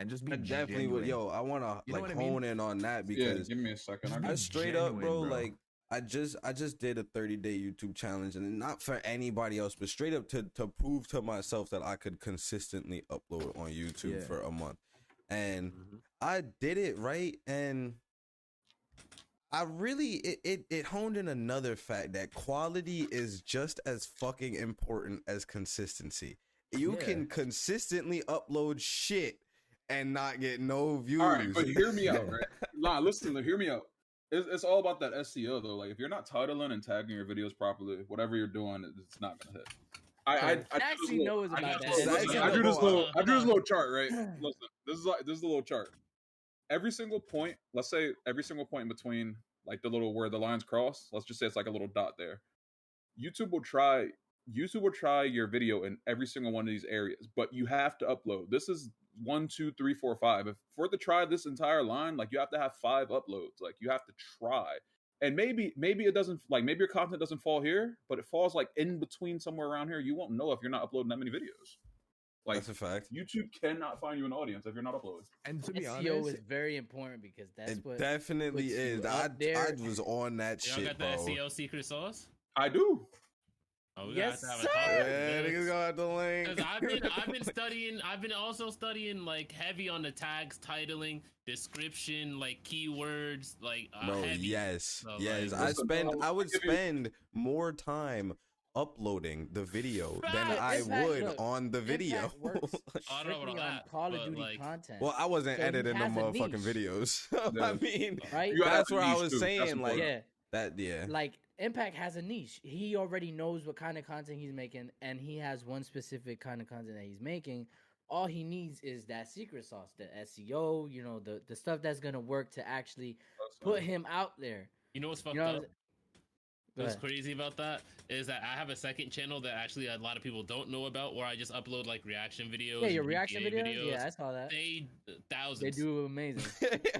and just be I definitely would. Yo, I want to like hone in on that because give me a second. I straight up, bro, like I just did a 30-day YouTube challenge, and not for anybody else, but straight up to prove to myself that I could consistently upload on YouTube for a month. And I did it right, and I really it honed in another fact that quality is just as fucking important as consistency. You can consistently upload shit and not get no views. All right, but hear me out, right? Nah, listen, hear me out. It's all about that SEO though. Like if you're not titling and tagging your videos properly, whatever you're doing, it's not gonna hit. I drew this little chart, right? Listen, this is the little chart. Every single point, let's say every single point in between, like the little where the lines cross. Let's just say it's like a little dot there. YouTube will try your video in every single one of these areas, but you have to upload. This is 1, 2, 3, 4, 5. If for it to try this entire line, like you have to have 5 uploads. Like you have to try. And maybe it doesn't, like maybe your content doesn't fall here, but it falls like in between somewhere around here. You won't know if you're not uploading that many videos. Like that's a fact. YouTube cannot find you an audience if you're not uploading. And to be SEO honest, is very important because that's what definitely is. I was on that shit. Y'all got the SEO secret sauce? I do. Oh, we yes, got to have sir. a talk. Yeah, niggas gonna have to link. Because I've been studying. I've been also studying like heavy on the tags, titling, description, like keywords, like bro. heavy. Yes, So, yes. like, I would spend more time uploading the video than I would on the video. I don't know on Call of Duty content. Well, I wasn't So editing no motherfucking videos. I mean, right? That's where I was saying, like, that. Yeah, like Impact has a niche. He already knows what kind of content he's making, and he has one specific kind of content that he's making. All he needs is that secret sauce, the SEO, you know, the stuff that's gonna work to actually put him out there. You know what's fucked up? What's crazy about that is that I have a second channel that actually a lot of people don't know about, where I just upload like reaction videos. Yeah, your and reaction GTA videos. Yeah, I saw that. They thousands. They do amazing.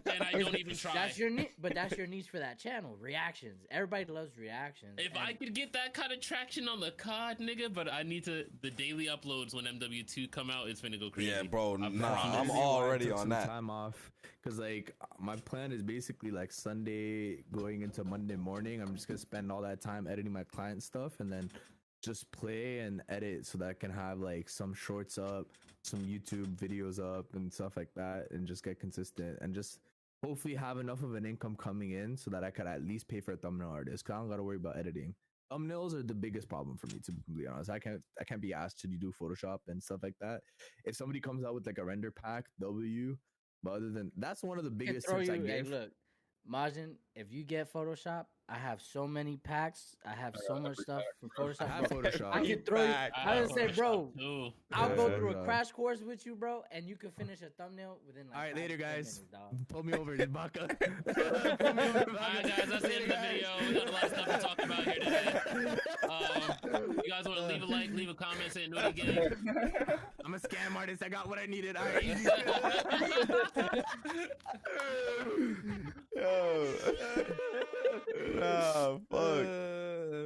And I don't even try. That's your niche, but that's your niche for that channel. Reactions. Everybody loves reactions. If I could get that kind of traction on the COD, nigga, but I need to the daily uploads when MW2 come out. It's gonna go crazy. Yeah, bro. I Nah, promise. I'm That's why I already took on some that. time off because like my plan is basically like Sunday going into Monday morning. I'm just gonna spend all that time editing my client stuff and then just play and edit so that I can have like some shorts up, some YouTube videos up and stuff like that, and just get consistent and just hopefully have enough of an income coming in so that I could at least pay for a thumbnail artist. Cause I don't gotta worry about editing. Thumbnails are the biggest problem for me, to be completely honest. I can't be asked to do Photoshop and stuff like that. If somebody comes out with like a render pack, but other than that's one of the biggest tips I Hey, give. look, Majiinnj, if you get Photoshop, I have so many packs. I have so much stuff from Photoshop. I have bro. Photoshop. I can throw you. I have just say, Photoshop bro, too. I'll Yeah, go through a Photoshop. crash course with you, bro, and you can finish a thumbnail within like. All right, 5 to later, 10 guys. minutes, dog. Pull me over, Baka. Alright, guys, that's the end of the video. We got a lot of stuff to talk about here today. You guys want to leave a like, leave a comment, say do it again. I'm a scam artist. I got what I needed. All right, easy. Yo. Nah, fuck.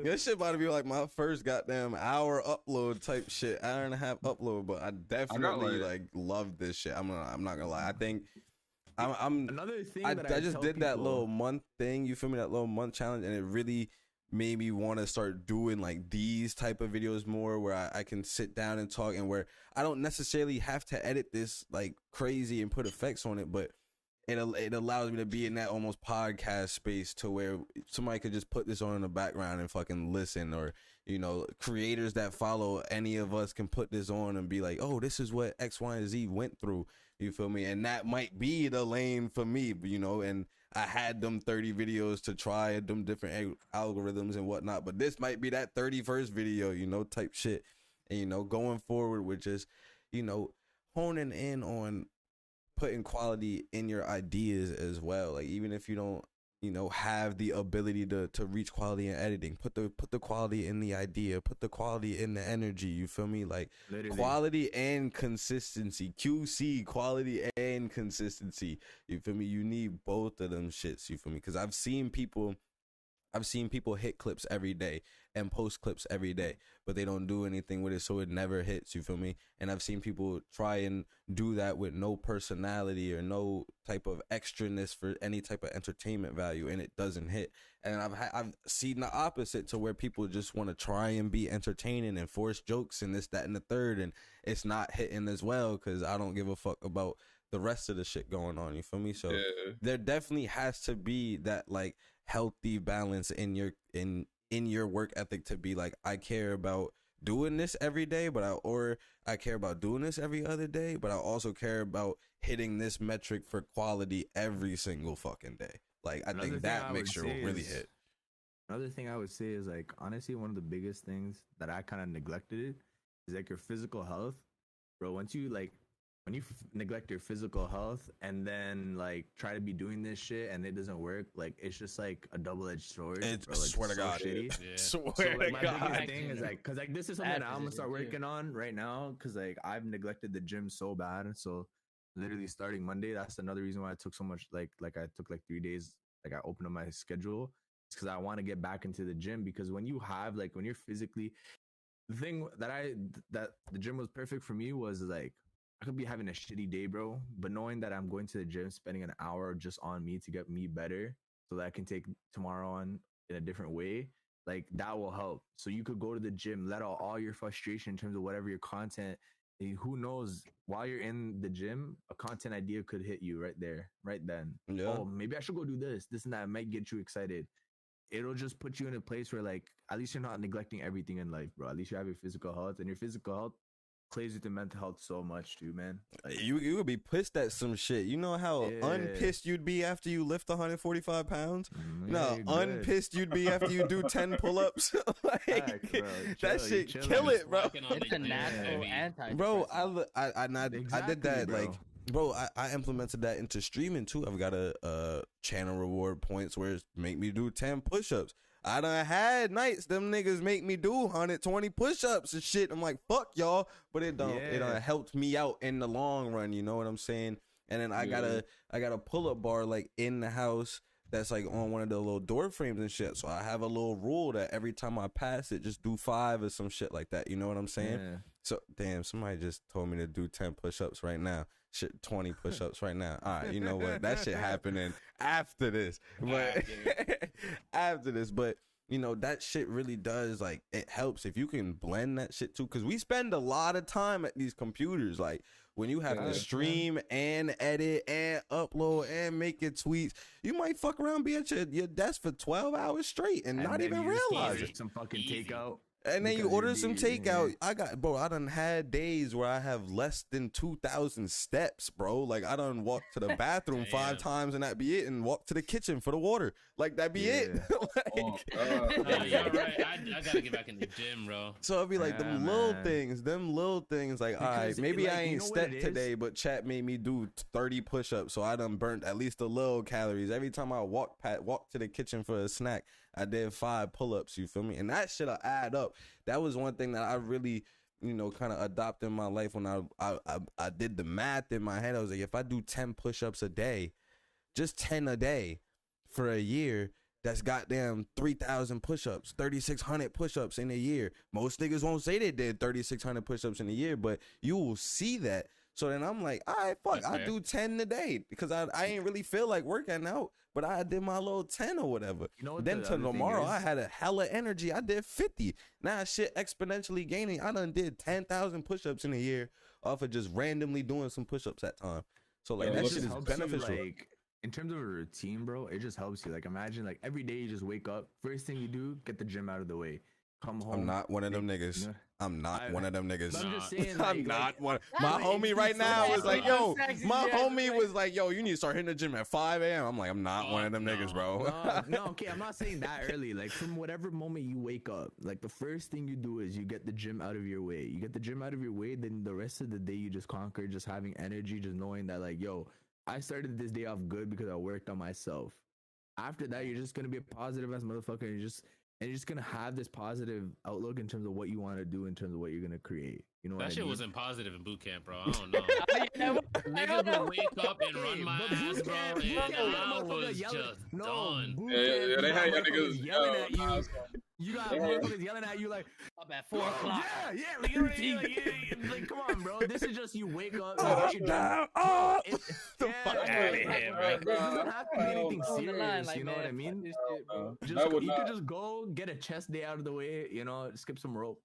This shit about to be like my first goddamn hour upload type shit. Hour and a half upload, but I definitely like love this shit. I'm not gonna lie. I think I'm Another thing I that I just tell did that people- little month thing. You feel me? That little month challenge, and it really made me want to start doing like these type of videos more, where I can sit down and talk, and where I don't necessarily have to edit this like crazy and put effects on it, but it allows me to be in that almost podcast space to where somebody could just put this on in the background and fucking listen, or you know, creators that follow any of us can put this on and be like, oh, this is what X, Y, and Z went through. You feel me? And that might be the lane for me, you know, and I had them 30 videos to try them different algorithms and whatnot, but this might be that 31st video, you know, type shit. And, you know, going forward with just, you know, honing in on putting quality in your ideas as well. Like, even if you don't, you know, have the ability to reach quality in editing, put the quality in the idea, put the quality in the energy. You feel me? Like, Literally. quality and consistency, QC, quality and consistency. You feel me? You need both of them shits. You feel me? Because I've seen people hit clips every day and post clips every day, but they don't do anything with it, so it never hits. You feel me? And I've seen people try and do that with no personality or no type of extraness for any type of entertainment value, and it doesn't hit. And I've seen the opposite, to where people just want to try and be entertaining and force jokes and this, that, and the third, and it's not hitting as well because I don't give a fuck about the rest of the shit going on. You feel me? So there definitely has to be that like healthy balance in your work ethic, to be like, I care about doing this every day, but I care about doing this every other day, but I also care about hitting this metric for quality every single fucking day. Like, I think that mixture will really hit. Another thing I would say is, like, honestly, one of the biggest things that I kind of neglected is like your physical health, bro. When you neglect your physical health and then like try to be doing this shit and it doesn't work, like it's just like a double-edged sword. It's, bro. Like, swear to so God, shitty. Yeah. Swear So like, to my God. biggest thing is like, cause like this is something Bad that I'm gonna start position, working on right now, cause like I've neglected the gym so bad. So literally starting Monday, that's another reason why I took so much. Like I took like 3 days. Like I opened up my schedule. It's cause I want to get back into the gym, because when you're physically, the thing that the gym was perfect for me was like, I could be having a shitty day, bro, but knowing that I'm going to the gym, spending an hour just on me to get me better so that I can take tomorrow on in a different way, like that will help. So you could go to the gym, let out all your frustration in terms of whatever your content, and who knows, while you're in the gym, a content idea could hit you right there, right then. Yeah. Oh, maybe I should go do this and that. It might get you excited. It'll just put you in a place where like, at least you're not neglecting everything in life, bro. At least you have your physical health, and your physical health plays with the mental health so much too, man. Like, You would be pissed at some shit. You know how Yeah. unpissed you'd be after you lift 145 pounds? yeah, No, you're good. unpissed you'd be after you do 10 pull-ups. Like, Facts, bro. that Chill, shit you kill chilling. it, bro. Working on It's the a gym natural heavy. anti. Bro, I did Exactly, that, bro. like, bro, I implemented that into streaming too. I've got a channel reward points where it's make me do 10 push-ups. I done had nights them niggas make me do 120 push-ups and shit. I'm like, fuck y'all, but it done helped me out in the long run. You know what I'm saying? And then I got a pull-up bar like in the house that's like on one of the little door frames and shit. So I have a little rule that every time I pass it, just do 5 or some shit like that. You know what I'm saying? Yeah. So damn, somebody just told me to do 10 push-ups right now. Shit, 20 push-ups right now. All right, you know what? That shit happening after this. But after this, but you know, that shit really does, like, it helps if you can blend that shit too. Because we spend a lot of time at these computers. Like, when you have to stream and edit and upload and make your tweets, you might fuck around, be at your desk for 12 hours straight and not even realize it. Some fucking takeout. And then you order some takeout. I done had days where I have less than 2,000 steps, bro. Like, I done walked to the bathroom 5 times and that be it, and walk to the kitchen for the water. Like, that be it. Like, you're right. I gotta get back in the gym, bro. So it'd be like them little things, like, all right, maybe I ain't stepped today, but chat made me do 30 push-ups, so I done burnt at least a little calories. Every time I walk to the kitchen for a snack, I did 5 pull-ups, you feel me? And that shit'll add up. That was one thing that I really, you know, kind of adopted in my life when I did the math in my head. I was like, if I do 10 push-ups a day, just 10 a day for a year, that's goddamn 3,000 push-ups, 3,600 push-ups in a year. Most niggas won't say they did 3,600 push-ups in a year, but you will see that. So then I'm like, all right, fuck, I do 10 a day because I ain't really feel like working out, but I did my little 10 or whatever. You know what? Then to tomorrow, I had a hella energy. I did 50. Now shit exponentially gaining. I done did 10,000 push-ups in a year off of just randomly doing some push-ups at time. So like that shit is beneficial. Like, in terms of a routine, bro, it just helps you. Like, imagine like every day you just wake up, first thing you do, get the gym out of the way. Come home. I'm not one of them niggas. I'm not one of them niggas. I'm just saying, I'm not one. My homie right now is like, yo, my homie was like, yo, you need to start hitting the gym at 5 a.m. I'm like, I'm not one of them niggas, bro. No, okay, I'm not saying that early. Like, from whatever moment you wake up, like, the first thing you do is you get the gym out of your way. You get the gym out of your way, then the rest of the day you just conquer, just having energy, just knowing that, like, yo, I started this day off good because I worked on myself. After that, you're just going to be a positive ass motherfucker, and you're just gonna have this positive outlook in terms of what you want to do, in terms of what you're gonna create. You know what I mean? That shit wasn't positive in boot camp, bro. I don't know. Niggas would wake up and run my ass, bro, and I was just done. Yeah, they had niggas yelling at you. You got motherfuckers yelling at you like up at 4 o'clock. Yeah, like, you know what I mean? Like, come on, bro. This is just you wake up. The fuck out of here, bro. It doesn't have to be anything serious. You know what I mean? You could just go get a chest day out of the way. You know, skip some rope,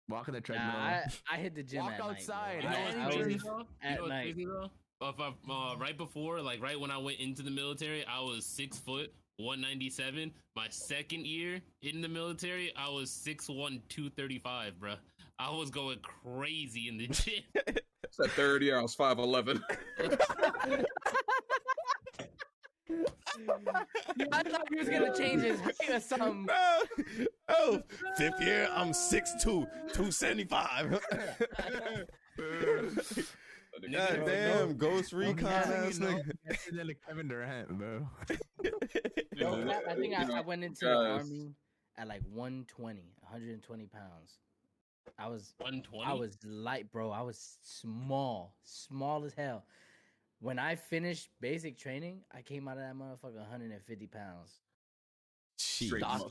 walk on the treadmill. I hit the gym. Walk outside. At night. Right before, like right when I went into the military, I was 6 foot. 197. My second year in the military, I was 6'1", 235, bro. I was going crazy in the gym. It's that third year, I was 5'11". I thought he was gonna change his weight or something. Oh, 5th year, I'm 6'2", 275. God damn, Ghost Recon ass nigga. Better than Kevin Durant, bro. I think I went into the army at like 120 pounds. I was 120. I was light, bro. I was small as hell. When I finished basic training, I came out of that motherfucker 150 pounds. Jeez. That's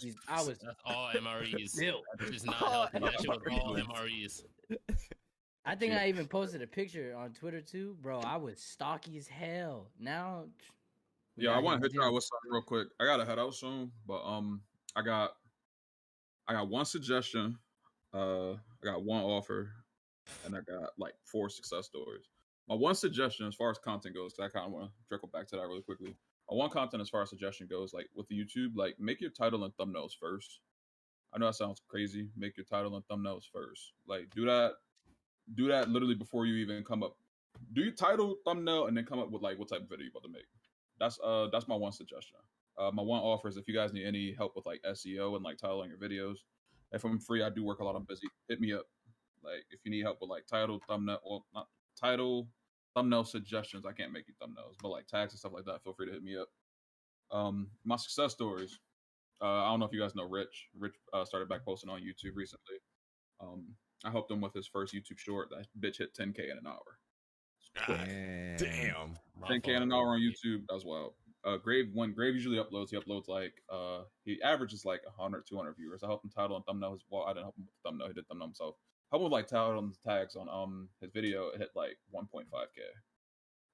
all MREs. That is not healthy. That shit was all MREs. I think I even posted a picture on Twitter too, bro. I was stocky as hell. Now, I want to hit y'all with something real quick. I gotta head out soon, but I got one suggestion. I got one offer, and I got like 4 success stories. My one suggestion, as far as content goes, I kind of want to trickle back to that really quickly. My one content, as far as suggestion goes, like with the YouTube, like make your title and thumbnails first. I know that sounds crazy. Make your title and thumbnails first. Like do that literally before you even come up. Do your title, thumbnail, and then come up with like what type of video you're about to make. That's my one suggestion. My one offer is if you guys need any help with like SEO and like titling your videos, if I'm free, I do work a lot. I'm busy. Hit me up. Like if you need help with like title, thumbnail, or not title, thumbnail suggestions. I can't make you thumbnails, but like tags and stuff like that, feel free to hit me up. My success stories. I don't know if you guys know Rich. Rich started back posting on YouTube recently. I helped him with his first YouTube short. That bitch hit 10K in an hour. Damn. 10K in an hour on YouTube. That's wild. Grave usually uploads. He uploads like he averages like 100, 200 viewers. I helped him title and thumbnail his. Well, I didn't help him with the thumbnail. He did thumbnail himself. Help him with like title and tags on his video. It hit like 1.5K.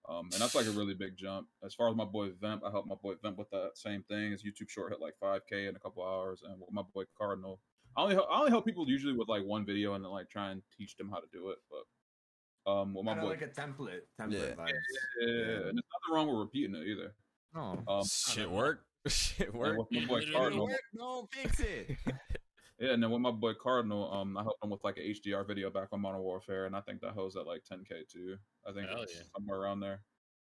And that's like a really big jump. As far as my boy Vimp, I helped my boy Vimp with that same thing. His YouTube short hit like 5K in a couple hours. And with my boy Cardinal, I only help people usually with like one video and then like try and teach them how to do it. But with my boy, like a template vibes. Yeah, and there's nothing wrong with repeating it either. Shit work. Shit work. With my boy Cardinal, No, fix it. yeah, and then with my boy Cardinal, I helped him with like an HDR video back on Modern Warfare, and I think that hoes at like 10K too. I think it's somewhere around there.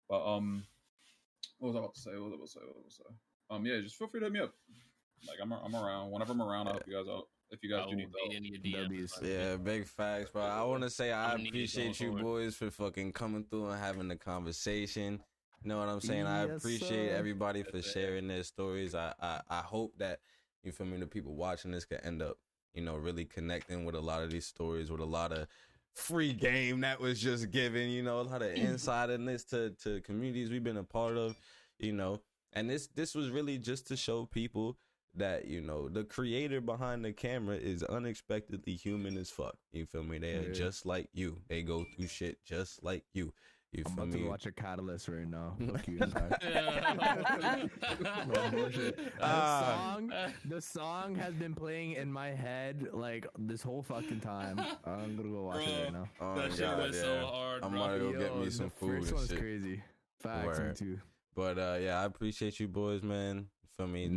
But what was I about to say? Yeah, just feel free to hit me up. Like I'm around. Whenever I'm around, I'll help you guys out. If you guys do need help. Yeah, big facts, bro. I want to say I appreciate you boys for fucking coming through and having the conversation. You know what I'm saying? I appreciate everybody for sharing their stories. I hope that, you feel me, the people watching this could end up, you know, really connecting with a lot of these stories, with a lot of free game that was just given, you know, a lot of insiderness to communities we've been a part of, you know. And this was really just to show people that, you know, the creator behind the camera is unexpectedly human as fuck. You feel me? They are just like you. They go through shit just like you. You I'm feel about me? to watch a Catalyst right now. Fuck you. The song has been playing in my head like this whole fucking time. I'm gonna go watch it right now. Oh that shit was so hard. I'm gonna go get me some food. First and one's shit. crazy. Facts, me too. But yeah, I appreciate you boys, man. You feel me?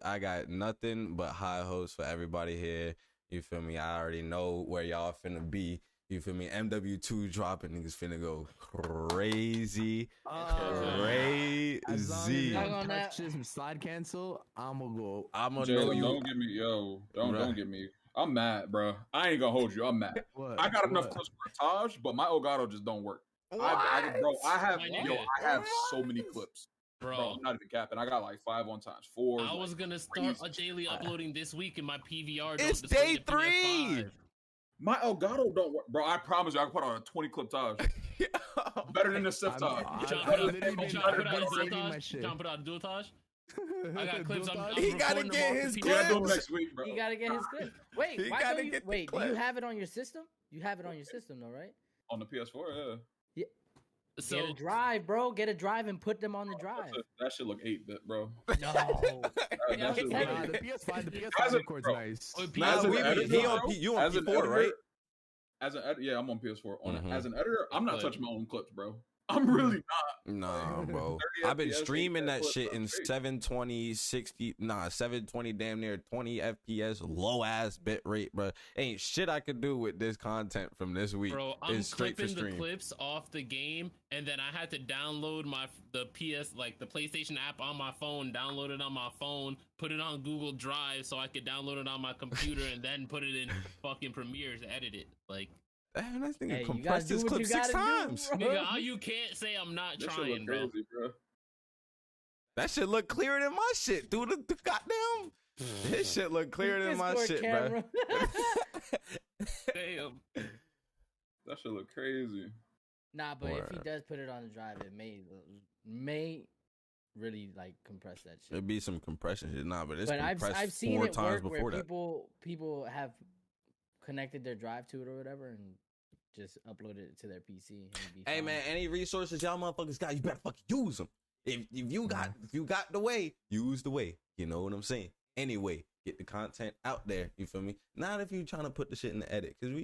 I got nothing but high hopes for everybody here. You feel me? I already know where y'all finna be. You feel me? MW2 dropping, niggas finna go crazy. Crazy. As long as I touch this slide cancel, I'm gonna go. I'm gonna Jay, know you. Don't get me, don't get me. I'm mad, bro. I ain't gonna hold you. I'm mad. I got enough clips for Taj, but my Elgato just don't work. I have so many clips. Bro, I'm not even capping. I got like 5 on times, 4. I was gonna start a daily uploading this week, and my PVR. It's day 3. My Elgato don't work, bro. I promise you, I can put on a 20 clip Taj. Better than the Sif Taj. John, put out a dual Taj. I got clips. He gotta get his clips. clips. He gotta get his clips. Wait, why don't you? Wait, do you have it on your system? You have it on your system, though, right? On the PS4, yeah. So, get a drive, bro. Get a drive and put them on the drive. That should look 8-bit, bro. No. The PS5 records nice. You on P4, right? Yeah, I'm on PS4. As an editor, I'm not touching my own clips, bro. I'm really not. Nah, bro. I've been streaming that shit in 720, 720, damn near 20 FPS, low ass bit rate, bro. Ain't shit I could do with this content from this week. Bro, I'm it's straight clipping for the stream. clips off the game, and then I had to download the PlayStation app on my phone, download it on my phone, put it on Google Drive so I could download it on my computer, and then put it in fucking Premiere to edit it. Like, damn, that nigga compressed this clip 6 times. Nigga, you can't say I'm not trying, bro. Crazy, bro. That shit look clearer than my shit, dude. The goddamn, this shit look clearer than my shit, bro. Damn, that shit look crazy. Nah, but if he does put it on the drive, it may really like compress that shit. It'd be some compression shit, but it's compressed I've seen 4 it times work before where that. people have connected their drive to it or whatever and just uploaded it to their PC. And hey man, any resources y'all motherfuckers got, you better fucking use them. If you got the way, use the way. You know what I'm saying? Anyway, get the content out there. You feel me? Not if you trying to put the shit in the edit, because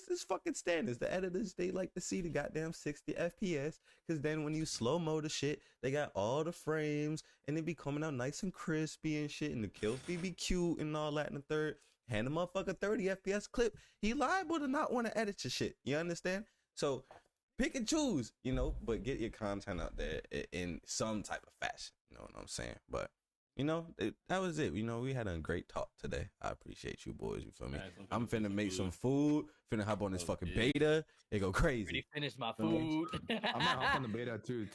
this fucking standards. The editors, they like to see the goddamn 60 FPS, because then when you slow mo the shit, they got all the frames and it be coming out nice and crispy and shit, and the kill feed be cute and all that in the third. Hand a motherfucker 30 FPS clip, he liable to not want to edit your shit. You understand? So pick and choose, but get your content out there in some type of fashion. You know what I'm saying? But, that was it. We had a great talk today. I appreciate you boys. You feel me? I'm finna make some food. Finna hop on this fucking beta. It go crazy. Already finished my food. I might hop on the beta too.